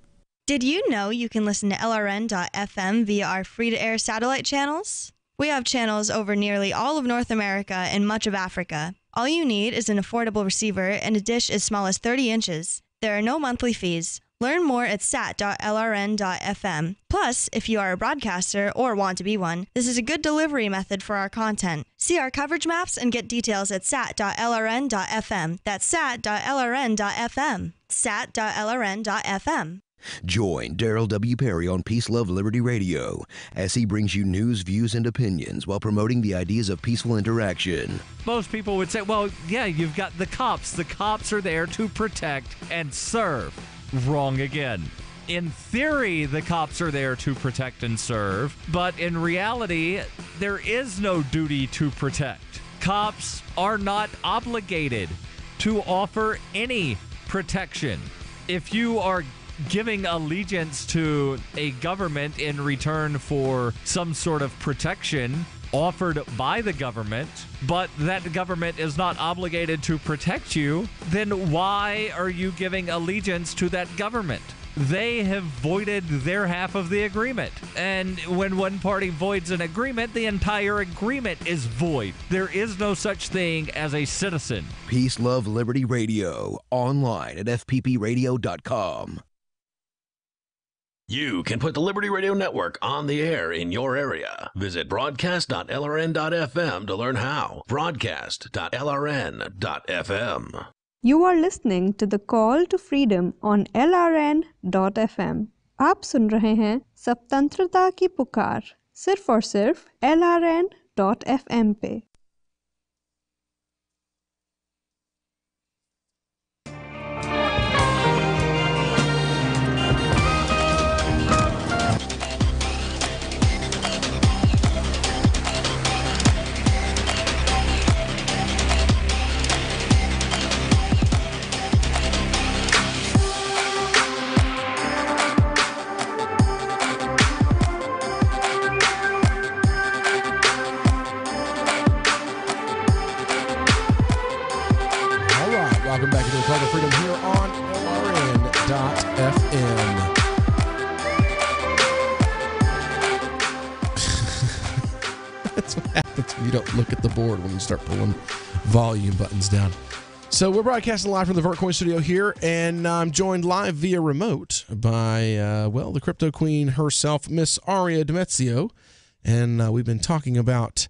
Speaker 27: Did you know you can listen to LRN.FM via our free-to-air satellite channels? We have channels over nearly all of North America and much of Africa. All you need is an affordable receiver and a dish as small as 30 inches. There are no monthly fees. Learn more at sat.lrn.fm. Plus, if you are a broadcaster or want to be one, this is a good delivery method for our content. See our coverage maps and get details at sat.lrn.fm. That's sat.lrn.fm. sat.lrn.fm.
Speaker 28: Join Daryl W. Perry on Peace, Love, Liberty Radio as he brings you news, views, and opinions while promoting the ideas of peaceful interaction.
Speaker 6: Most people would say, well, yeah, you've got the cops. The cops are there to protect and serve. Wrong again. In theory, the cops are there to protect and serve, but in reality, there is no duty to protect. Cops are not obligated to offer any protection. If you are giving allegiance to a government in return for some sort of protection offered by the government, but that government is not obligated to protect you, then why are you giving allegiance to that government? They have voided their half of the agreement. And when one party voids an agreement, the entire agreement is void. There is no such thing as a citizen.
Speaker 28: Peace, Love, Liberty Radio, online at fppradio.com.
Speaker 2: You can put the Liberty Radio Network on the air in your area. Visit broadcast.lrn.fm to learn how. Broadcast.lrn.fm.
Speaker 4: You are listening to the Call to Freedom on LRN.FM. आप सुन रहे हैं स्वतंत्रता की पुकार सिर्फ और सिर्फ LRN.FM पे।
Speaker 10: Welcome back to the Call to Freedom here on LRN.FM. That's what happens when you don't look at the board when you start pulling volume buttons down. So we're broadcasting live from the Vertcoin studio here, and I'm joined live via remote by, the crypto queen herself, Miss Aria Demezio. And we've been talking about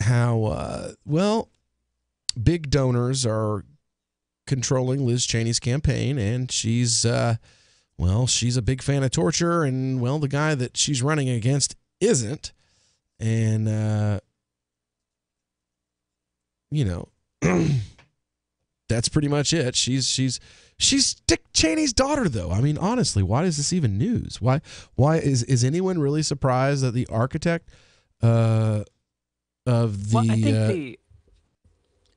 Speaker 10: how, big donors are controlling Liz Cheney's campaign, and she's she's a big fan of torture, and the guy that she's running against isn't, and that's pretty much it. She's Dick Cheney's daughter, though. I mean, honestly, why is this even news? Why is anyone really surprised that the architect of the?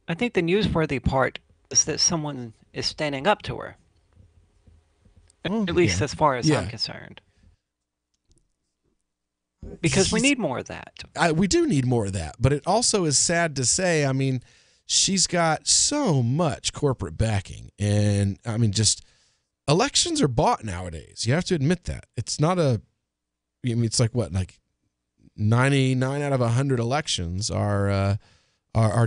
Speaker 3: I think the newsworthy part is that someone is standing up to her. At least as far as I'm concerned. Because we need more of that.
Speaker 10: We do need more of that. But it also is sad to say, I mean, she's got so much corporate backing. And, I mean, just elections are bought nowadays. You have to admit that. It's not it's like 99 out of 100 elections are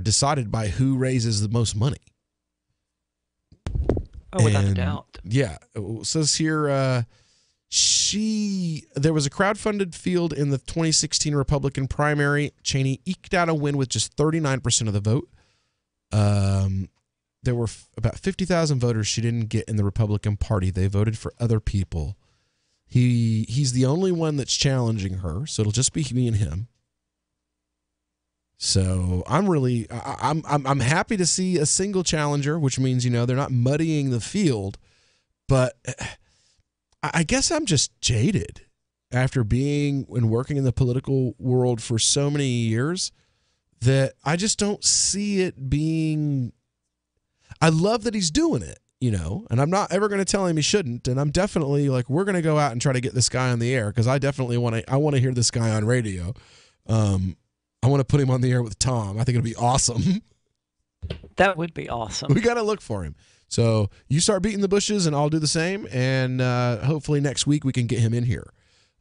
Speaker 10: decided by who raises the most money.
Speaker 3: Oh, without a doubt.
Speaker 10: Yeah. It says here, there was a crowdfunded field in the 2016 Republican primary. Cheney eked out a win with just 39% of the vote. There were about 50,000 voters she didn't get in the Republican Party. They voted for other people. He's the only one that's challenging her, so it'll just be me and him. So I'm happy to see a single challenger, which means, they're not muddying the field. But I guess I'm just jaded after being and working in the political world for so many years that I just don't see it being. I love that he's doing it, and I'm not ever going to tell him he shouldn't. And I'm definitely we're going to go out and try to get this guy on the air, because I definitely want to hear this guy on radio. I want to put him on the air with Tom. I think it'll be awesome.
Speaker 3: That would be awesome.
Speaker 10: We got to look for him. So you start beating the bushes, and I'll do the same. And hopefully next week we can get him in here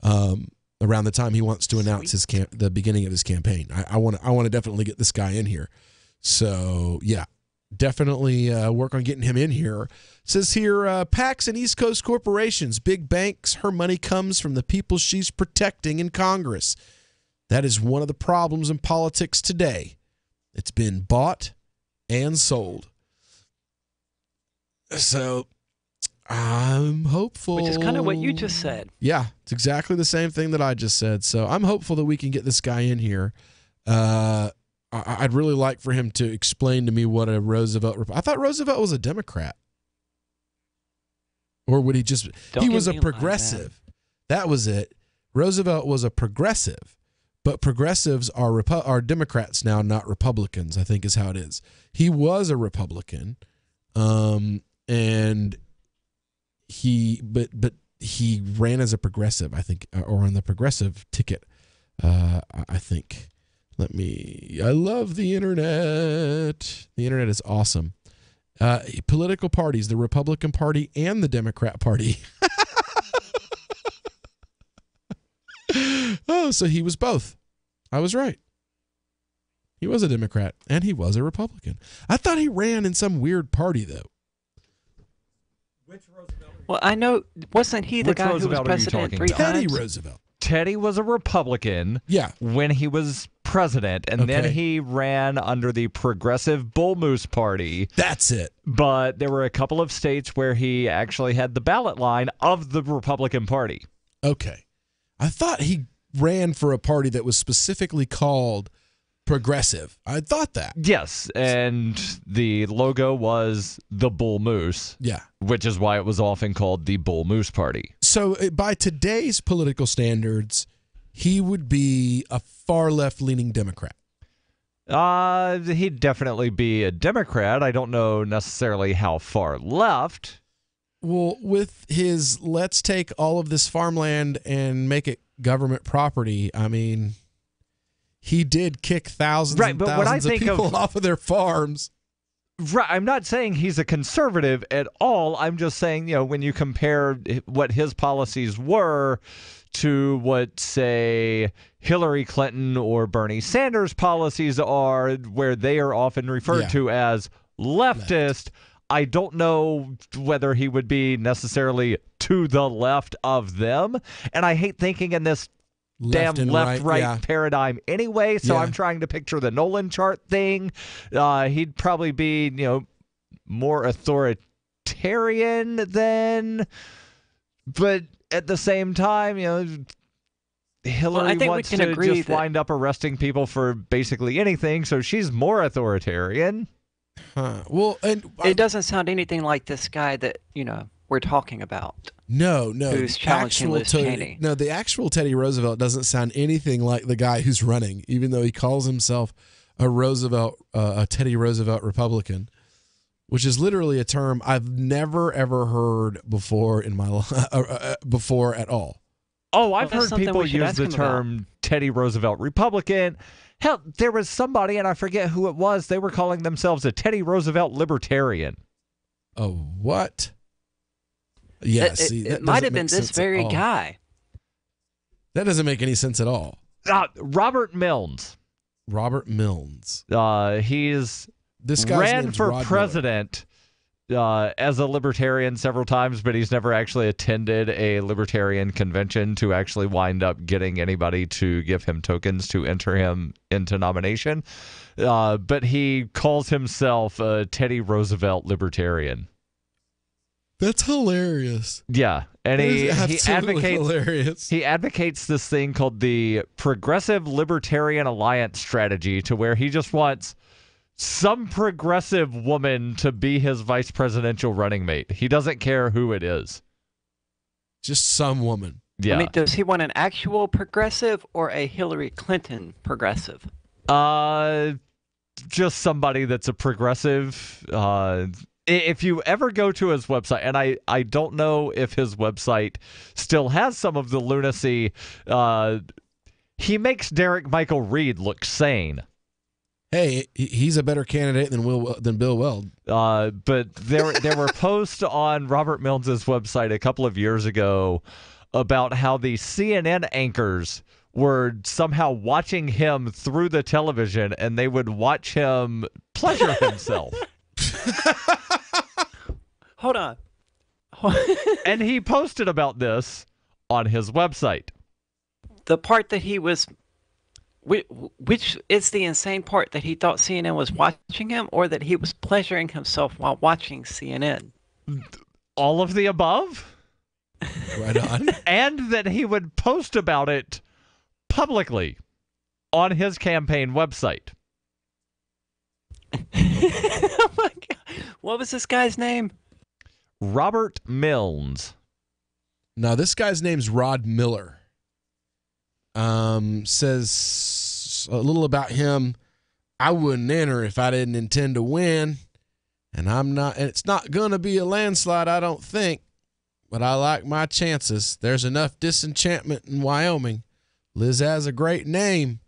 Speaker 10: around the time he wants to announce the beginning of his campaign. I want to definitely get this guy in here. So yeah, definitely work on getting him in here. It says here, PACs and East Coast corporations, big banks. Her money comes from the people she's protecting in Congress. That is one of the problems in politics today. It's been bought and sold. So I'm hopeful.
Speaker 3: Which is kind of what you just said.
Speaker 10: Yeah, it's exactly the same thing that I just said. So I'm hopeful that we can get this guy in here. I'd really like for him to explain to me what a Roosevelt. I thought Roosevelt was a Democrat. Or would he just. He was a progressive. That was it. Roosevelt was a progressive. But progressives are Democrats now, not Republicans, I think is how it is. He was a Republican, and he ran as a progressive, I think, or on the progressive ticket, I think. I love the internet. The internet is awesome. Political parties, the Republican Party and the Democrat Party. Oh, so he was both. I was right. He was a Democrat and he was a Republican. I thought he ran in some weird party, though.
Speaker 3: Well, I know, wasn't he the
Speaker 6: Which
Speaker 3: guy who was
Speaker 6: Roosevelt are you
Speaker 3: president
Speaker 6: talking
Speaker 3: 3
Speaker 6: about?
Speaker 10: Teddy
Speaker 3: times?
Speaker 10: Roosevelt.
Speaker 6: Teddy was a Republican when he was president, and then he ran under the Progressive Bull Moose Party.
Speaker 10: That's it.
Speaker 6: But there were a couple of states where he actually had the ballot line of the Republican Party.
Speaker 10: Okay. I thought he ran for a party that was specifically called Progressive. I thought that.
Speaker 6: Yes, and the logo was the Bull Moose.
Speaker 10: Yeah.
Speaker 6: Which is why it was often called the Bull Moose Party.
Speaker 10: So by today's political standards, he would be a far left-leaning Democrat.
Speaker 6: He'd definitely be a Democrat. I don't know necessarily how far left.
Speaker 10: Well, with his let's take all of this farmland and make it government property, I mean, he did kick thousands and thousands of people off of their farms.
Speaker 6: Right. I'm not saying he's a conservative at all. I'm just saying, when you compare what his policies were to what, say, Hillary Clinton or Bernie Sanders' policies are, where they are often referred to as leftist, I don't know whether he would be necessarily to the left of them. And I hate thinking in this left-right paradigm anyway, so I'm trying to picture the Nolan chart thing. He'd probably be, more authoritarian than, but at the same time, Hillary wants to just wind up arresting people for basically anything, so she's more authoritarian.
Speaker 10: Well, and
Speaker 3: it doesn't sound anything like this guy that, we're talking about.
Speaker 10: No.
Speaker 3: Who's challenging Liz Cheney.
Speaker 10: No, the actual Teddy Roosevelt doesn't sound anything like the guy who's running, even though he calls himself a Teddy Roosevelt Republican, which is literally a term I've never ever heard before in my life, before at all.
Speaker 6: Oh, I've heard people use the term Teddy Roosevelt Republican. Hell, there was somebody, and I forget who it was, they were calling themselves a Teddy Roosevelt Libertarian.
Speaker 10: A what? Yeah,
Speaker 3: it might have been this very guy.
Speaker 10: That doesn't make any sense at all.
Speaker 6: Robert Milnes.
Speaker 10: Robert Milnes.
Speaker 6: This guy ran for president as a libertarian several times, but he's never actually attended a libertarian convention to actually wind up getting anybody to give him tokens to enter him into nomination. But he calls himself a Teddy Roosevelt Libertarian.
Speaker 10: That's hilarious.
Speaker 6: Yeah, and he
Speaker 10: advocates
Speaker 6: He advocates this thing called the Progressive Libertarian Alliance strategy, to where he just wants some progressive woman to be his vice presidential running mate. He doesn't care who it is.
Speaker 10: Just some woman.
Speaker 6: Yeah.
Speaker 3: I mean, does he want an actual progressive or a Hillary Clinton progressive?
Speaker 6: Just somebody that's a progressive. If you ever go to his website, and I don't know if his website still has some of the lunacy, he makes Derek Michael Reed look sane.
Speaker 10: Hey, he's a better candidate than Bill Weld.
Speaker 6: But there were posts on Robert Milnes' website a couple of years ago about how the CNN anchors were somehow watching him through the television, and they would watch him pleasure himself.
Speaker 3: Hold on.
Speaker 6: And he posted about this on his website.
Speaker 3: The part that he was... Which is the insane part, that he thought CNN was watching him, or that he was pleasuring himself while watching CNN?
Speaker 6: All of the above.
Speaker 10: Right on.
Speaker 6: And that he would post about it publicly on his campaign website.
Speaker 3: Oh my God. What was this guy's name?
Speaker 6: Robert Milnes.
Speaker 10: Now, this guy's name's Rod Miller. Says a little about him. I wouldn't enter if I didn't intend to win, and it's not gonna be a landslide, I don't think, but I like my chances. There's enough disenchantment in Wyoming. Liz has a great name,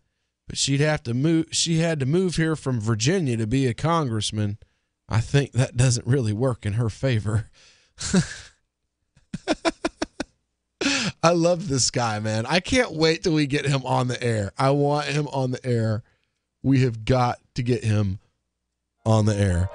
Speaker 10: but she had to move here from Virginia to be a congressman. I think that doesn't really work in her favor. I love this guy, man. I can't wait till we get him on the air. I want him on the air. We have got to get him on the air.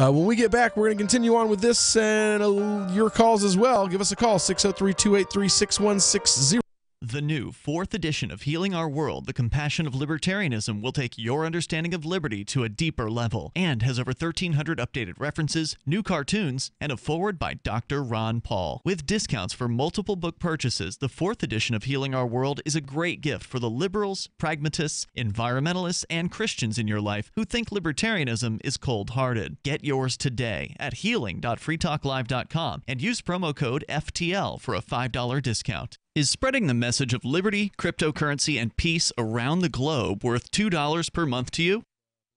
Speaker 10: When we get back, we're going to continue on with this and your calls as well. Give us a call, 603-283-6160.
Speaker 8: The new 4th edition of Healing Our World, The Compassion of Libertarianism, will take your understanding of liberty to a deeper level and has over 1,300 updated references, new cartoons, and a foreword by Dr. Ron Paul. With discounts for multiple book purchases, the 4th edition of Healing Our World is a great gift for the liberals, pragmatists, environmentalists, and Christians in your life who think libertarianism is cold-hearted. Get yours today at healing.freetalklive.com and use promo code FTL for a $5 discount. Is spreading the message of liberty, cryptocurrency, and peace around the globe worth $2 per month to you?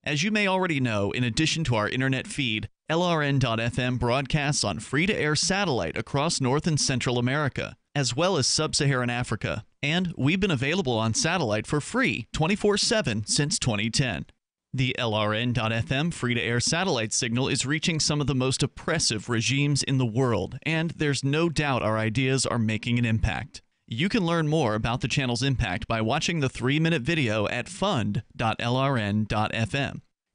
Speaker 8: As you may already know, in addition to our internet feed, LRN.FM broadcasts on free-to-air satellite across North and Central America, as well as Sub-Saharan Africa. And we've been available on satellite for free 24/7 since 2010. The LRN.FM free-to-air satellite signal is reaching some of the most oppressive regimes in the world, and there's no doubt our ideas are making an impact. You can learn more about the channel's impact by watching the 3-minute video at fund.lrn.fm.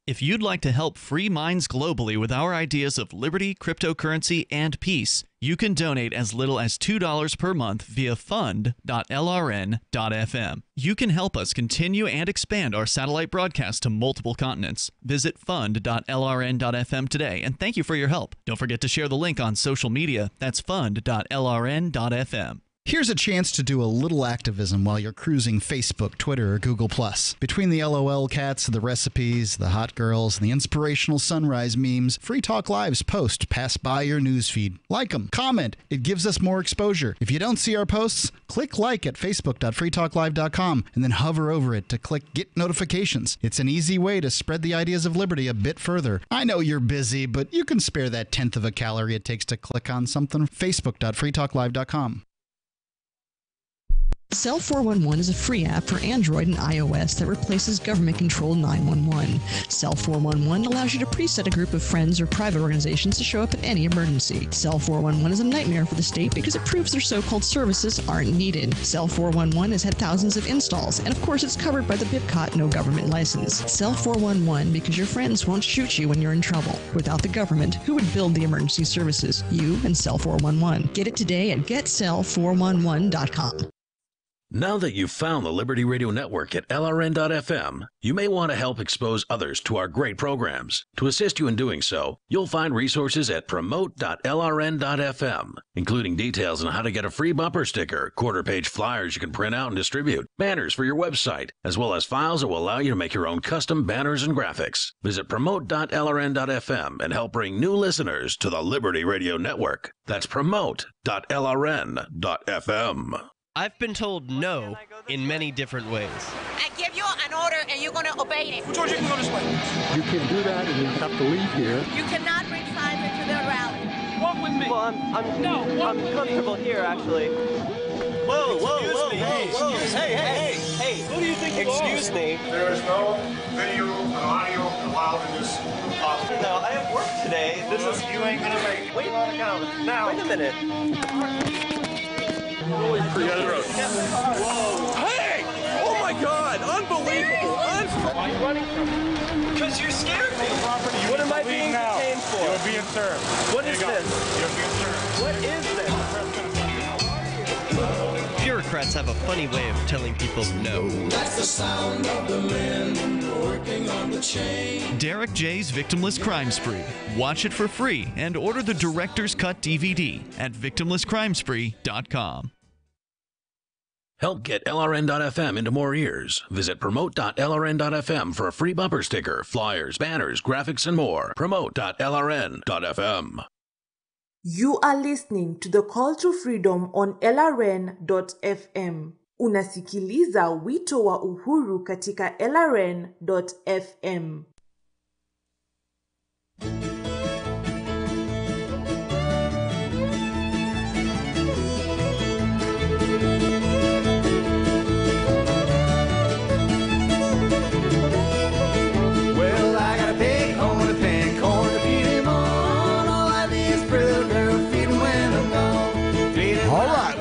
Speaker 8: If you'd like to help free minds globally with our ideas of liberty, cryptocurrency, and peace, you can donate as little as $2 per month via fund.lrn.fm. You can help us continue and expand our satellite broadcast to multiple continents. Visit fund.lrn.fm today, and thank you for your help. Don't forget to share the link on social media. That's fund.lrn.fm.
Speaker 5: Here's a chance to do a little activism while you're cruising Facebook, Twitter, or Google+. Between the LOL cats, the recipes, the hot girls, and the inspirational sunrise memes, Free Talk Live's posts pass by your newsfeed. Like them, comment. It gives us more exposure. If you don't see our posts, click like at facebook.freetalklive.com and then hover over it to click Get Notifications. It's an easy way to spread the ideas of liberty a bit further. I know you're busy, but you can spare that 1/10 of a calorie it takes to click on something. facebook.freetalklive.com.
Speaker 7: Cell 411 is a free app for Android and iOS that replaces government-controlled 911. Cell 411 allows you to preset a group of friends or private organizations to show up in any emergency. Cell 411 is a nightmare for the state because it proves their so-called services aren't needed. Cell 411 has had thousands of installs, and of course it's covered by the BIPCOT no government license. Cell 411 because your friends won't shoot you when you're in trouble. Without the government, who would build the emergency services? You and Cell 411. Get it today at getcell411.com.
Speaker 2: Now that you've found the Liberty Radio Network at LRN.FM, you may want to help expose others to our great programs. To assist you in doing so, you'll find resources at promote.lrn.fm, including details on how to get a free bumper sticker, quarter-page flyers you can print out and distribute, banners for your website, as well as files that will allow you to make your own custom banners and graphics. Visit promote.lrn.fm and help bring new listeners to the Liberty Radio Network. That's promote.lrn.fm.
Speaker 11: I've been told no in many different ways.
Speaker 14: I give you an order and you're going to obey it.
Speaker 16: George, you can go this way. You can't do that and you have to leave here.
Speaker 14: You cannot bring signs into the rally.
Speaker 16: Walk with me.
Speaker 11: Well, I'm comfortable here, actually. Whoa. Hey. Who do you think you are? Excuse me.
Speaker 16: There is no video and audio allowed in this office.
Speaker 11: No, I have work today.
Speaker 16: You ain't going to make it.
Speaker 11: Wait a minute.
Speaker 16: Forget the road.
Speaker 11: Hey! Oh my God! Unbelievable!
Speaker 16: Why are you running from me?
Speaker 11: Because you scared me. What am I being detained for?
Speaker 16: You're being served.
Speaker 11: What is this?
Speaker 16: You're being served.
Speaker 11: What is this? Bureaucrats have a funny way of telling people no.
Speaker 18: That's the sound of the men working on the chain.
Speaker 8: Derek J's Victimless Crime Spree. Watch it for free and order the Director's Cut DVD at victimlesscrimespree.com.
Speaker 2: Help get LRN.FM into more ears. Visit promote.lrn.fm for a free bumper sticker, flyers, banners, graphics, and more. Promote.lrn.fm.
Speaker 20: You are listening to The Call to Freedom on LRN.fm. Unasikiliza wito wa uhuru katika LRN.fm.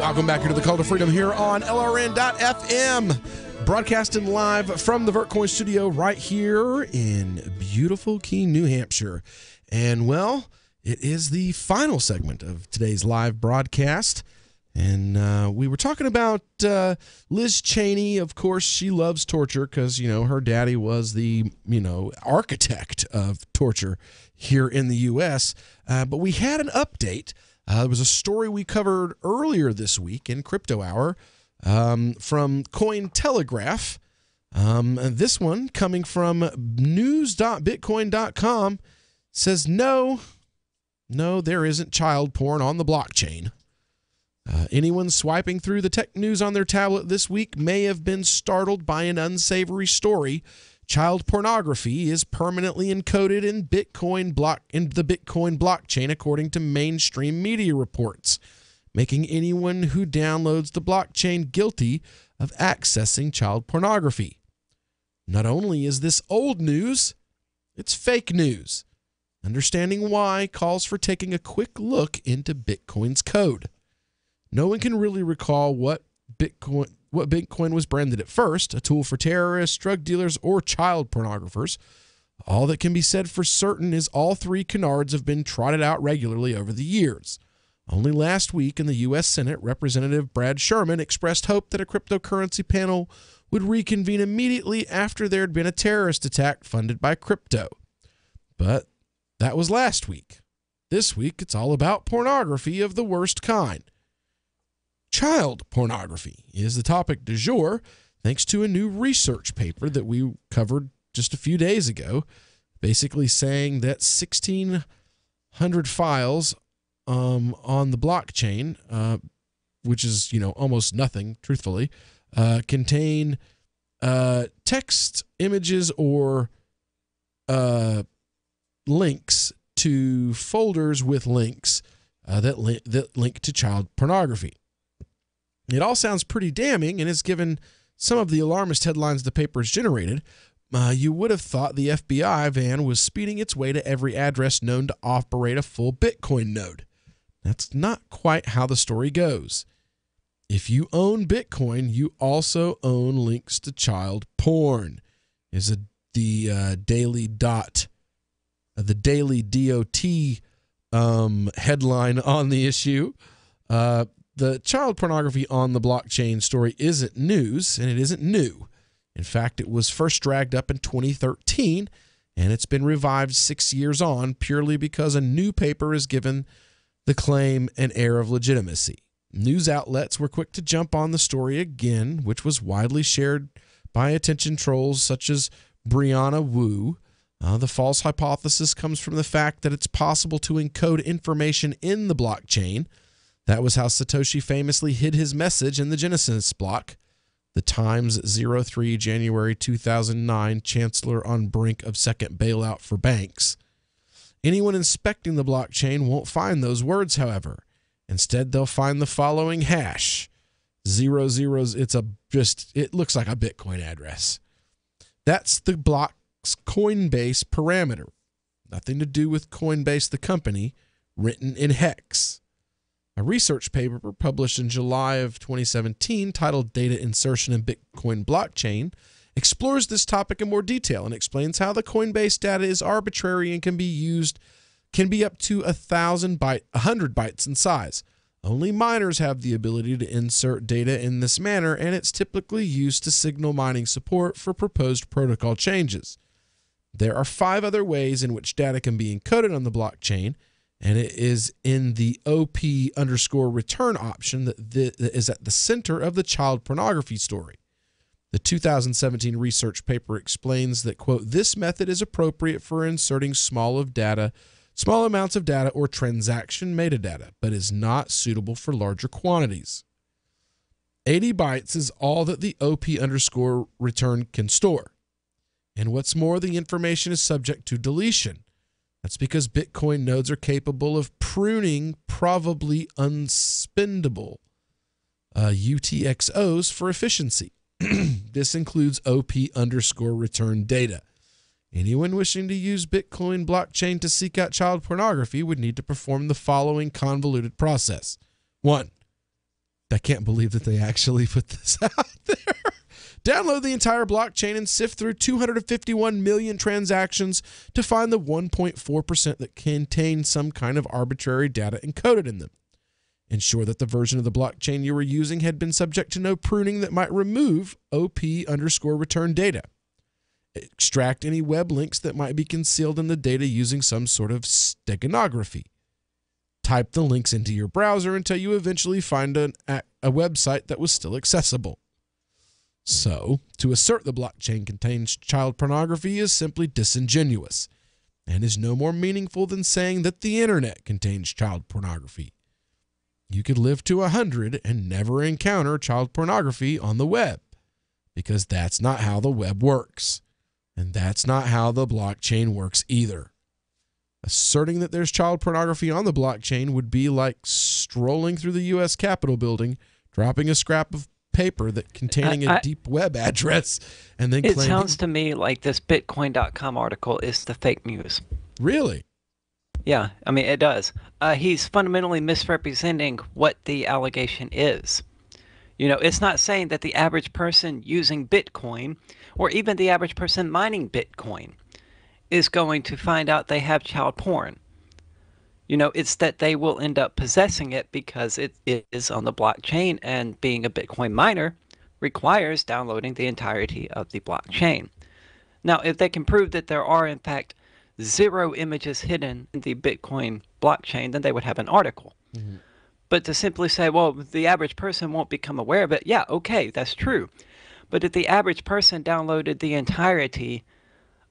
Speaker 10: Welcome back here to the Call to Freedom here on LRN.FM, broadcasting live from the Vertcoin studio right here in beautiful Keene, New Hampshire. And, well, it is the final segment of today's live broadcast. And we were talking about Liz Cheney. Of course, she loves torture because, her daddy was the, architect of torture here in the U.S. But we had an update. There was a story we covered earlier this week in Crypto Hour from Cointelegraph. And this one, coming from news.bitcoin.com, says no, there isn't child porn on the blockchain. Anyone swiping through the tech news on their tablet this week may have been startled by an unsavory story. Child pornography is permanently encoded in the Bitcoin blockchain, according to mainstream media reports, making anyone who downloads the blockchain guilty of accessing child pornography. Not only is this old news, it's fake news. Understanding why calls for taking a quick look into Bitcoin's code. No one can really recall what Bitcoin was branded at first, a tool for terrorists, drug dealers, or child pornographers. All that can be said for certain is all three canards have been trotted out regularly over the years. Only last week in the U.S. Senate, Representative Brad Sherman expressed hope that a cryptocurrency panel would reconvene immediately after there had been a terrorist attack funded by crypto. But that was last week. This week, it's all about pornography of the worst kind. Child pornography is the topic du jour, thanks to a new research paper that we covered just a few days ago, basically saying that 1,600 files on the blockchain, which is, almost nothing, truthfully, contain text, images, or links to folders with links that link to child pornography. It all sounds pretty damning and has given some of the alarmist headlines the paper has generated. You would have thought the FBI van was speeding its way to every address known to operate a full Bitcoin node. That's not quite how the story goes. If you own Bitcoin, you also own links to child porn, is the Daily Dot headline on the issue. The child pornography on the blockchain story isn't news, and it isn't new. In fact, it was first dragged up in 2013, and it's been revived 6 years on purely because a new paper has given the claim an air of legitimacy. News outlets were quick to jump on the story again, which was widely shared by attention trolls such as Brianna Wu. The false hypothesis comes from the fact that it's possible to encode information in the blockchain. That was how Satoshi famously hid his message in the Genesis block. The Times 03 January 2009, Chancellor on brink of second bailout for banks. Anyone inspecting the blockchain won't find those words, however. Instead, they'll find the following hash. 00, it looks like a Bitcoin address. That's the block's Coinbase parameter. Nothing to do with Coinbase, the company, written in hex. A research paper published in July of 2017 titled Data Insertion in Bitcoin Blockchain explores this topic in more detail and explains how the Coinbase data is arbitrary and can be up to 100 bytes in size. Only miners have the ability to insert data in this manner, and it's typically used to signal mining support for proposed protocol changes. There are 5 other ways in which data can be encoded on the blockchain, and it is in the OP_return option that is at the center of the child pornography story. The 2017 research paper explains that, quote, this method is appropriate for inserting small amounts of data or transaction metadata, but is not suitable for larger quantities. 80 bytes is all that the OP_return can store. And what's more, the information is subject to deletion. That's because Bitcoin nodes are capable of pruning probably unspendable UTXOs for efficiency. This includes OP_return data. Anyone wishing to use Bitcoin blockchain to seek out child pornography would need to perform the following convoluted process. 1. I can't believe that they actually put this out there. Download the entire blockchain and sift through 251 million transactions to find the 1.4% that contain some kind of arbitrary data encoded in them. Ensure that the version of the blockchain you were using had been subject to no pruning that might remove OP_return data. Extract any web links that might be concealed in the data using some sort of steganography. Type the links into your browser until you eventually find a website that was still accessible. So, to assert the blockchain contains child pornography is simply disingenuous and is no more meaningful than saying that the internet contains child pornography. You could live to 100 and never encounter child pornography on the web, because that's not how the web works. And that's not how the blockchain works either. Asserting that there's child pornography on the blockchain would be like strolling through the U.S. Capitol building, dropping a scrap of paper that containing a deep web address, and then claiming... It
Speaker 3: sounds to me like this Bitcoin.com article is the fake news.
Speaker 10: Really?
Speaker 3: Yeah, I mean, it does. He's fundamentally misrepresenting what the allegation is. You know, it's not saying that the average person using Bitcoin, or even the average person mining Bitcoin, is going to find out they have child porn. You know, it's that they will end up possessing it because it is on the blockchain, and being a Bitcoin miner requires downloading the entirety of the blockchain. Now, if they can prove that there are, in fact, 0 images hidden in the Bitcoin blockchain, then they would have an article. Mm-hmm. But to simply say, well, the average person won't become aware of it, yeah, okay, that's true. But if the average person downloaded the entirety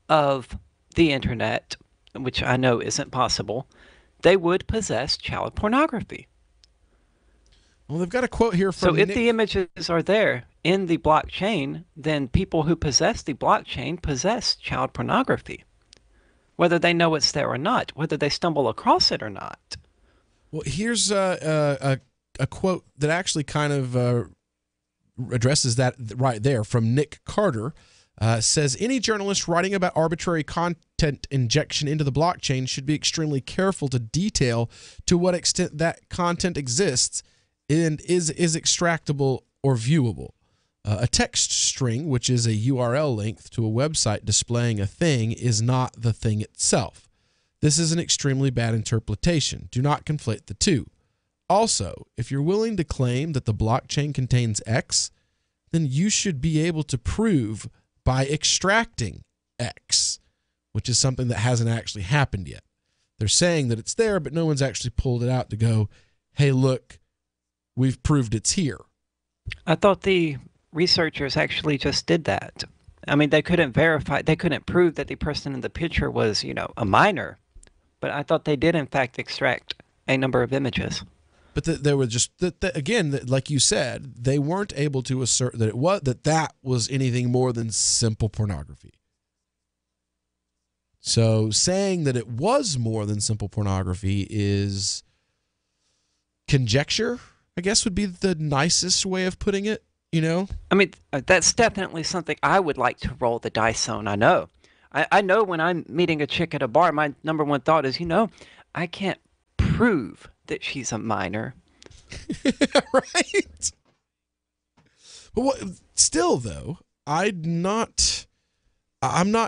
Speaker 3: of the internet, which I know isn't possible, they would possess child pornography.
Speaker 10: Well, they've got a quote here from
Speaker 3: So if the images are there in the blockchain, then people who possess the blockchain possess child pornography, whether they know it's there or not, whether they stumble across it or not.
Speaker 10: Well, here's a quote that actually kind of addresses that right there from Nick Carter. Says, any journalist writing about arbitrary content injection into the blockchain should be extremely careful to detail to what extent that content exists and is extractable or viewable. A text string, which is a URL link to a website displaying a thing, is not the thing itself. This is an extremely bad interpretation. Do not conflate the two. Also, if you're willing to claim that the blockchain contains X, then you should be able to prove by extracting X, which is something that hasn't actually happened yet. They're saying that it's there, but no one's actually pulled it out to go, hey, look, we've proved it's here.
Speaker 3: I thought the researchers actually just did that. I mean, they couldn't verify, they couldn't prove that the person in the picture was, you know, a minor. But I thought they did, in fact, extract a number of images.
Speaker 10: But there were just, again, like you said, they weren't able to assert that that was anything more than simple pornography. So saying that it was more than simple pornography is conjecture, I guess would be the nicest way of putting it, you know?
Speaker 3: I mean, that's definitely something I would like to roll the dice on, I know. I know when I'm meeting a chick at a bar, my number one thought is, you know, I can't prove that she's a minor.
Speaker 10: Right? But still, though, I'm not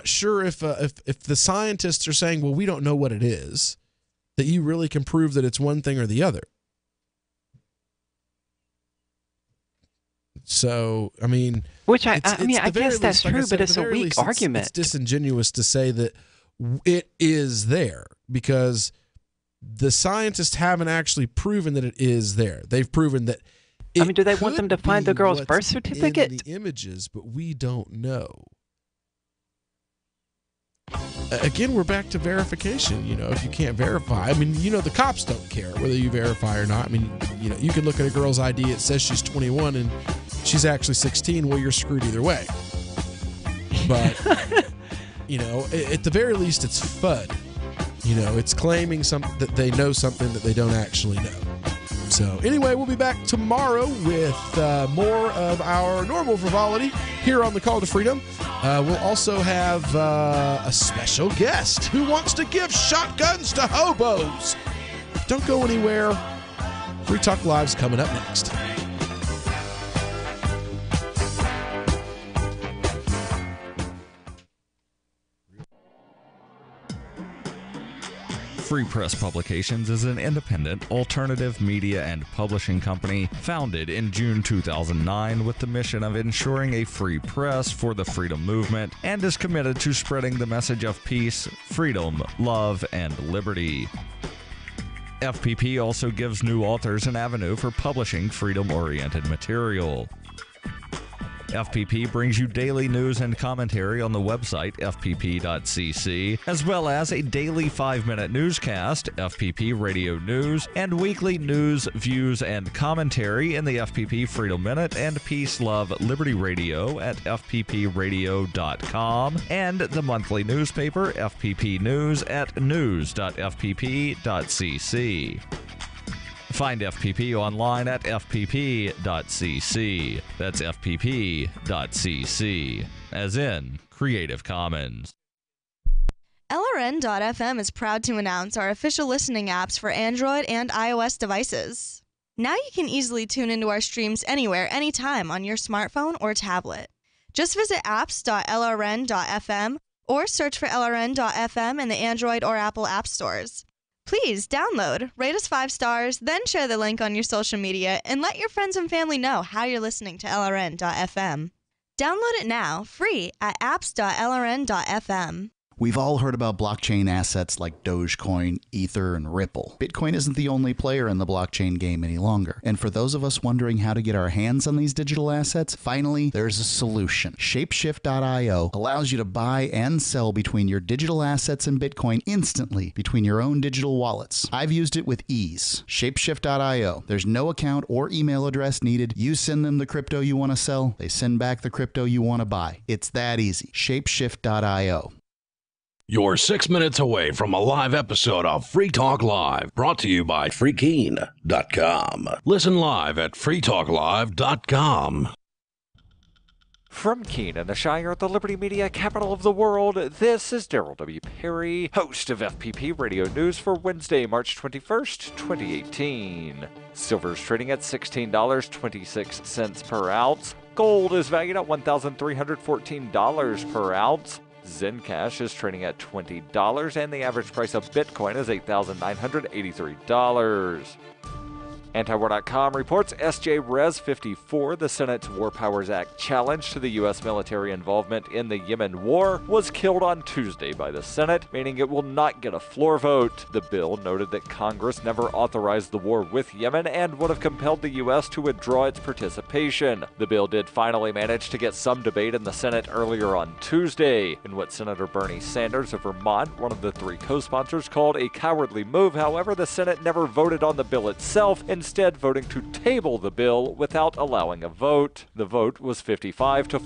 Speaker 10: sure if the scientists are saying, well, we don't know what it is, that you really can prove that it's one thing or the other. So, I mean...
Speaker 3: Which I guess that's true, but it's a weak argument.
Speaker 10: It's disingenuous to say that it is there, because the scientists haven't actually proven that it is there. They've proven that it, I mean,
Speaker 3: do they want them to find the girl's birth certificate?
Speaker 10: In the images, but we don't know. Again, we're back to verification. You know, if you can't verify, I mean, you know, the cops don't care whether you verify or not. I mean, you know, you can look at a girl's ID, it says she's 21 and she's actually 16. Well, you're screwed either way. But, you know, at the very least, it's FUD. You know, it's claiming that they know something that they don't actually know. So anyway, we'll be back tomorrow with more of our normal frivolity here on the Call to Freedom. We'll also have a special guest who wants to give shotguns to hobos. Don't go anywhere. Free Talk Live's coming up next.
Speaker 6: Free Press Publications is an independent, alternative media and publishing company founded in June 2009 with the mission of ensuring a free press for the freedom movement and is committed to spreading the message of peace, freedom, love, and liberty. FPP also gives new authors an avenue for publishing freedom-oriented material. FPP brings you daily news and commentary on the website fpp.cc, as well as a daily 5-minute newscast, FPP Radio News, and weekly news, views, and commentary in the FPP Freedom Minute and Peace, Love, Liberty Radio at fppradio.com, and the monthly newspaper FPP News at news.fpp.cc. Find FPP online at fpp.cc. That's fpp.cc, as in Creative Commons.
Speaker 27: LRN.FM is proud to announce our official listening apps for Android and iOS devices. Now you can easily tune into our streams anywhere, anytime on your smartphone or tablet. Just visit apps.lrn.fm or search for LRN.FM in the Android or Apple app stores. Please download, rate us 5 stars, then share the link on your social media and let your friends and family know how you're listening to LRN.FM. Download it now, free at apps.lrn.fm.
Speaker 5: We've all heard about blockchain assets like Dogecoin, Ether, and Ripple. Bitcoin isn't the only player in the blockchain game any longer. And for those of us wondering how to get our hands on these digital assets, finally, there's a solution. Shapeshift.io allows you to buy and sell between your digital assets and Bitcoin instantly between your own digital wallets. I've used it with ease. Shapeshift.io. There's no account or email address needed. You send them the crypto you want to sell. They send back the crypto you want to buy. It's that easy. Shapeshift.io.
Speaker 2: You're 6 minutes away from a live episode of Free Talk Live, brought to you by freekeen.com. Listen live at freetalklive.com.
Speaker 9: From Keene in the Shire, the Liberty Media capital of the world, this is Daryl W. Perry, host of FPP Radio News for Wednesday, March 21st, 2018. Silver is trading at $16.26 per ounce. Gold is valued at $1,314 per ounce. Zencash is trading at $20, and the average price of Bitcoin is $8,983. Antiwar.com reports SJ Res 54, the Senate's War Powers Act challenge to the U.S. military involvement in the Yemen war, was killed on Tuesday by the Senate, meaning it will not get a floor vote. The bill noted that Congress never authorized the war with Yemen and would have compelled the U.S. to withdraw its participation. The bill did finally manage to get some debate in the Senate earlier on Tuesday, in what Senator Bernie Sanders of Vermont, one of the 3 co-sponsors, called a cowardly move. However, the Senate never voted on the bill itself, instead voting to table the bill without allowing a vote. The vote was 55 to